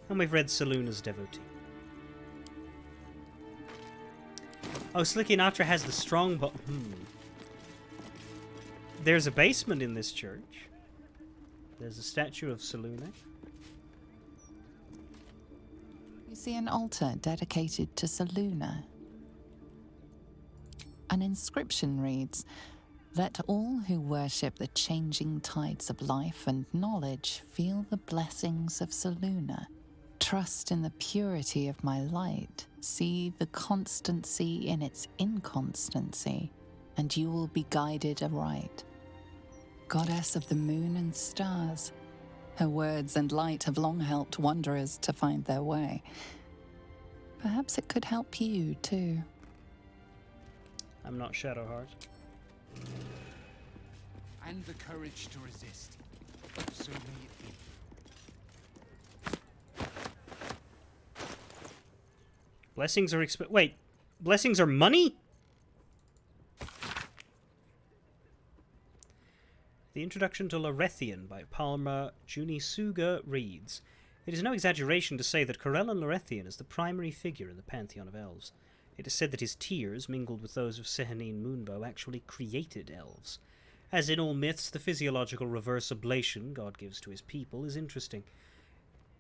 And we've read Saluna's Devotee. Oh, Slicky Natra has the strong There's a basement in this church. There's a statue of Saluna. You see an altar dedicated to Saluna. An inscription reads, "Let all who worship the changing tides of life and knowledge feel the blessings of Saluna. Trust in the purity of my light. See the constancy in its inconstancy, and you will be guided aright. Goddess of the moon and stars, her words and light have long helped wanderers to find their way. Perhaps it could help you, too." I'm not Shadowheart. And the courage to resist. So may it be. Blessings are wait, blessings are money? The introduction to Lorethian by Palma Junisuga reads, "It is no exaggeration to say that Corellon Lorethian is the primary figure in the pantheon of elves. It is said that his tears, mingled with those of Sehanine Moonbow, actually created elves. As in all myths, the physiological reverse oblation God gives to his people is interesting.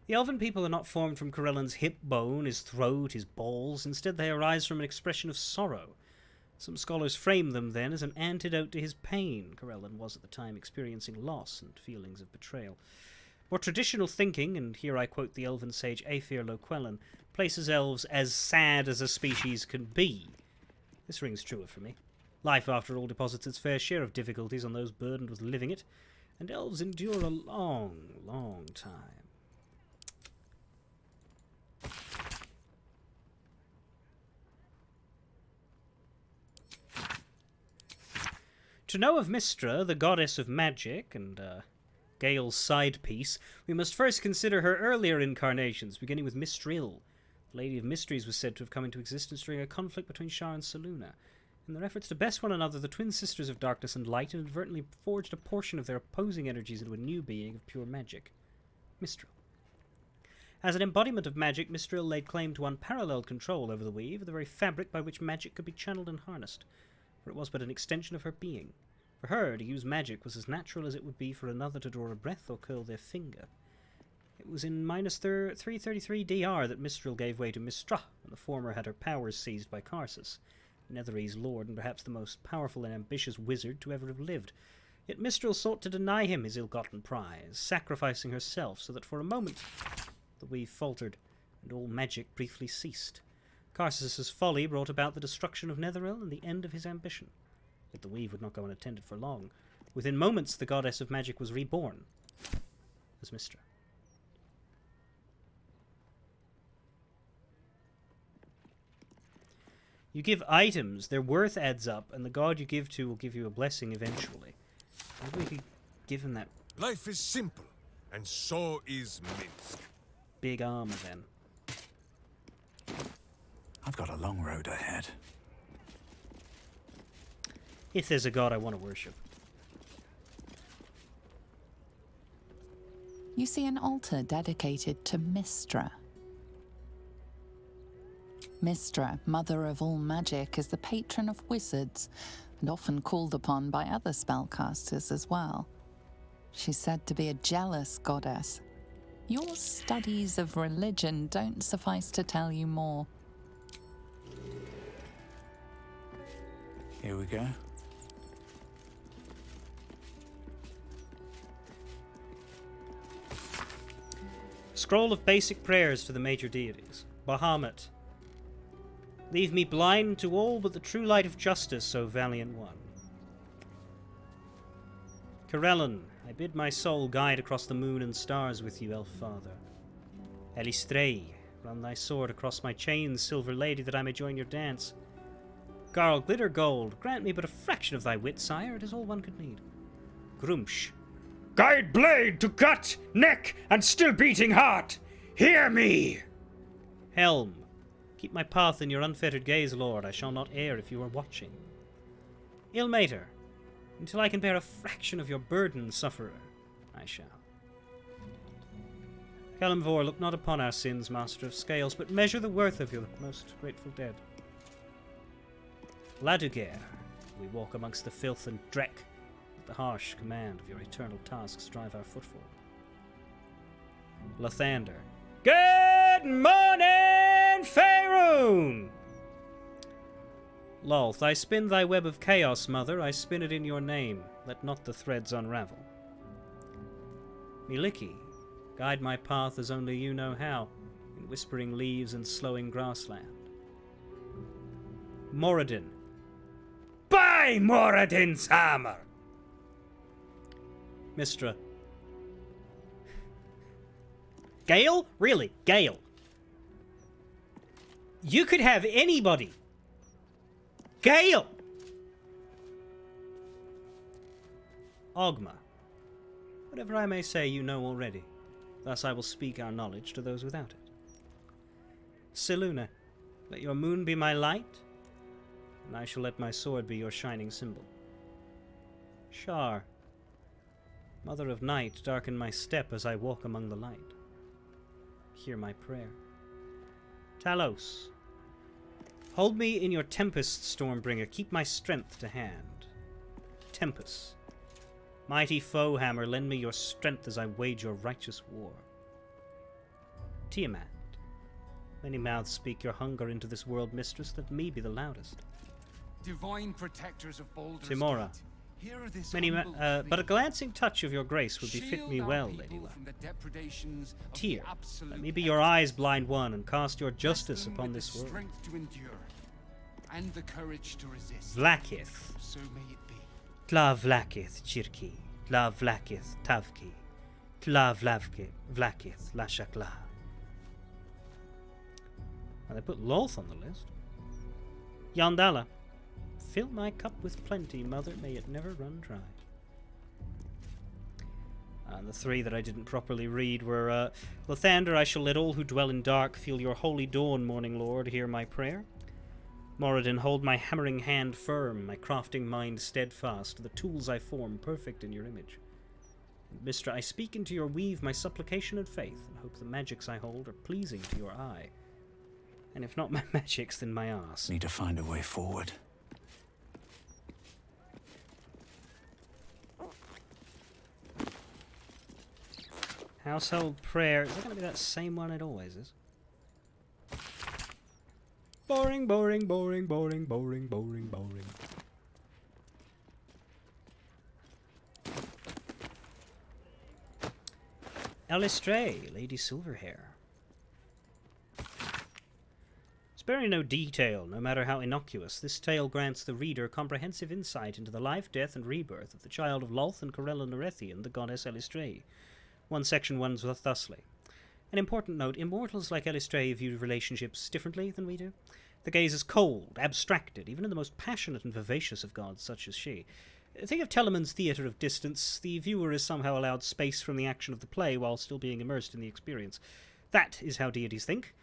The elven people are not formed from Corellon's hip bone, his throat, his balls. Instead, they arise from an expression of sorrow. Some scholars frame them, then, as an antidote to his pain. Corellon was at the time experiencing loss and feelings of betrayal. More traditional thinking, and here I quote the elven sage Aethir Loquellan, places elves as sad as a species can be. This rings truer for me. Life, after all, deposits its fair share of difficulties on those burdened with living it, and elves endure a long, long time. To know of Mystra, the goddess of magic, and Gale's side piece, we must first consider her earlier incarnations, beginning with Mistril. The Lady of Mysteries was said to have come into existence during a conflict between Shar and Saluna. In their efforts to best one another, the twin sisters of darkness and light inadvertently forged a portion of their opposing energies into a new being of pure magic, Mistril. As an embodiment of magic, Mistril laid claim to unparalleled control over the weave, the very fabric by which magic could be channeled and harnessed, for it was but an extension of her being. For her, to use magic was as natural as it would be for another to draw a breath or curl their finger. It was in -333 DR that Mistril gave way to Mystra, when the former had her powers seized by Karsus, Netherese lord and perhaps the most powerful and ambitious wizard to ever have lived. Yet Mistril sought to deny him his ill-gotten prize, sacrificing herself so that for a moment the weave faltered and all magic briefly ceased. Karsus's folly brought about the destruction of Netheril and the end of his ambition. Yet the weave would not go unattended for long. Within moments, the goddess of magic was reborn as Mystra. You give items, their worth adds up, and the god you give to will give you a blessing eventually. Maybe we could give him that. Life is simple, and so is Minsk. Big armor, then. I've got a long road ahead. If there's a god I want to worship. You see an altar dedicated to Mystra. Mystra, mother of all magic, is the patron of wizards, and often called upon by other spellcasters as well. She's said to be a jealous goddess. Your studies of religion don't suffice to tell you more. Here we go. Scroll of basic prayers to the major deities. Bahamut. Leave me blind to all but the true light of justice, O valiant one. Corellon, I bid my soul guide across the moon and stars with you, Elf Father. Elistrei, run thy sword across my chains, Silver Lady, that I may join your dance. Garl, Glitter Gold, grant me but a fraction of thy wit, sire, it is all one could need. Grumsh. Guide blade to gut, neck, and still beating heart. Hear me! Helm. Keep my path in your unfettered gaze, Lord. I shall not err if you are watching. Ilmater. Until I can bear a fraction of your burden, sufferer, I shall. Kalimvor, look not upon our sins, Master of Scales, but measure the worth of your most grateful dead. Laduger, we walk amongst the filth and dreck, but the harsh command of your eternal tasks drive our footfall. Lathander. Good morning, Faerun! Lolth, I spin thy web of chaos, mother, I spin it in your name, let not the threads unravel. Miliki, guide my path as only you know how, in whispering leaves and slowing grassland. Moradin. By Moradin's hammer! Mistra. Gale? Really? Gale? You could have anybody. Gale! Ogma. Whatever I may say, you know already. Thus I will speak our knowledge to those without it. Selûne, let your moon be my light, and I shall let my sword be your shining symbol. Shar. Mother of night, darken my step as I walk among the light. Hear my prayer. Talos. Hold me in your tempest, Stormbringer. Keep my strength to hand. Tempest. Mighty foe hammer, lend me your strength as I wage your righteous war. Tiamat. Many mouths speak your hunger into this world, mistress. Let me be the loudest. Divine protectors of Baldur's Timora. Gate, hear this Many humble but a plea. glancing touch of your grace would befit me Shield our well, people Lady Luck. from the depredations of the Tyr, absolute let me be your eyes, blind one, and cast your Bless justice them upon with this the world. strength to endure and the courage to resist. Vlakith. So may it be. Tla Vlakith, Chirki. Tla Vlakith, Tavki. Tla Vlakith, Lashakla. Now they put Lolth on the list. Yandala. Fill my cup with plenty, mother, may it never run dry. And the three that I didn't properly read were Lathander, I shall let all who dwell in dark feel your holy dawn, morning lord, hear my prayer. Moradin, hold my hammering hand firm, my crafting mind steadfast, the tools I form perfect in your image. And Mistra, I speak into your weave my supplication and faith, and hope the magics I hold are pleasing to your eye. And if not my magics, then my arse. Need to find a way forward. Household prayer. Is that going to be that same one it always is? Boring, boring, boring, boring, boring, boring, boring. Alistray, Lady Silverhair. Sparing no detail, no matter how innocuous, this tale grants the reader comprehensive insight into the life, death, and rebirth of the child of Lolth and Corella Nerethian, the goddess Alistray. One section runs thusly. An important note, immortals like Alistray view relationships differently than we do. The gaze is cold, abstracted, even in the most passionate and vivacious of gods such as she. Think of Telemann's theatre of distance. The viewer is somehow allowed space from the action of the play while still being immersed in the experience. That is how deities think.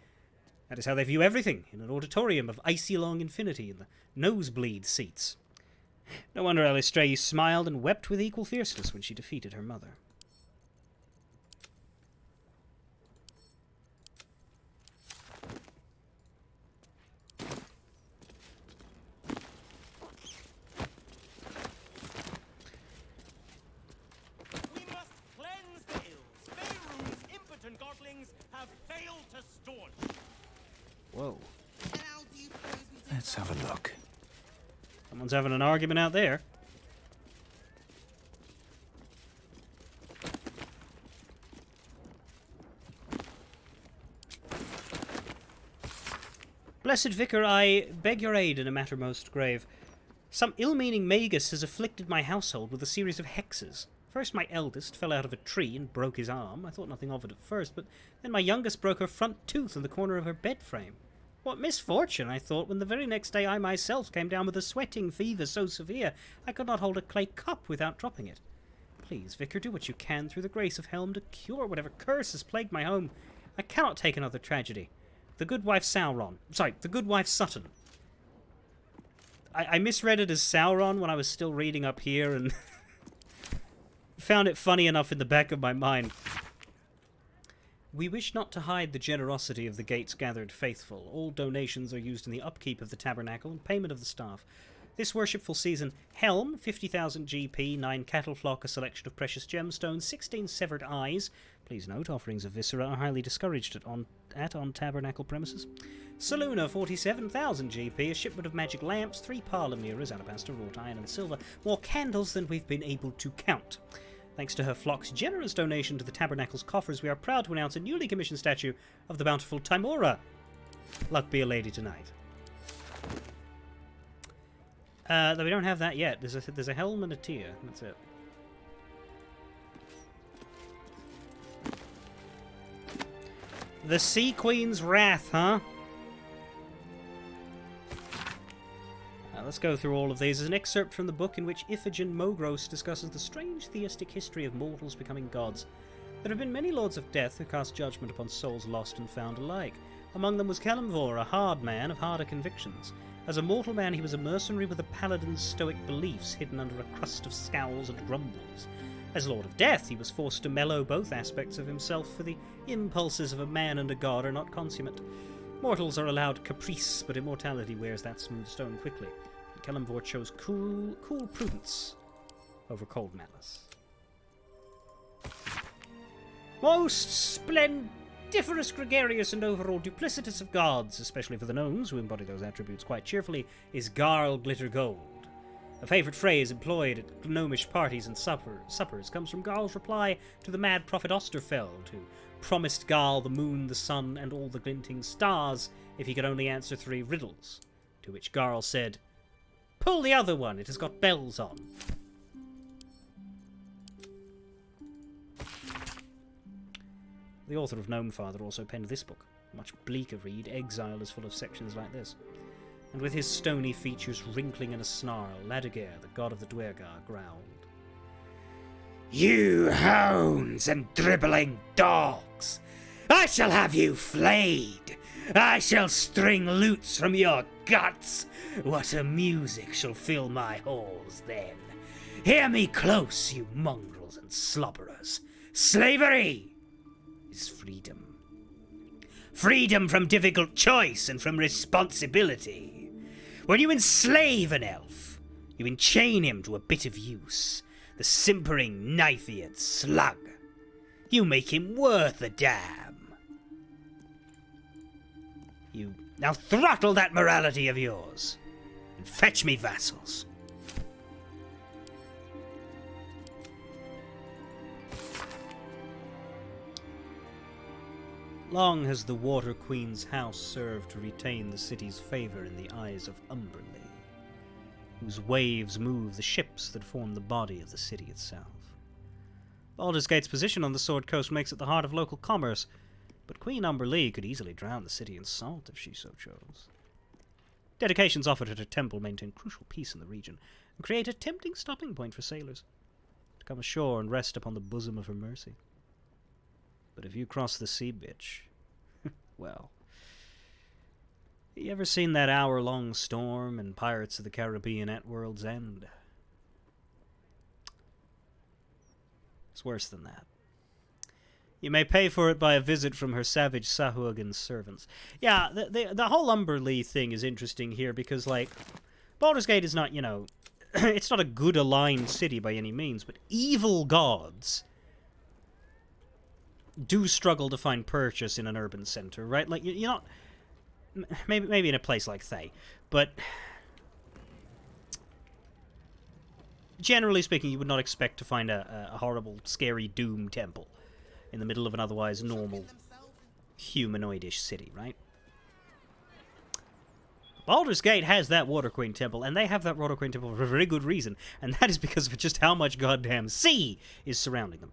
That is how they view everything, in an auditorium of icy long infinity in the nosebleed seats. No wonder Alistray smiled and wept with equal fierceness when she defeated her mother. We must cleanse the ills Faerun's impotent godlings have failed to staunch. Whoa. Let's have a look. Someone's having an argument out there. Blessed Vicar, I beg your aid in a matter most grave. Some ill-meaning magus has afflicted my household with a series of hexes. First my eldest fell out of a tree and broke his arm. I thought nothing of it at first, but then my youngest broke her front tooth in the corner of her bed frame. What misfortune, I thought, when the very next day I myself came down with a sweating fever so severe I could not hold a clay cup without dropping it. Please, Vicar, do what you can through the grace of Helm to cure whatever curse has plagued my home. I cannot take another tragedy. The good wife Sauron. Sorry, the good wife Sutton. I misread it as Sauron when I was still reading up here and found it funny enough in the back of my mind. We wish not to hide the generosity of the gate's gathered faithful. All donations are used in the upkeep of the tabernacle and payment of the staff. This worshipful season, Helm, 50,000 GP, 9 cattle flock, a selection of precious gemstones, 16 severed eyes. Please note, offerings of viscera are highly discouraged on tabernacle premises. Saluna, 47,000 GP, a shipment of magic lamps, 3 parlour mirrors, alabaster, wrought iron and silver, more candles than we've been able to count. Thanks to her flock's generous donation to the tabernacle's coffers, we are proud to announce a newly commissioned statue of the bountiful Timora. Luck be a lady tonight. Though we don't have that yet. There's a helm and a tear. That's it. The Sea Queen's Wrath, huh? Let's go through all of these. There's an excerpt from the book in which Iphigene Mogros discusses the strange theistic history of mortals becoming gods. There have been many lords of death who cast judgment upon souls lost and found alike. Among them was Kalimvor, a hard man of harder convictions. As a mortal man, he was a mercenary with a paladin's stoic beliefs hidden under a crust of scowls and grumbles. As Lord of Death, he was forced to mellow both aspects of himself, for the impulses of a man and a god are not consummate. Mortals are allowed caprice, but immortality wears that smooth stone quickly. Kalimvor chose cool prudence over cold malice. Most splendiferous, gregarious, and overall duplicitous of gods, especially for the gnomes, who embody those attributes quite cheerfully, is Garl Glitter Gold. A favourite phrase employed at gnomish parties and suppers comes from Garl's reply to the mad prophet Osterfeld, who promised Garl the moon, the sun, and all the glinting stars if he could only answer 3 riddles, to which Garl said, "Pull the other one, it has got bells on." The author of Gnomefather also penned this book, a much bleaker read. Exile is full of sections like this. And with his stony features wrinkling in a snarl, Ladogair, the god of the Duergar, growled, "You hounds and dribbling dogs! I shall have you flayed! I shall string lutes from your guts! What a music shall fill my halls then! Hear me close, you mongrels and slobberers! Slavery is freedom. Freedom from difficult choice and from responsibility. When you enslave an elf, you enchain him to a bit of use, the simpering, knife-eared slug. You make him worth a damn. You now throttle that morality of yours and fetch me vassals." Long has the Water Queen's house served to retain the city's favour in the eyes of Umberlee, whose waves move the ships that form the body of the city itself. Baldur's Gate's position on the Sword Coast makes it the heart of local commerce, but Queen Umberlee could easily drown the city in salt if she so chose. Dedications offered at her temple maintain crucial peace in the region, and create a tempting stopping point for sailors to come ashore and rest upon the bosom of her mercy. But if you cross the sea, bitch, well, you ever seen that hour-long storm in Pirates of the Caribbean at World's End? It's worse than that. You may pay for it by a visit from her savage Sahuagin servants. Yeah, the whole Umberlee thing is interesting here because, like, Baldur's Gate is not, it's not a good aligned city by any means, but evil gods do struggle to find purchase in an urban center, right? Like, you're not... Maybe in a place like Thay, but... Generally speaking, you would not expect to find a horrible, scary Doom temple in the middle of an otherwise normal, humanoidish city, right? Baldur's Gate has that Water Queen temple, and they have that Water Queen temple for a very good reason, and that is because of just how much goddamn sea is surrounding them.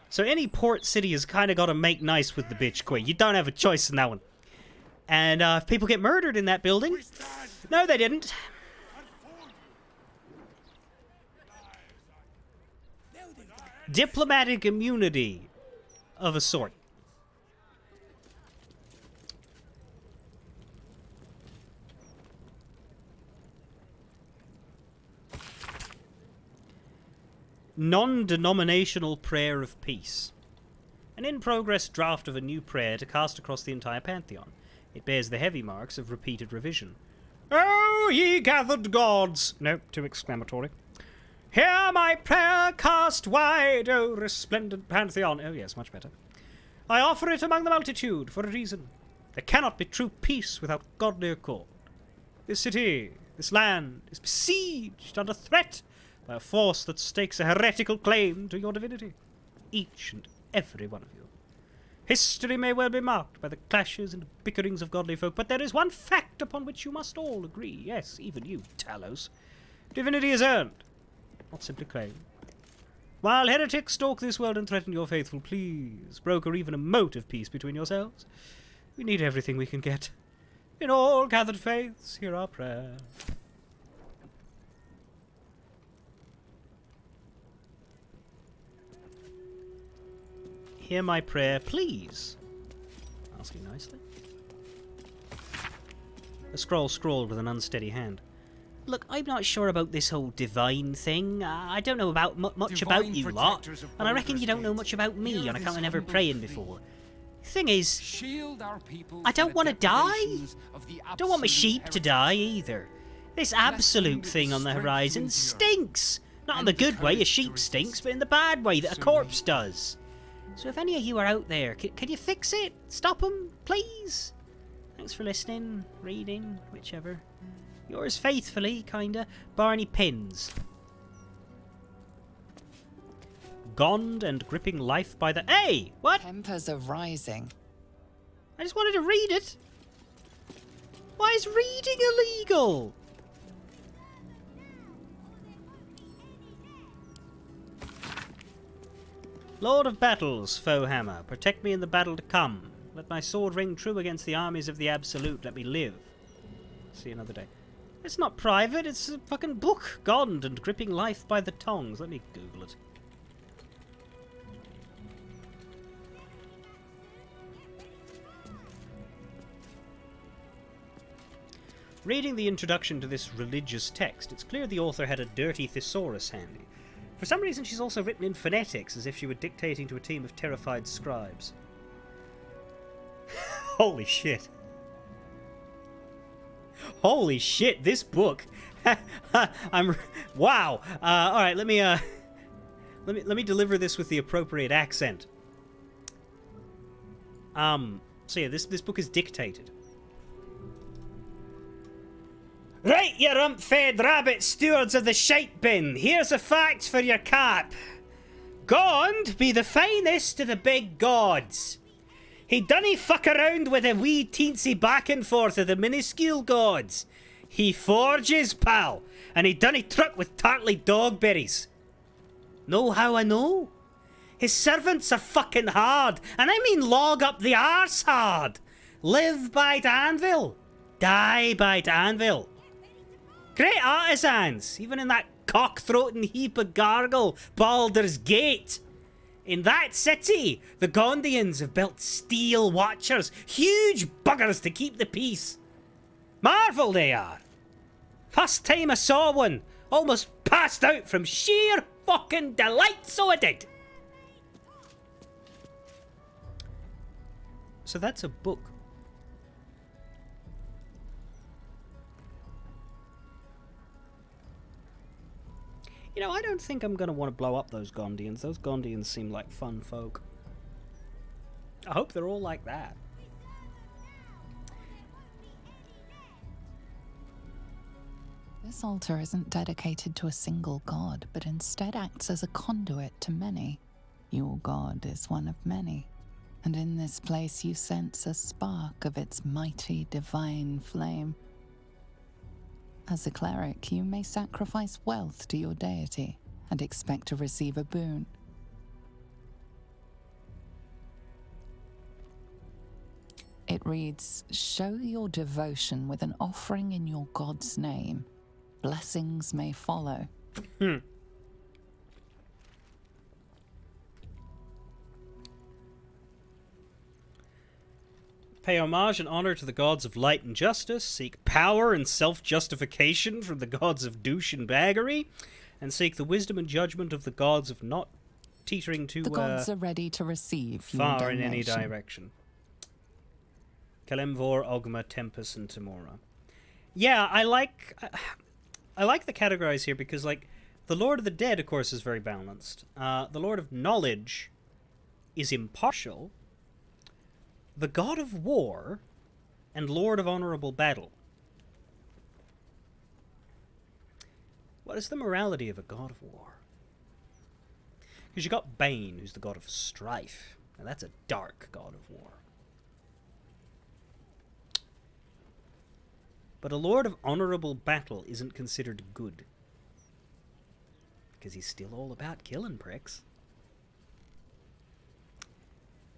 So any port city has kind of got to make nice with the bitch queen. You don't have a choice in that one. And if people get murdered in that building... No, they didn't. diplomatic immunity of a sort. Non-denominational prayer of peace. An in-progress draft of a new prayer to cast across the entire pantheon. It bears the heavy marks of repeated revision. Oh, ye gathered gods! No, too exclamatory. Hear my prayer cast wide, O resplendent pantheon. Oh yes, much better. I offer it among the multitude for a reason. There cannot be true peace without godly accord. This city, this land, is besieged under threat by a force that stakes a heretical claim to your divinity. Each and every one of you. History may well be marked by the clashes and bickerings of godly folk, but there is one fact upon which you must all agree. Yes, even you, Talos. Divinity is earned, not simply claimed. While heretics stalk this world and threaten your faithful, please broker even a mote of peace between yourselves. We need everything we can get. In all gathered faiths, hear our prayer. Hear my prayer, please. Asking nicely. A scroll scrawled with an unsteady hand. Look, I'm not sure about this whole divine thing. I don't know about much about you lot, and I reckon you don't know much about me on account of never praying before. Thing is, I don't want to die. Don't want my sheep to die either. This absolute thing on the horizon stinks. Not in the good way a sheep stinks, but in the bad way that a corpse does. So if any of you are out there, can you fix it? Stop them, please? Thanks for listening, reading, whichever. Yours faithfully, kinda, Barney Pins. Gond and gripping life by the... Hey! What? Tempers are rising. I just wanted to read it. Why is reading illegal? Lord of battles, foe hammer, protect me in the battle to come. Let my sword ring true against the armies of the Absolute. Let me live. See you another day. It's not private, it's a fucking book. Gond and gripping life by the tongs. Let me Google it. Reading the introduction to this religious text, it's clear the author had a dirty thesaurus handy. For some reason, she's also written in phonetics, as if she were dictating to a team of terrified scribes. Holy shit. Holy shit, this book. Wow. All right, let me deliver this with the appropriate accent. So yeah, this book is dictated. Right, you rump-fed rabbit stewards of the shite bin. Here's the facts for your cap. Gond be the finest of the big gods. He dunny fuck around with a wee teensy back and forth of the minuscule gods. He forges, pal, and he dunny truck with tartly dogberries. Know how I know? His servants are fucking hard, and I mean log up the arse hard. Live by the anvil, die by the anvil. Great artisans, even in that cock-throating heap of gargle, Baldur's Gate. In that city, the Gondians have built steel watchers, huge buggers to keep the peace. Marvel they are. First time I saw one, almost passed out from sheer fucking delight, so I did. So that's a book. You know, I don't think I'm going to want to blow up those Gondians. Those Gondians seem like fun folk. I hope they're all like that. This altar isn't dedicated to a single god, but instead acts as a conduit to many. Your god is one of many, and in this place you sense a spark of its mighty divine flame. As a cleric, you may sacrifice wealth to your deity and expect to receive a boon. It reads, "Show your devotion with an offering in your god's name. Blessings may follow." Pay homage and honor to the gods of light and justice, seek power and self-justification from the gods of douche and baggery, and seek the wisdom and judgment of the gods of not teetering too The gods are ready to receive far your in any donation. direction. Kalimvor, Ogma, Tempest, and Tamora. Yeah, I like the categorize here because, like, the Lord of the Dead, of course, is very balanced. The Lord of Knowledge is impartial. The God of War and Lord of Honorable Battle. What is the morality of a God of War? Because you got Bane, who's the God of Strife. And that's a dark God of War. But a Lord of Honorable Battle isn't considered good. Because he's still all about killing pricks.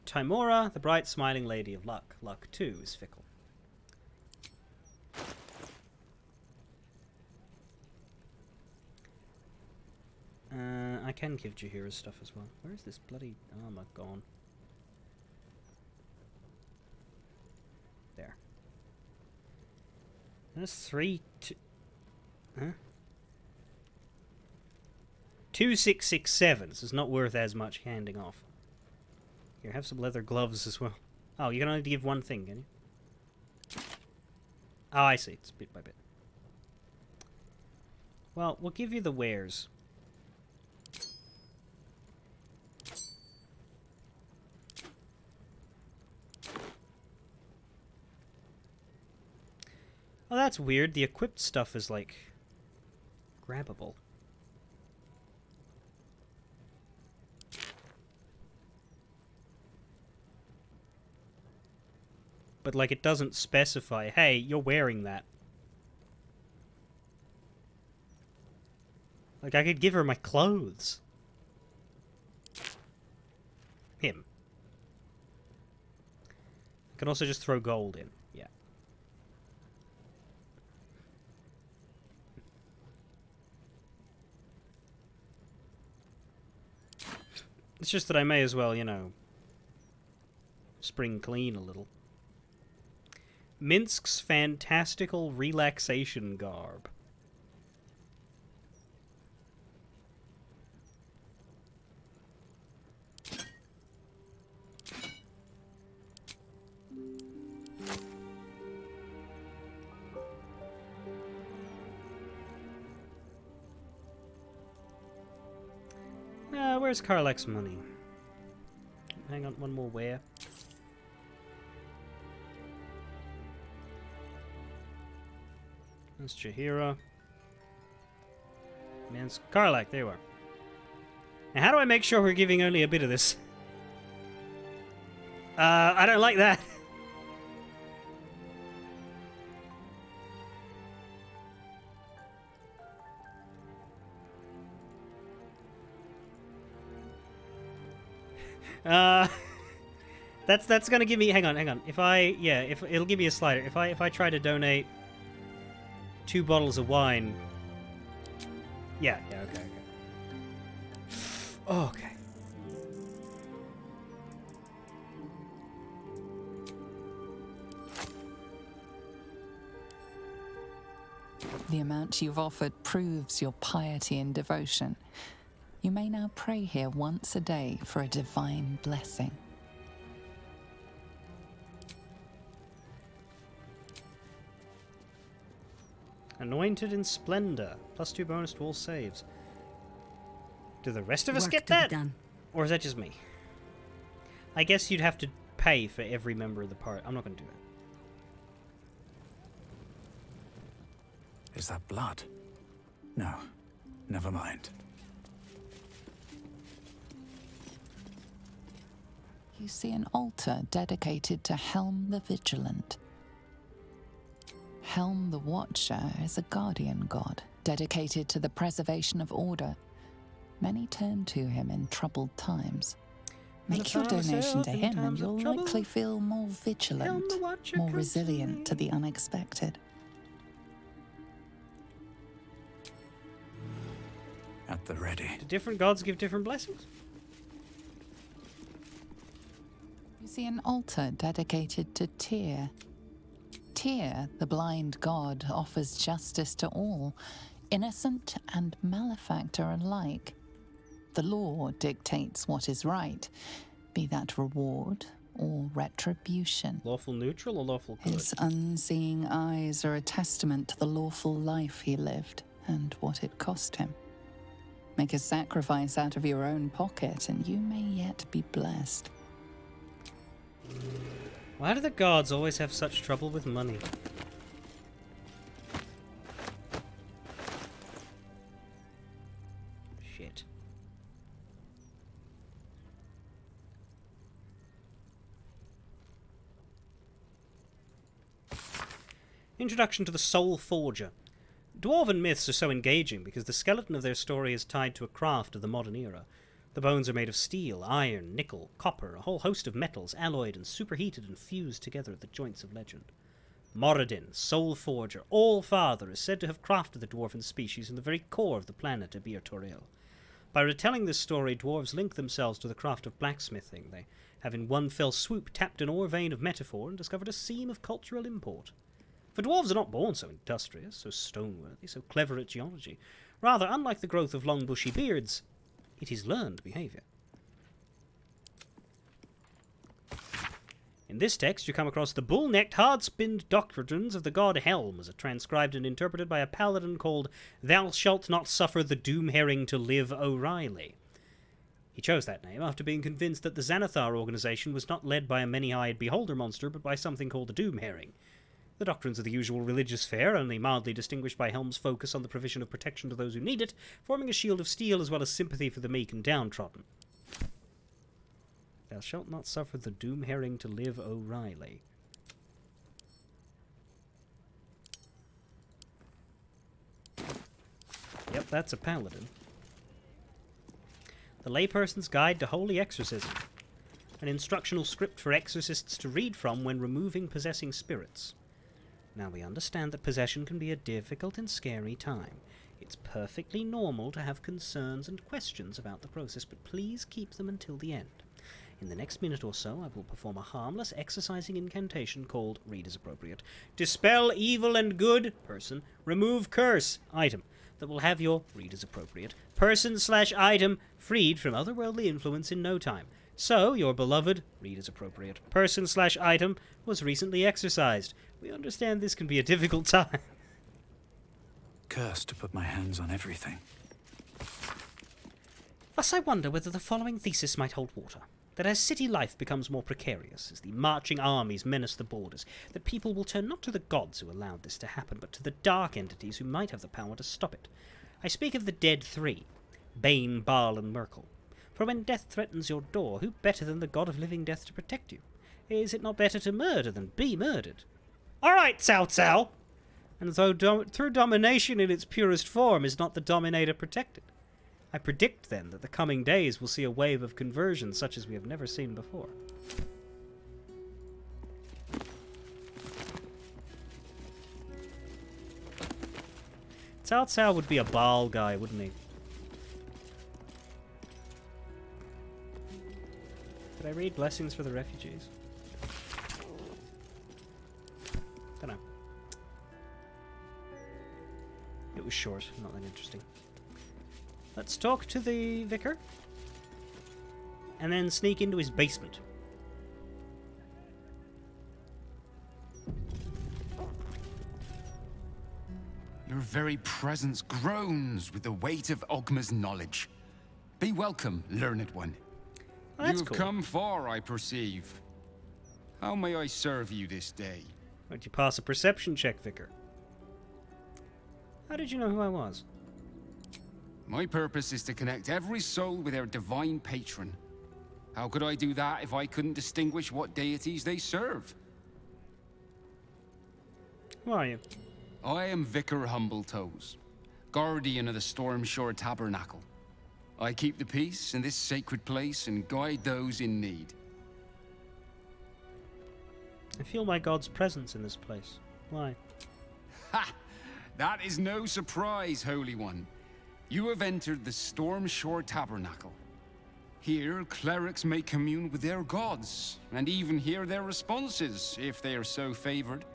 Timora, the bright smiling lady of luck. Luck, too, is fickle. I can give Jaheira stuff as well. Where is this bloody armor gone? There. That's 2667, so it's not worth as much handing off. Here, have some leather gloves as well. Oh, you can only give one thing, can you? Oh, I see. It's bit by bit. Well, we'll give you the wares. Oh, that's weird. The equipped stuff is, like, grabbable. But, like, it doesn't specify, hey, you're wearing that. Like, I could give her my clothes. Him. I can also just throw gold in. Yeah. It's just that I may as well, you know, spring clean a little. Minsk's fantastical relaxation garb. Where's Karlach's money? Hang on, one more where? That's Jaheira. Man's Karlach, there you are. Now, how do I make sure we're giving only a bit of this? I don't like that. That's gonna give me. Hang on. If it'll give me a slider. If I try to donate 2 bottles of wine. Yeah. Okay. The amount you've offered proves your piety and devotion. You may now pray here once a day for a divine blessing. Anointed in Splendor. +2 bonus to all saves. Do the rest of us Work get to be that? done. Or is that just me? I guess you'd have to pay for every member of the party. I'm not going to do that. Is that blood? No. Never mind. You see an altar dedicated to Helm the Vigilant. Helm the Watcher is a guardian god, dedicated to the preservation of order. Many turn to him in troubled times. Make your donation to him and you'll likely feel more vigilant, more resilient to the unexpected. At the ready. Do different gods give different blessings? You see an altar dedicated to Tyr. Tyr, the blind god, offers justice to all, innocent and malefactor alike. The law dictates what is right, be that reward or retribution. Lawful neutral or lawful good? His unseeing eyes are a testament to the lawful life he lived and what it cost him. Make a sacrifice out of your own pocket and you may yet be blessed. Why do the gods always have such trouble with money? Shit. Introduction to the Soul Forger. Dwarven myths are so engaging because the skeleton of their story is tied to a craft of the modern era. The bones are made of steel, iron, nickel, copper, a whole host of metals, alloyed and superheated and fused together at the joints of legend. Moradin, Soul Forger, All-Father, is said to have crafted the dwarven species in the very core of the planet Abir Toril. By retelling this story, dwarves link themselves to the craft of blacksmithing. They have in one fell swoop tapped an ore vein of metaphor and discovered a seam of cultural import. For dwarves are not born so industrious, so stoneworthy, so clever at geology. Rather, unlike the growth of long bushy beards, it is learned behaviour. In this text, you come across the bull-necked, hard-spinned doctrines of the god Helm, as transcribed and interpreted by a paladin called Thou Shalt Not Suffer the Doom-Herring to Live O'Reilly. He chose that name after being convinced that the Xanathar organization was not led by a many-eyed beholder monster, but by something called the Doom-Herring. The doctrines of the usual religious fare, only mildly distinguished by Helm's focus on the provision of protection to those who need it, forming a shield of steel as well as sympathy for the meek and downtrodden. Thou shalt not suffer the Doom-Herring to live, O'Reilly. Yep, that's a paladin. The Layperson's Guide to Holy Exorcism. An instructional script for exorcists to read from when removing possessing spirits. Now, we understand that possession can be a difficult and scary time. It's perfectly normal to have concerns and questions about the process, but please keep them until the end. In the next minute or so, I will perform a harmless exorcising incantation called, read as appropriate, Dispel Evil and Good, person, Remove Curse, item, that will have your, read as appropriate, person/item freed from otherworldly influence in no time. So, your beloved, read as appropriate, person/item was recently exorcised. We understand this can be a difficult time. Cursed to put my hands on everything. Thus I wonder whether the following thesis might hold water. That as city life becomes more precarious, as the marching armies menace the borders, that people will turn not to the gods who allowed this to happen, but to the dark entities who might have the power to stop it. I speak of the Dead Three, Bane, Baal, and Merkel. For when death threatens your door, who better than the god of living death to protect you? Is it not better to murder than be murdered? All right, Cao Cao! And though through domination in its purest form is not the dominator protected. I predict, then, that the coming days will see a wave of conversion such as we have never seen before. Cao Cao would be a Baal guy, wouldn't he? Did I read Blessings for the Refugees? Dunno. It was short, not that interesting. Let's talk to the vicar. And then sneak into his basement. Your very presence groans with the weight of Ogma's knowledge. Be welcome, learned one. Well, you have cool. come far, I perceive. How may I serve you this day? Why don't you pass a perception check, vicar? How did you know who I was? My purpose is to connect every soul with their divine patron. How could I do that if I couldn't distinguish what deities they serve? Who are you? I am Vicar Humbletoes, guardian of the Stormshore Tabernacle. I keep the peace in this sacred place and guide those in need. I feel my god's presence in this place. Why? Ha! That is no surprise, Holy One. You have entered the Stormshore Tabernacle. Here, clerics may commune with their gods, and even hear their responses, if they are so favored.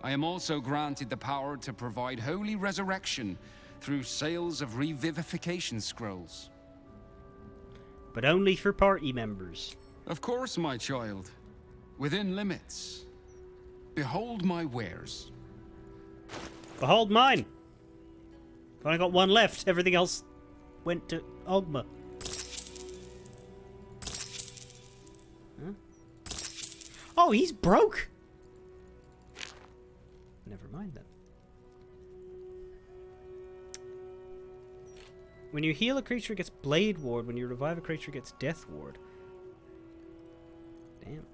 I am also granted the power to provide holy resurrection through sales of revivification scrolls. But only for party members. Of course, my child. Within limits. Behold my wares. Behold mine! I've only got one left. Everything else went to Ogma. Huh? Oh, he's broke! Never mind then. When you heal a creature, it gets Blade Ward. When you revive a creature, it gets Death Ward. Damn.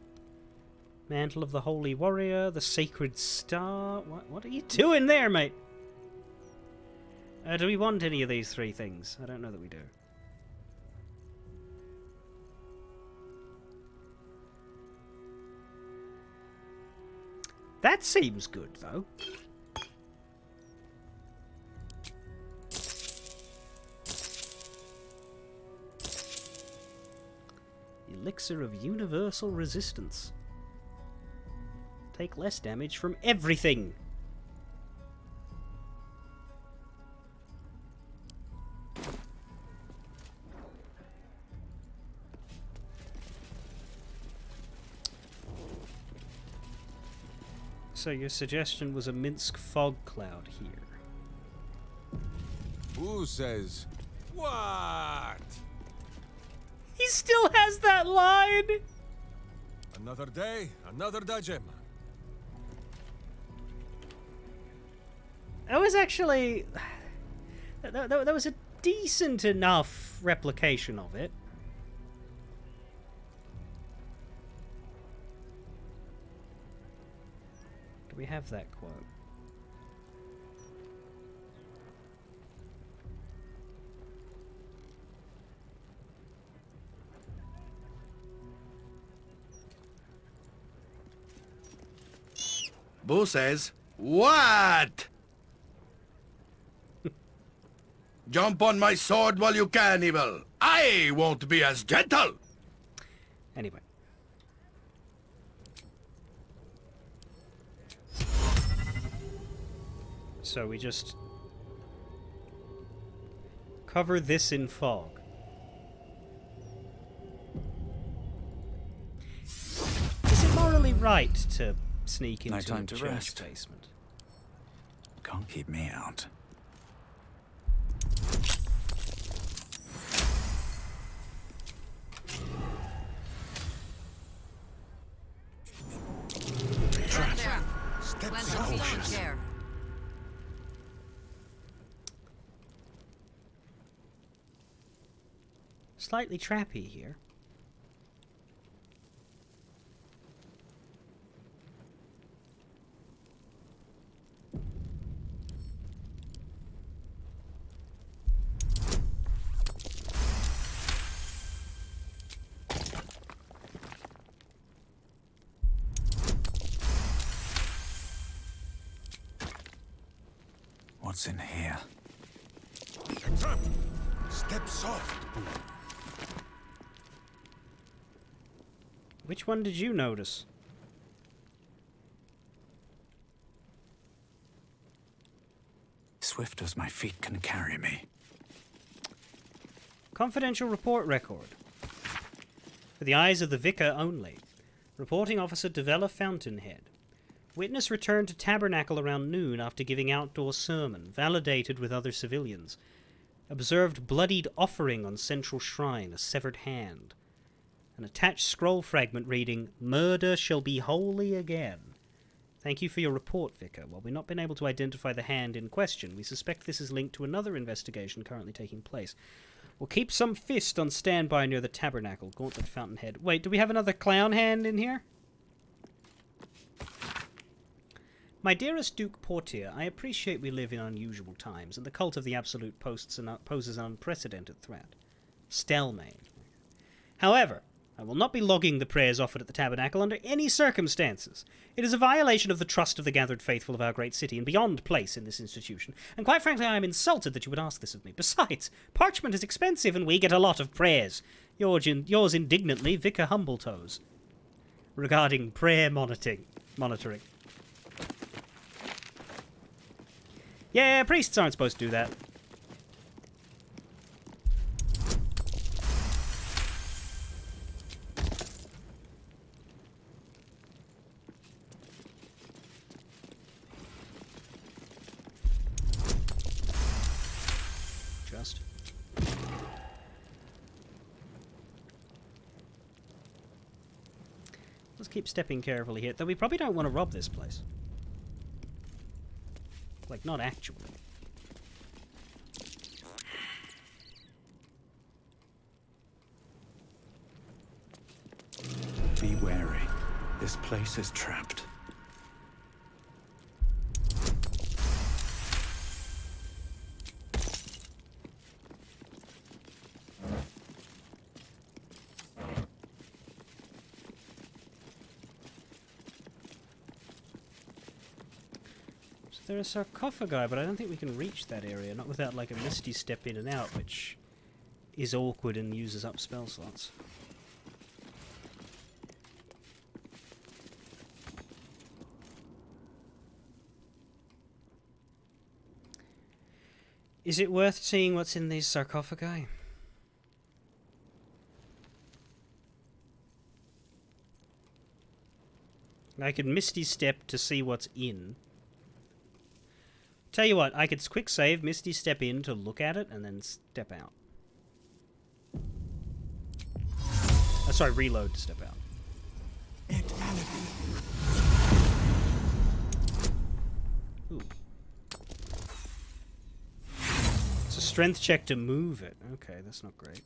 Mantle of the Holy Warrior, the Sacred Star. What are you doing there, mate? Do we want any of these three things? I don't know that we do. That seems good, though. Elixir of Universal Resistance. Take less damage from everything. So your suggestion was a Minsk fog cloud here. Who says what? He still has that line! Another day, another dungeon. That was actually... That was a decent enough replication of it. Do we have that quote? Boo says, what? Jump on my sword while you can, evil. I won't be as gentle. Anyway. So we just cover this in fog. Is it morally right to sneak into No time a to church rest. basement? Can't keep me out. Slightly trappy here. What's in here? A trap! Step soft. Which one did you notice? Swift as my feet can carry me. Confidential report record. For the eyes of the vicar only. Reporting officer Devella Fountainhead. Witness returned to Tabernacle around noon after giving outdoor sermon, validated with other civilians. Observed bloodied offering on central shrine, a severed hand. An attached scroll fragment reading, "Murder shall be holy again." Thank you for your report, Vicar. While we've not been able to identify the hand in question, we suspect this is linked to another investigation currently taking place. We'll keep some fist on standby near the Tabernacle. Gauntlet Fountainhead. Wait, do we have another clown hand in here? My dearest Duke Portier, I appreciate we live in unusual times, and the cult of the Absolute poses an unprecedented threat. Stelmane. However, I will not be logging the prayers offered at the Tabernacle under any circumstances. It is a violation of the trust of the gathered faithful of our great city and beyond place in this institution, and quite frankly I am insulted that you would ask this of me. Besides, parchment is expensive and we get a lot of prayers. Yours indignantly, Vicar Humbletoes. Regarding prayer monitoring. Yeah, priests aren't supposed to do that. Just. Let's keep stepping carefully here, though we probably don't want to rob this place. Like, not actually. Be wary. This place is trapped. There are sarcophagi, but I don't think we can reach that area, not without like a misty step in and out, which is awkward and uses up spell slots. Is it worth seeing what's in these sarcophagi? I could misty step to see what's in. Tell you what, I could quick save, misty step in to look at it, and then step out. Sorry, reload to step out. Ooh. It's a strength check to move it. Okay, that's not great.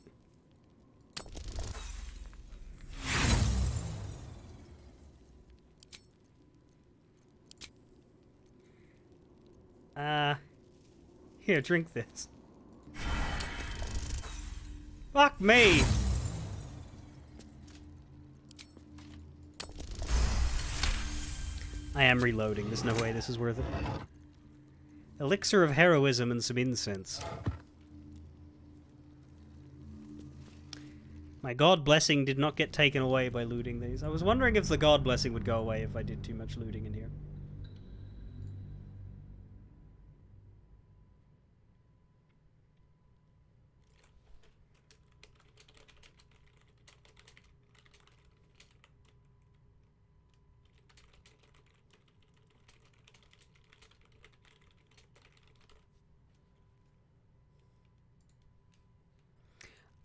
Here, drink this. Fuck me! I am reloading, there's no way this is worth it. Elixir of heroism and some incense. My god blessing did not get taken away by looting these. I was wondering if the god blessing would go away if I did too much looting in here.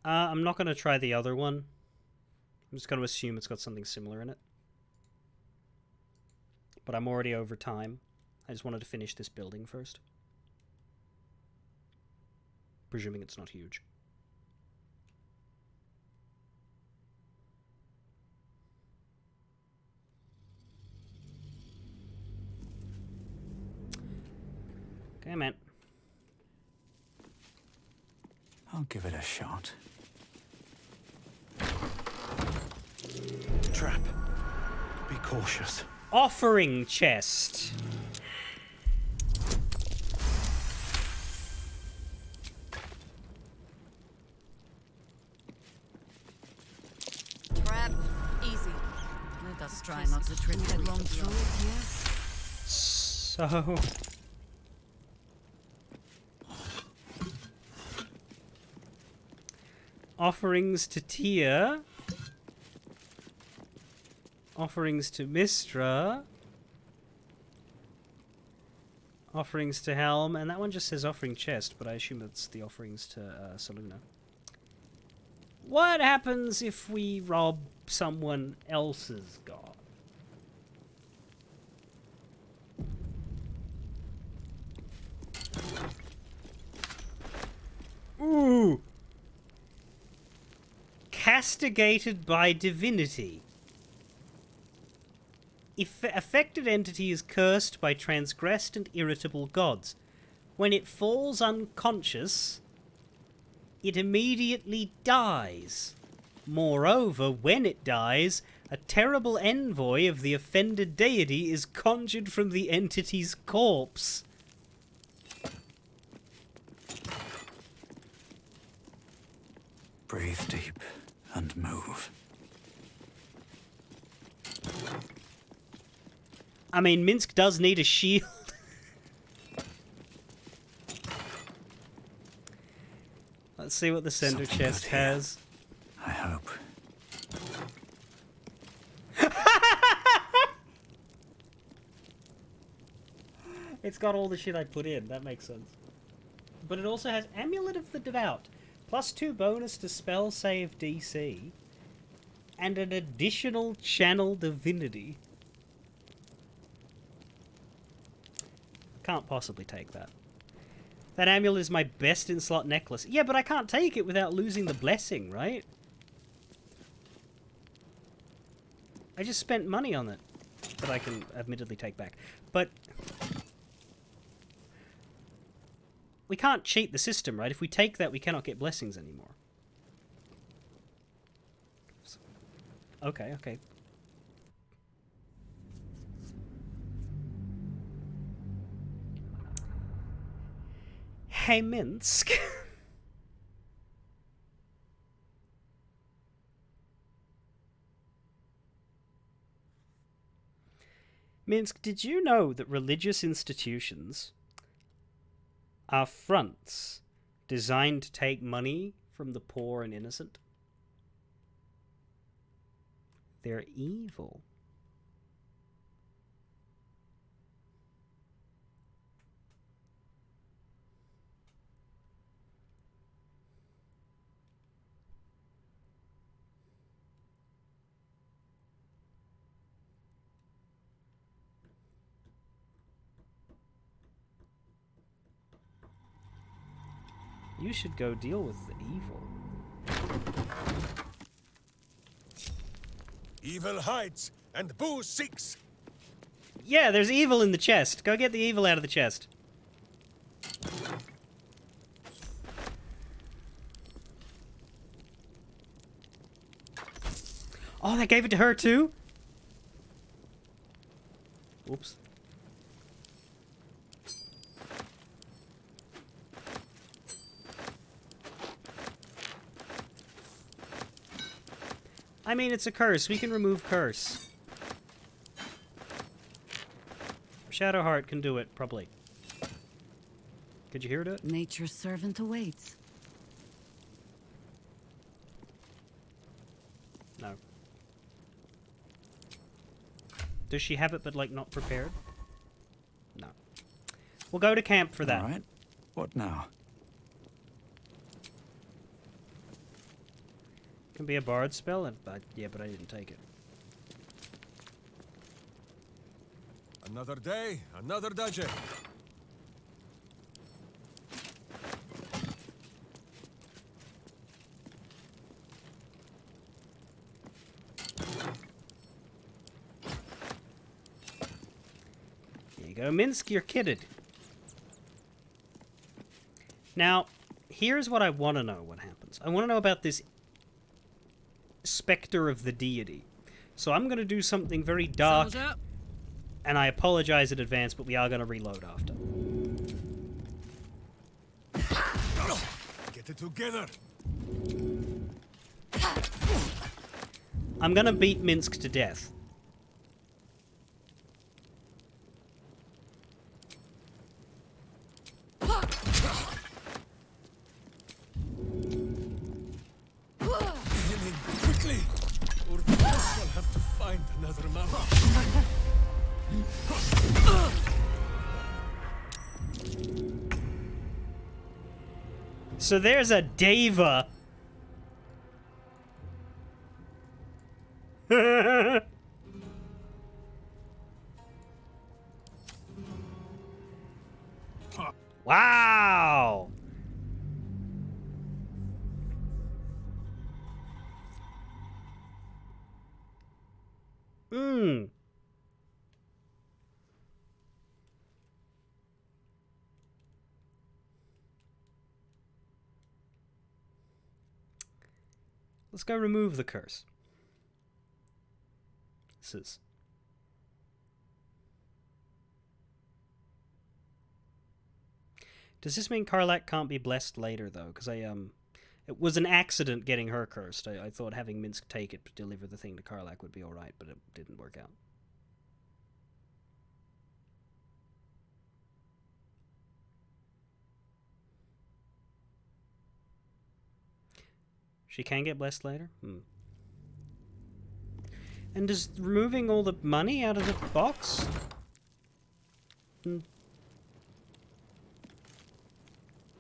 I'm not going to try the other one. I'm just going to assume it's got something similar in it. But I'm already over time. I just wanted to finish this building first. Presuming it's not huge. Okay, man. I'll give it a shot. Trap. Be cautious. Offering chest. Trap. Easy. Let us try not to trip headlong through it, yes? So... offerings to Tia. Offerings to Mistra. Offerings to Helm. And that one just says offering chest, but I assume it's the offerings to Saluna. What happens if we rob someone else's god? Ooh! Castigated by divinity. If affected entity is cursed by transgressed and irritable gods. When it falls unconscious, it immediately dies. Moreover, when it dies, a terrible envoy of the offended deity is conjured from the entity's corpse. Breathe deep. and move. I mean, Minsk does need a shield. Let's see what the center Something chest good here. has. I hope. It's got all the shit I put in. That makes sense. But it also has Amulet of the Devout. +2 bonus to spell save DC. And an additional channel divinity. Can't possibly take that. That amulet is my best in slot necklace. Yeah, but I can't take it without losing the blessing, right? I just spent money on it. That I can admittedly take back. But we can't cheat the system, right? If we take that, we cannot get blessings anymore. Okay, okay. Hey, Minsk. Minsk, did you know that religious institutions are fronts designed to take money from the poor and innocent? They're evil. You should go deal with the evil. Evil hides, and Boo seeks. Yeah, there's evil in the chest. Go get the evil out of the chest. Oh, they gave it to her too? Oops. I mean, it's a curse. We can remove curse. Shadowheart can do it, probably. Could you hear it? Nature's servant awaits. No. Does she have it, but, like, not prepared? No. We'll go to camp for that. All right. What now? Can be a bard spell, and yeah, but I didn't take it. Another day, another dungeon. Here you go, Minsk, you're kidded. Now, here's what I want to know what happens. I want to know about this Spectre of the Deity. So I'm going to do something very dark, and I apologize in advance, but we are going to reload after. Get it together. I'm going to beat Minsk to death. Quickly, or the boss will have to find another mountain. So there's a Deva. Wow. Mmm. Let's go remove the curse. This is... Does this mean Karlak can't be blessed later, though? Because I It was an accident getting her cursed. I thought having Minsk take it to deliver the thing to Karlach would be alright, but it didn't work out. She can get blessed later? And does removing all the money out of the box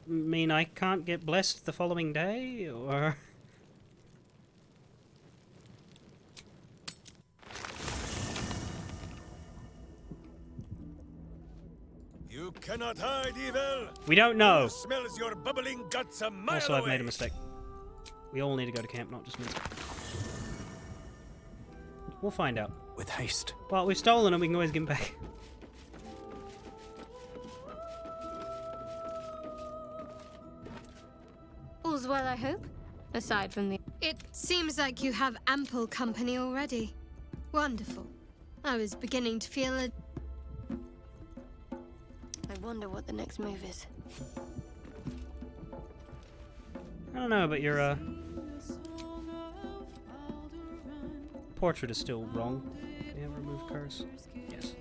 mean I can't get blessed the following day, or...? You cannot hide, evil! We don't know. Who smells your bubbling guts a mile Also, I've away? made a mistake. We all need to go to camp, not just me. We'll find out. With haste. Well, we've stolen them, we can always give them back. All's well, I hope? Aside from the... It seems like you have ample company already. Wonderful. I was beginning to feel a... I wonder what the next move is. I don't know, but your, portrait is still wrong. Can you have remove curse? Yes.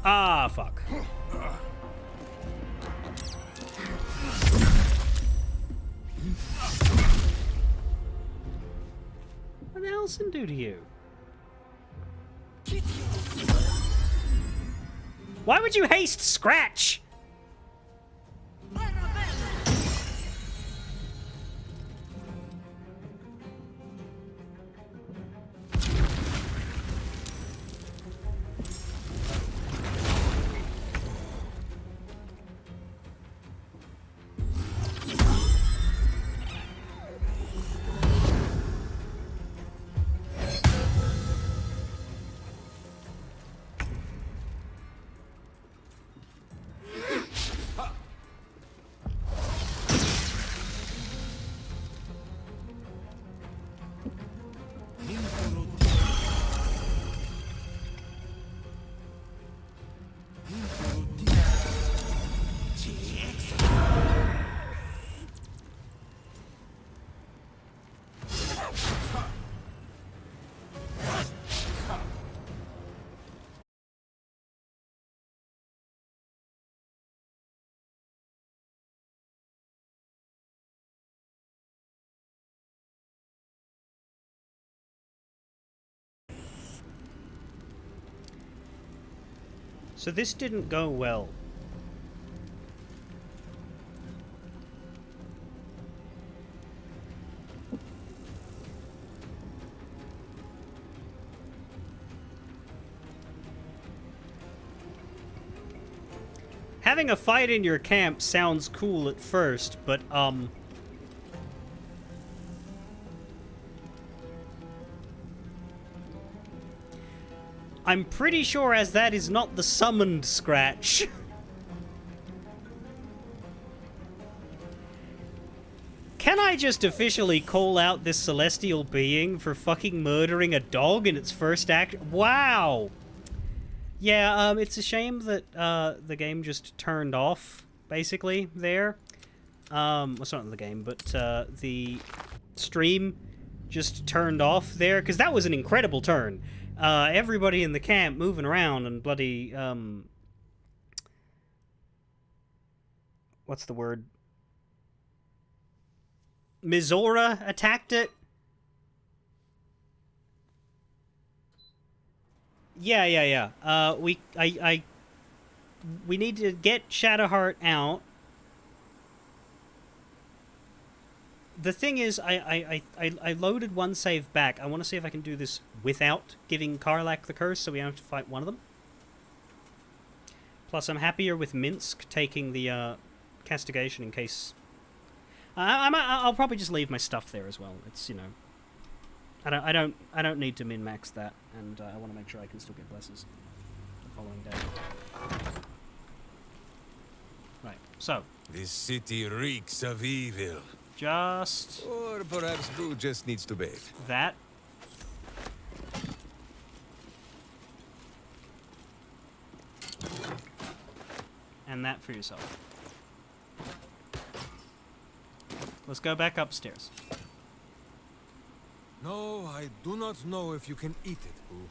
Ah, fuck. What did Allison do to you? Why would you haste Scratch? So this didn't go well. Having a fight in your camp sounds cool at first, but, I'm pretty sure as that is not the summoned Scratch. Can I just officially call out this celestial being for fucking murdering a dog in its first act? Wow! Yeah, it's a shame that, the game just turned off, basically, there. Well, it's not the game, but, the stream just turned off there, because that was an incredible turn. Everybody in the camp moving around and bloody, what's the word? Mizora attacked it? Yeah. We need to get Shadowheart out. The thing is, I loaded one save back. I want to see if I can do this without giving Karlach the curse, so we don't have to fight one of them. Plus, I'm happier with Minsk taking the castigation in case. I'll probably just leave my stuff there as well. It's, you know, I don't need to min-max that, and I want to make sure I can still get blesses the following day. Right. So. This city reeks of evil. Just... Or perhaps Boo just needs to bathe. That. and that for yourself. Let's go back upstairs. No, I do not know if you can eat it, Boo.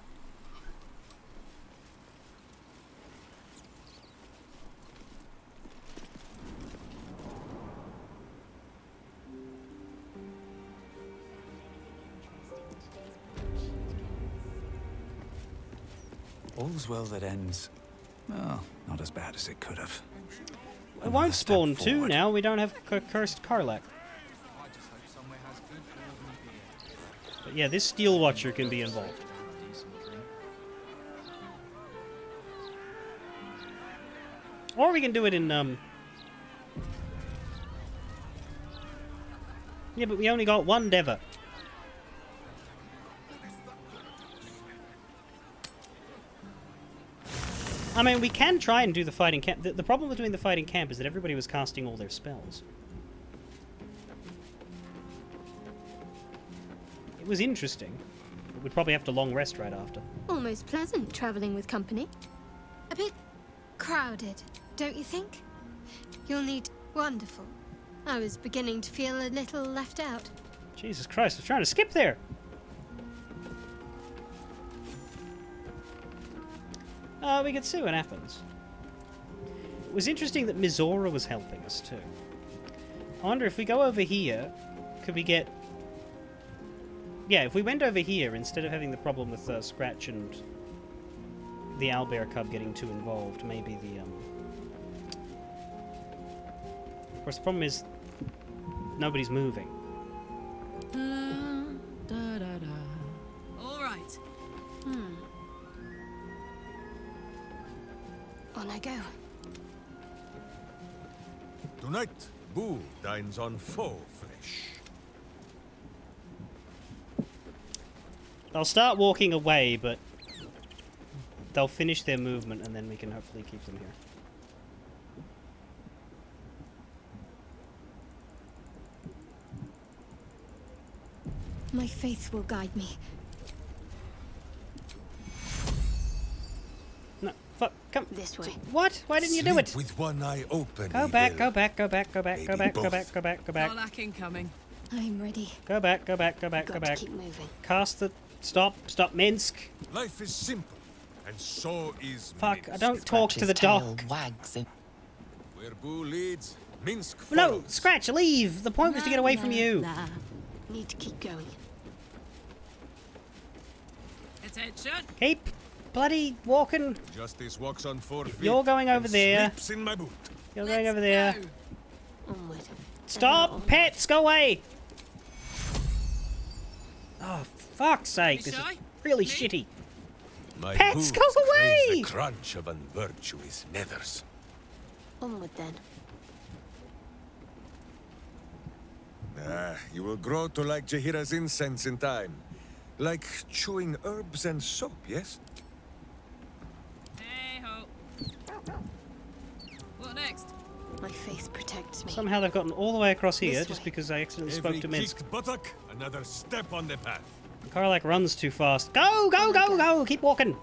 All's well that ends. Well, not as bad as it could have. It won't spawn two now. We don't have cursed Karlach. But yeah, this Steel Watcher can be involved. Or we can do it in, yeah, but we only got one Deva. I mean, we can try and do the fighting camp. The problem with doing the fighting camp is that everybody was casting all their spells. It was interesting. But we'd probably have to long rest right after. Almost pleasant traveling with company. A bit crowded, don't you think? You'll need... Wonderful. I was beginning to feel a little left out. Jesus Christ, I was trying to skip there! We could see what happens. It was interesting that Mizora was helping us too. I wonder if we go over here, could we get... Yeah, if we went over here, instead of having the problem with Scratch and the owlbear cub getting too involved, maybe the... Of course, the problem is nobody's moving. All right. On I go. Tonight, Boo dines on faux flesh. They'll start walking away, but they'll finish their movement and then we can hopefully keep them here. My faith will guide me. No, fuck, come. This way. What? Why didn't you do it? With one eye open. Go back, go back, go back, go back, go back, go back, go back, go back. Karlach incoming. I'm ready. Go back, go back, go back, go back. Keep moving. Cast the... Stop, Minsk. Life is simple, and so is Fuck, Minsk. I don't talk to the dog. Where Boo leads, Minsk follows. No, Scratch, leave! The point was to get away from you. Need to keep going. Attention. Keep bloody walking. Justice walks on 4 feet. You're going over and there. sleeps in my boot. You're going over there. Onward. Stop, pets, go away! Oh, fuck's sake, this is really shitty. My Pets, boots go away! crave the crunch of unvirtuous nethers. Onward then. You will grow to like Jahira's incense in time. Like chewing herbs and soap, yes? Hey ho. What next? My faith protects me. Somehow they've gotten all the way across here This just way. because I accidentally Every spoke to Minsk. kicked buttock, another step on the path. Karlach runs too fast. Go, go, go, go! Keep walking!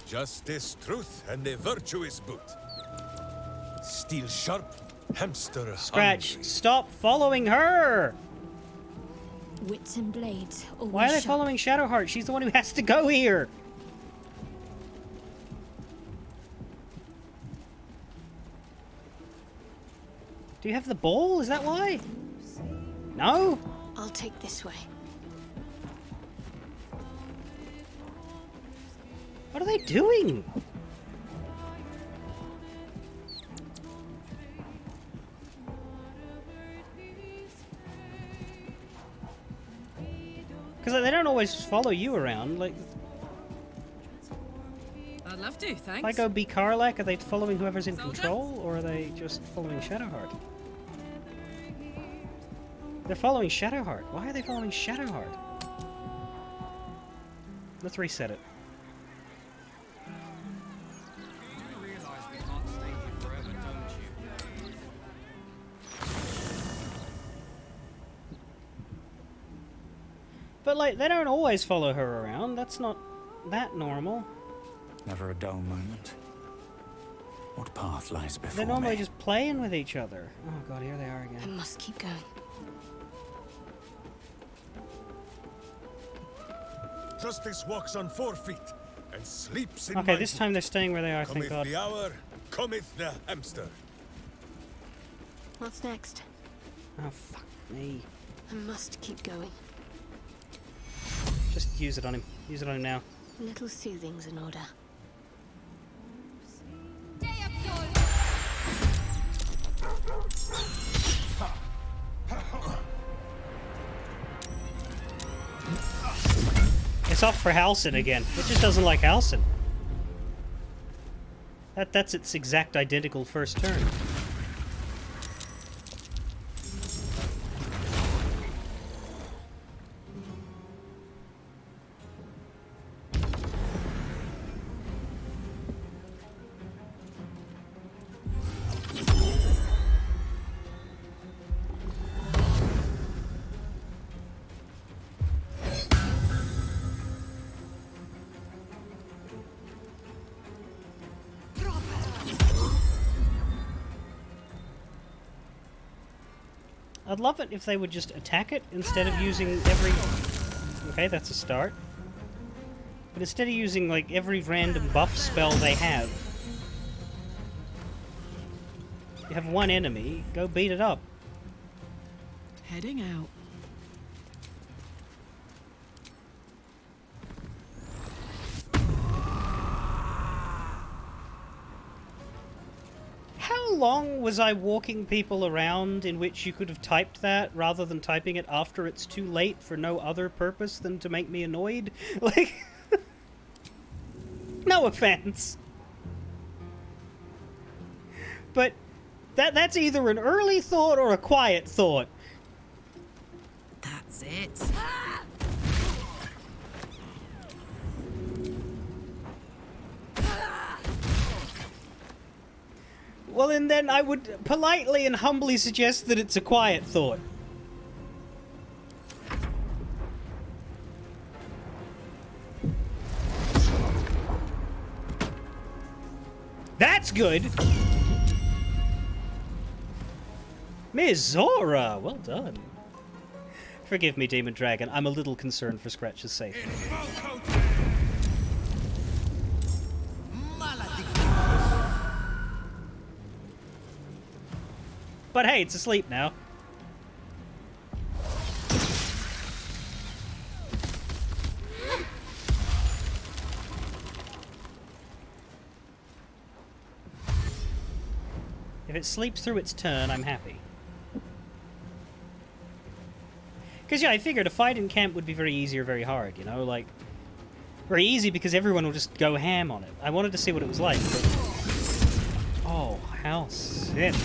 Justice, truth, and a virtuous boot. Steel sharp, hamster Scratch, hungry. stop following her! Wits and blades. Why are they following Shadowheart? She's the one who has to go here! Do you have the ball? Is that why? No? I'll take this way. What are they doing? Because they don't always follow you around. Like, I'd love to, thanks. if I go be Karlach, are they following whoever's in control, or are they just following Shadowheart? They're following Shadowheart. Why are they following Shadowheart? Let's reset it. You realize we can't stay here forever, don't you? But, like, they don't always follow her around. That's not that normal. Never a dull moment. What path lies before They're normally me? just playing with each other. Oh god, here they are I again. must keep going. Justice walks on 4 feet and sleeps in Okay, my this time they're staying where they are, thank Cometh god. the hour, cometh the hamster. What's next? Oh, fuck me. I must keep going. Just use it on him. Use it on him now. Little soothing's in order. It's off for Halsin again. It just doesn't like Halsin. That's its exact identical first turn. I'd love it if they would just attack it instead of using every... Okay, that's a start. But instead of using, like, every random buff spell they have. You have one enemy, go beat it up. Heading out. How long was I walking people around in which you could have typed that rather than typing it after it's too late for no other purpose than to make me annoyed? Like, no offense. But that's either an early thought or a quiet thought. That's it. Well, and then I would politely and humbly suggest that it's a quiet thought. That's good! Miss Zora! Well done. Forgive me, Demon Dragon. I'm a little concerned for Scratch's safety. But hey, it's asleep now. If it sleeps through its turn, I'm happy. Because, yeah, I figured a fight in camp would be very easy or very hard, you know? Like, very easy because everyone will just go ham on it. I wanted to see what it was like, but... Oh, how sick.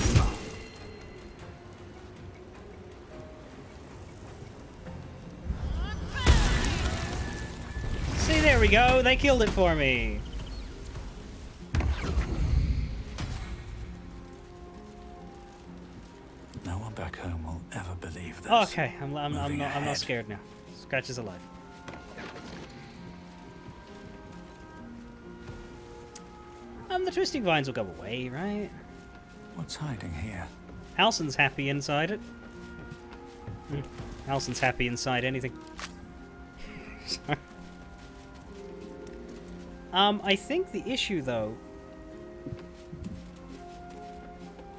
See, there we go. They killed it for me. No one back home will ever believe this. Okay, I'm not scared now. Scratch is alive. The twisting vines will go away, right? What's hiding here? Halsin's happy inside it. Halsin's happy inside anything. Sorry. I think the issue, though,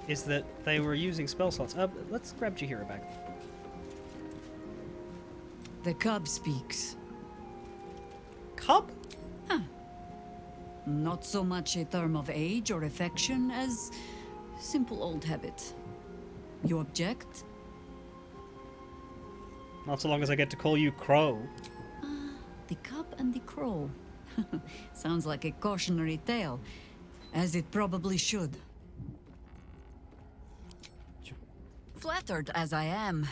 is that they were using spell slots. Let's grab Jahira back. The cub speaks. Cub? Huh. Not so much a term of age or affection as simple old habit. You object? Not so long as I get to call you Crow. The cub and the crow. Sounds like a cautionary tale, as it probably should. Flattered as I am,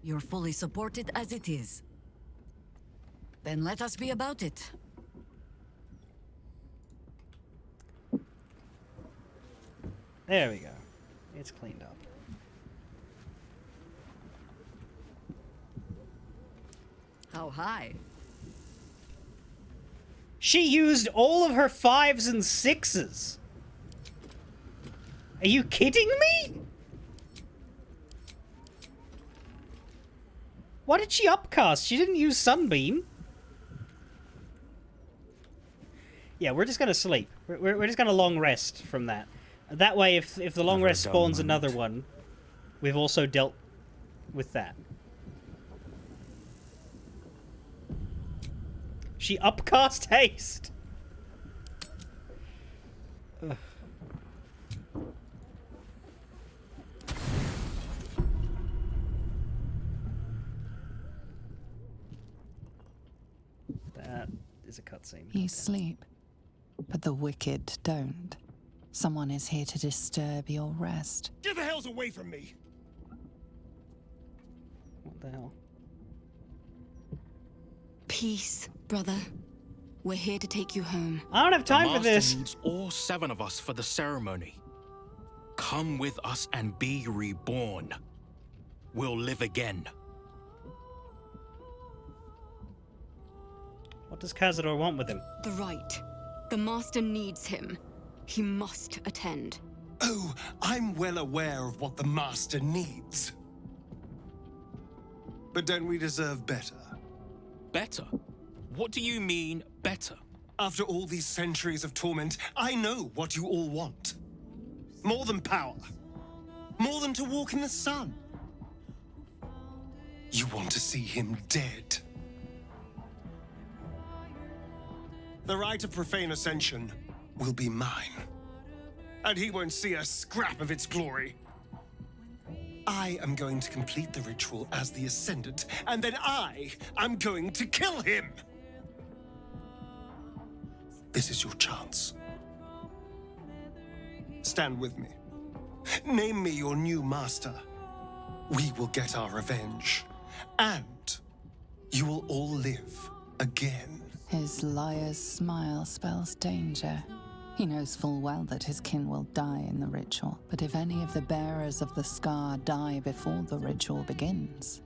you're fully supported as it is. Then let us be about it. There we go. It's cleaned up. How high? She used all of her 5s and 6s. Are you kidding me? Why did she upcast? She didn't use Sunbeam. Yeah, we're just gonna sleep. We're just gonna long rest from that. That way, if the long Never a rest dull spawns moment. another one, we've also dealt with that. She upcast haste. Ugh. That is a cutscene. You sleep, but the wicked don't. Someone is here to disturb your rest. Get the hells away from me! What the hell? Peace, brother. We're here to take you home. I don't have time the for this. Master needs all 7 of us for the ceremony. Come with us and be reborn. We'll live again. What does Cazador want with him? The right. The Master needs him. He must attend. Oh, I'm well aware of what the Master needs. But don't we deserve better? Better? What do you mean, better? After all these centuries of torment, I know what you all want. More than power. More than to walk in the sun. You want to see him dead. The right of profane ascension will be mine. And he won't see a scrap of its glory. I am going to complete the ritual as the Ascendant, and then I am going to kill him! This is your chance. Stand with me. Name me your new master. We will get our revenge. And you will all live again. His liar's smile spells danger. He knows full well that his kin will die in the ritual, but if any of the bearers of the scar die before the ritual begins,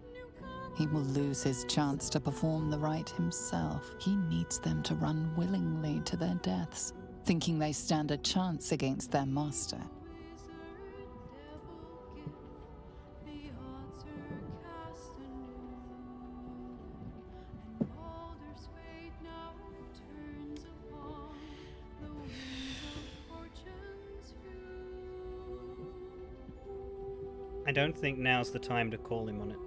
he will lose his chance to perform the rite himself. He needs them to run willingly to their deaths, thinking they stand a chance against their master. I don't think now's the time to call him on it.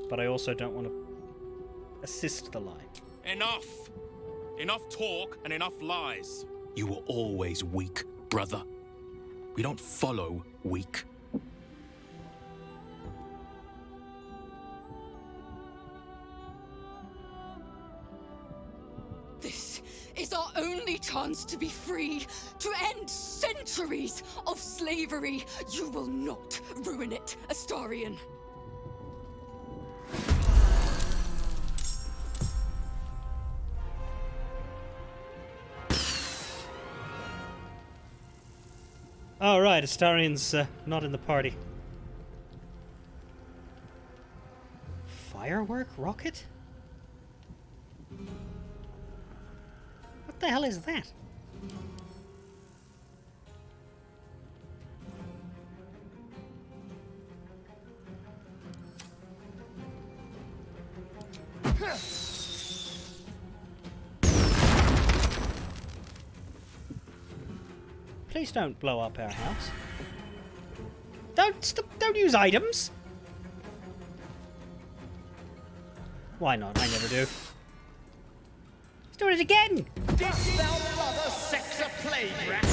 But I also don't want to assist the lie. Enough! Enough talk and enough lies. You were always weak, brother. We don't follow weak. This is our only chance to be free, to end centuries of slavery. You will not ruin it, Astarion. Oh, right, Astarion's not in the party. Firework rocket? What the hell is that? Please don't blow up our house. Don't use items. Why not? I never do. He's doing it again. Didst thou brother sex a plague rat?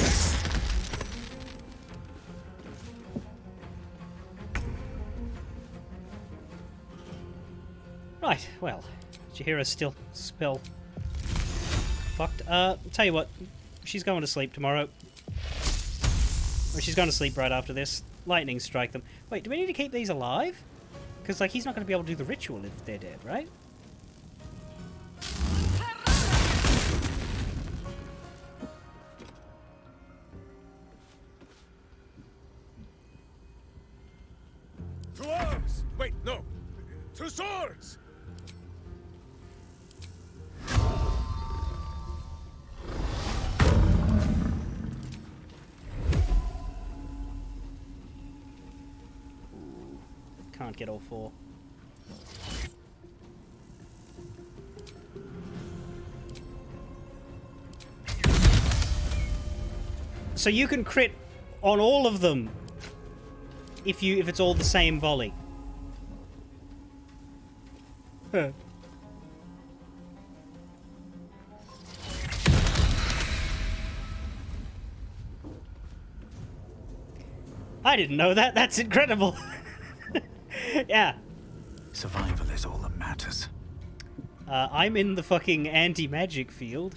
Right, well, did you hear us still spill? Fucked. Tell you what, she's going to sleep tomorrow. Or she's going to sleep right after this. Lightning strike them. Wait, do we need to keep these alive? Because, like, he's not going to be able to do the ritual if they're dead, right? To arms! Wait, no! To swords! can't get all 4. So you can crit on all of them if it's all the same volley. Huh. I didn't know that. That's incredible. Yeah. Survival is all that matters. I'm in the fucking anti-magic field.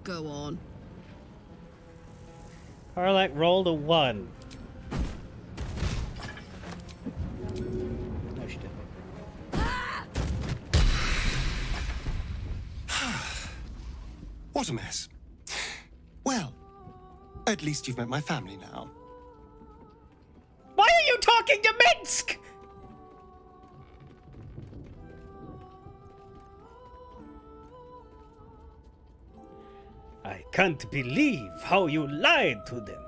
Go on. Harlech rolled a 1. No, she didn't. What a mess. Well, at least you've met my family now. Why are you talking to Minsk? I can't believe how you lied to them.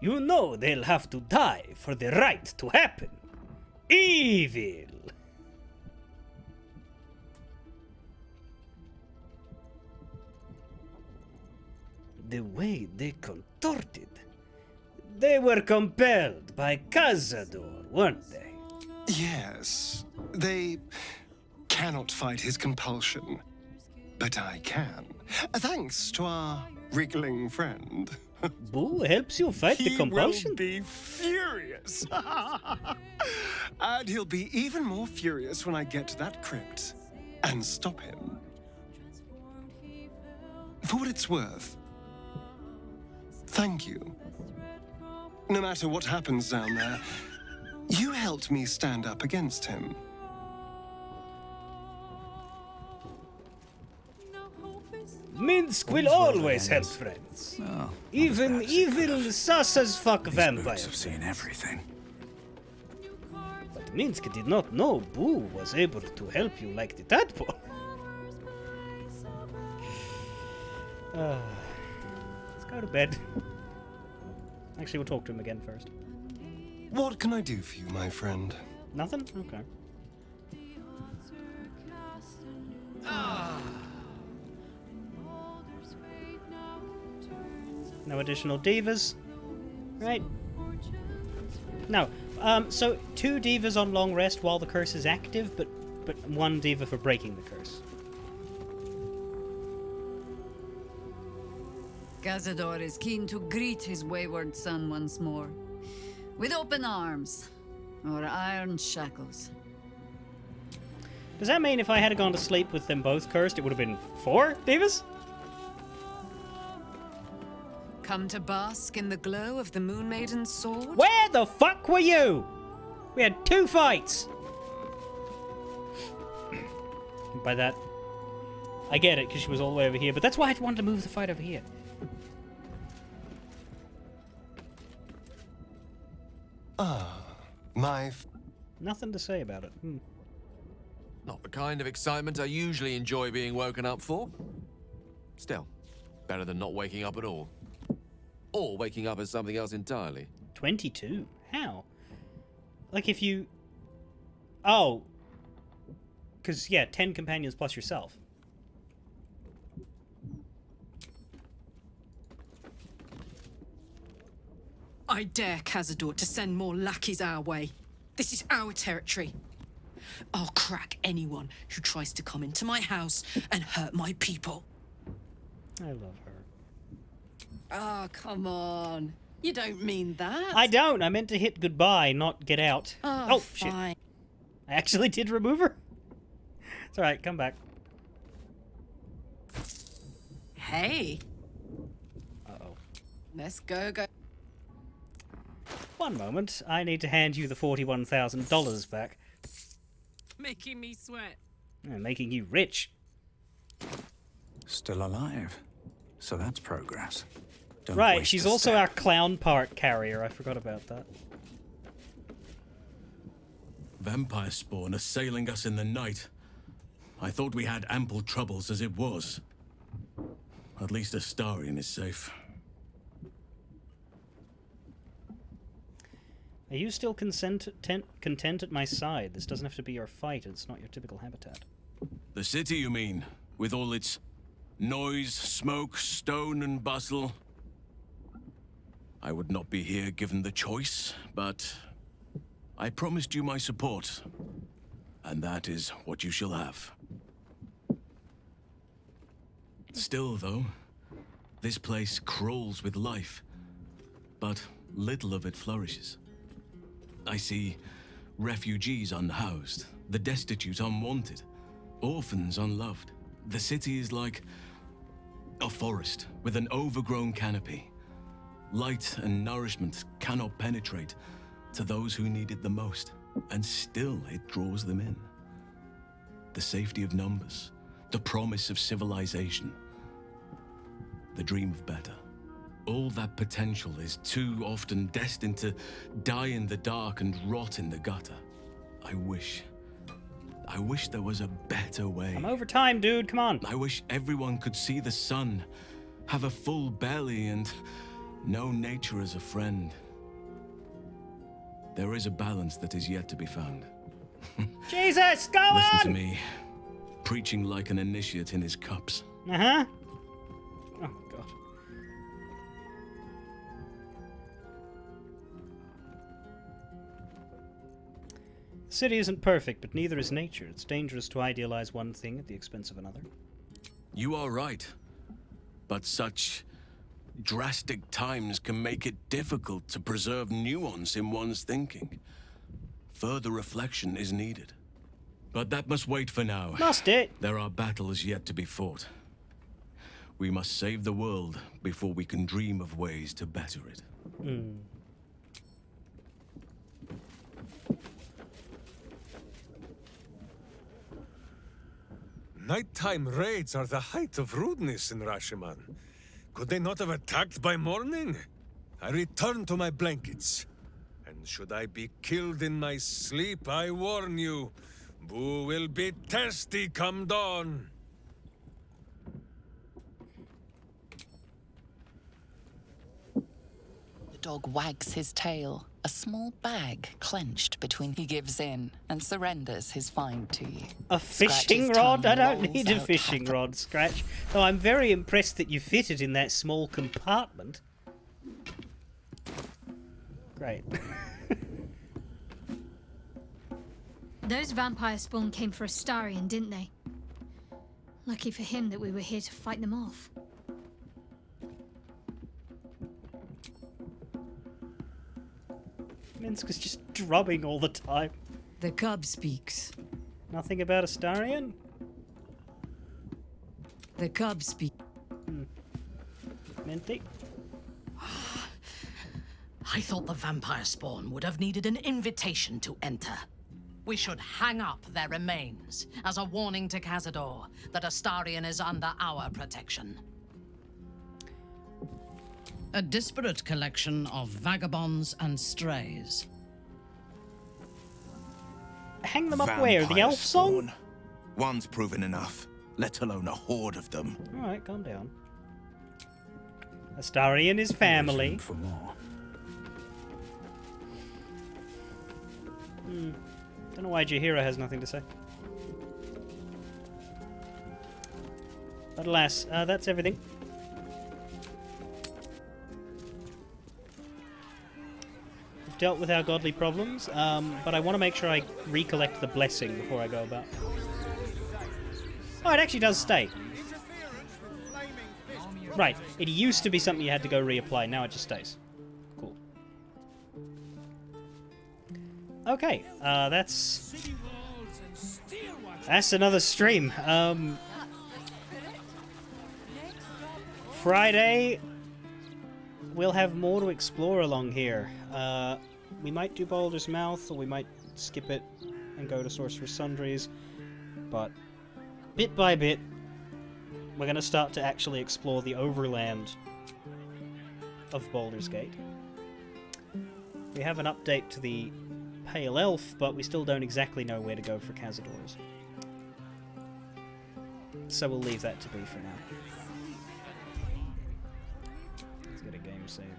You know they'll have to die for the right to happen. Evil! The way they contorted. They were compelled by Cazador, weren't they? Yes, they cannot fight his compulsion, but I can. Thanks to our wriggling friend. Boo helps you fight the compulsion? He will be furious. And he'll be even more furious when I get to that crypt and stop him. For what it's worth, thank you. No matter what happens down there, you helped me stand up against him. Minsk will always help friends. Oh, Even evil sus-as-fuck These vampires. boots have seen everything. But Minsk did not know Boo was able to help you like the tadpole. Let's go to bed. Actually, we'll talk to him again first. What can I do for you, my friend? Nothing? Okay. No additional divas. Right. No. So 2 divas on long rest while the curse is active, but 1 diva for breaking the curse. Cazador is keen to greet his wayward son once more. With open arms. Or iron shackles. Does that mean if I had gone to sleep with them both cursed, it would have been 4 divas? Come to bask in the glow of the Moon Maiden's sword? Where the fuck were you? We had 2 fights. By that, I get it, because she was all the way over here, but that's why I wanted to move the fight over here. Nothing to say about it. Not the kind of excitement I usually enjoy being woken up for. Still, better than not waking up at all. Or waking up as something else entirely. 22? How? Like if you... Oh. Because, yeah, 10 companions plus yourself. I dare Cazador to send more lackeys our way. This is our territory. I'll crack anyone who tries to come into my house and hurt my people. I love her. Oh, come on. You don't mean that. I don't. I meant to hit goodbye, not get out. Oh, shit. fine. I actually did remove her. It's alright, come back. Hey. Uh-oh. Let's go. One moment, I need to hand you the $41,000 back. Making me sweat. Making you rich. Still alive. So that's progress. Don't Right, waste she's a also step. our clown part carrier. I forgot about that. Vampire spawn assailing us in the night. I thought we had ample troubles as it was. At least Astarion is safe. Are you still content at my side? This doesn't have to be your fight. It's not your typical habitat. The city, you mean? With all its noise, smoke, stone, and bustle? I would not be here given the choice, but I promised you my support. And that is what you shall have. Still, though, this place crawls with life, but little of it flourishes. I see refugees unhoused, the destitute unwanted, orphans unloved. The city is like a forest with an overgrown canopy. Light and nourishment cannot penetrate to those who need it the most, and still it draws them in. The safety of numbers, the promise of civilization, the dream of better. All that potential is too often destined to die in the dark and rot in the gutter. I wish there was a better way. I'm over time, dude. Come on. I wish everyone could see the sun, have a full belly, and know nature as a friend. There is a balance that is yet to be found. Jesus, go on! Listen to me, preaching like an initiate in his cups. Uh-huh. Oh, God. The city isn't perfect, but neither is nature. It's dangerous to idealize one thing at the expense of another. You are right. But such drastic times can make it difficult to preserve nuance in one's thinking. Further reflection is needed. But that must wait for now. Must it? There are battles yet to be fought. We must save the world before we can dream of ways to better it. Nighttime raids are the height of rudeness in Rashiman. Could they not have attacked by morning? I return to my blankets. And should I be killed in my sleep, I warn you, Boo will be thirsty come dawn. The dog wags his tail, a small bag clenched between. He gives in and surrenders his find to you. A fishing Scratch's rod? I tongue don't need lolls a out fishing rod, Scratch. Though I'm very impressed that you fit it in that small compartment. Great. Those vampire spawn came for Astarion, didn't they? Lucky for him that we were here to fight them off. Minsk is just drumming all the time. The cub speaks. Nothing about Astarion? The cub speaks. Minty? I thought the vampire spawn would have needed an invitation to enter. We should hang up their remains as a warning to Cazador that Astarion is under our protection. A disparate collection of vagabonds and strays. Hang them up where? The elf song? One's proven enough, let alone a horde of them. Alright, calm down. Astarion is family. For more. Don't know why Jaheira has nothing to say. But alas, that's everything. We've dealt with our godly problems, but I want to make sure I recollect the blessing before I go about. Oh, it actually does stay. Right, it used to be something you had to go reapply, now it just stays. Cool. Okay, that's another stream. Friday, we'll have more to explore along here. We might do Baldur's Mouth, or we might skip it and go to Sorcerer's Sundries, but bit by bit, we're going to start to actually explore the overland of Baldur's Gate. We have an update to the Pale Elf, but we still don't exactly know where to go for Cazadors. So we'll leave that to be for now. Let's get a game save here.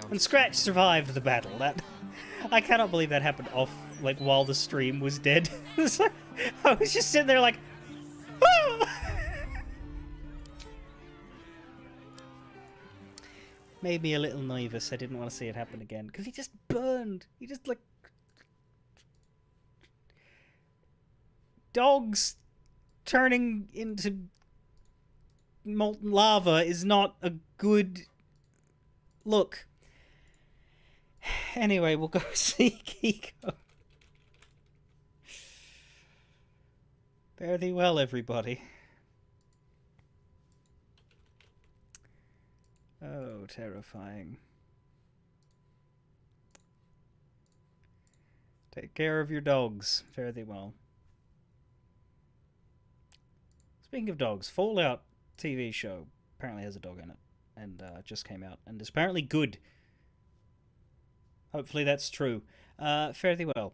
And Scratch survived the battle. That I cannot believe that happened off, like, while the stream was dead. I was just sitting there like, ah! Made me a little nervous. I didn't want to see it happen again because he just burned. He just, like, dogs turning into molten lava is not a good look. Anyway, we'll go see Kiko. Fare thee well, everybody. Oh, terrifying. Take care of your dogs. Fare thee well. Speaking of dogs, Fallout TV show apparently has a dog in it, and just came out, and is apparently good. Hopefully that's true. Fare thee well.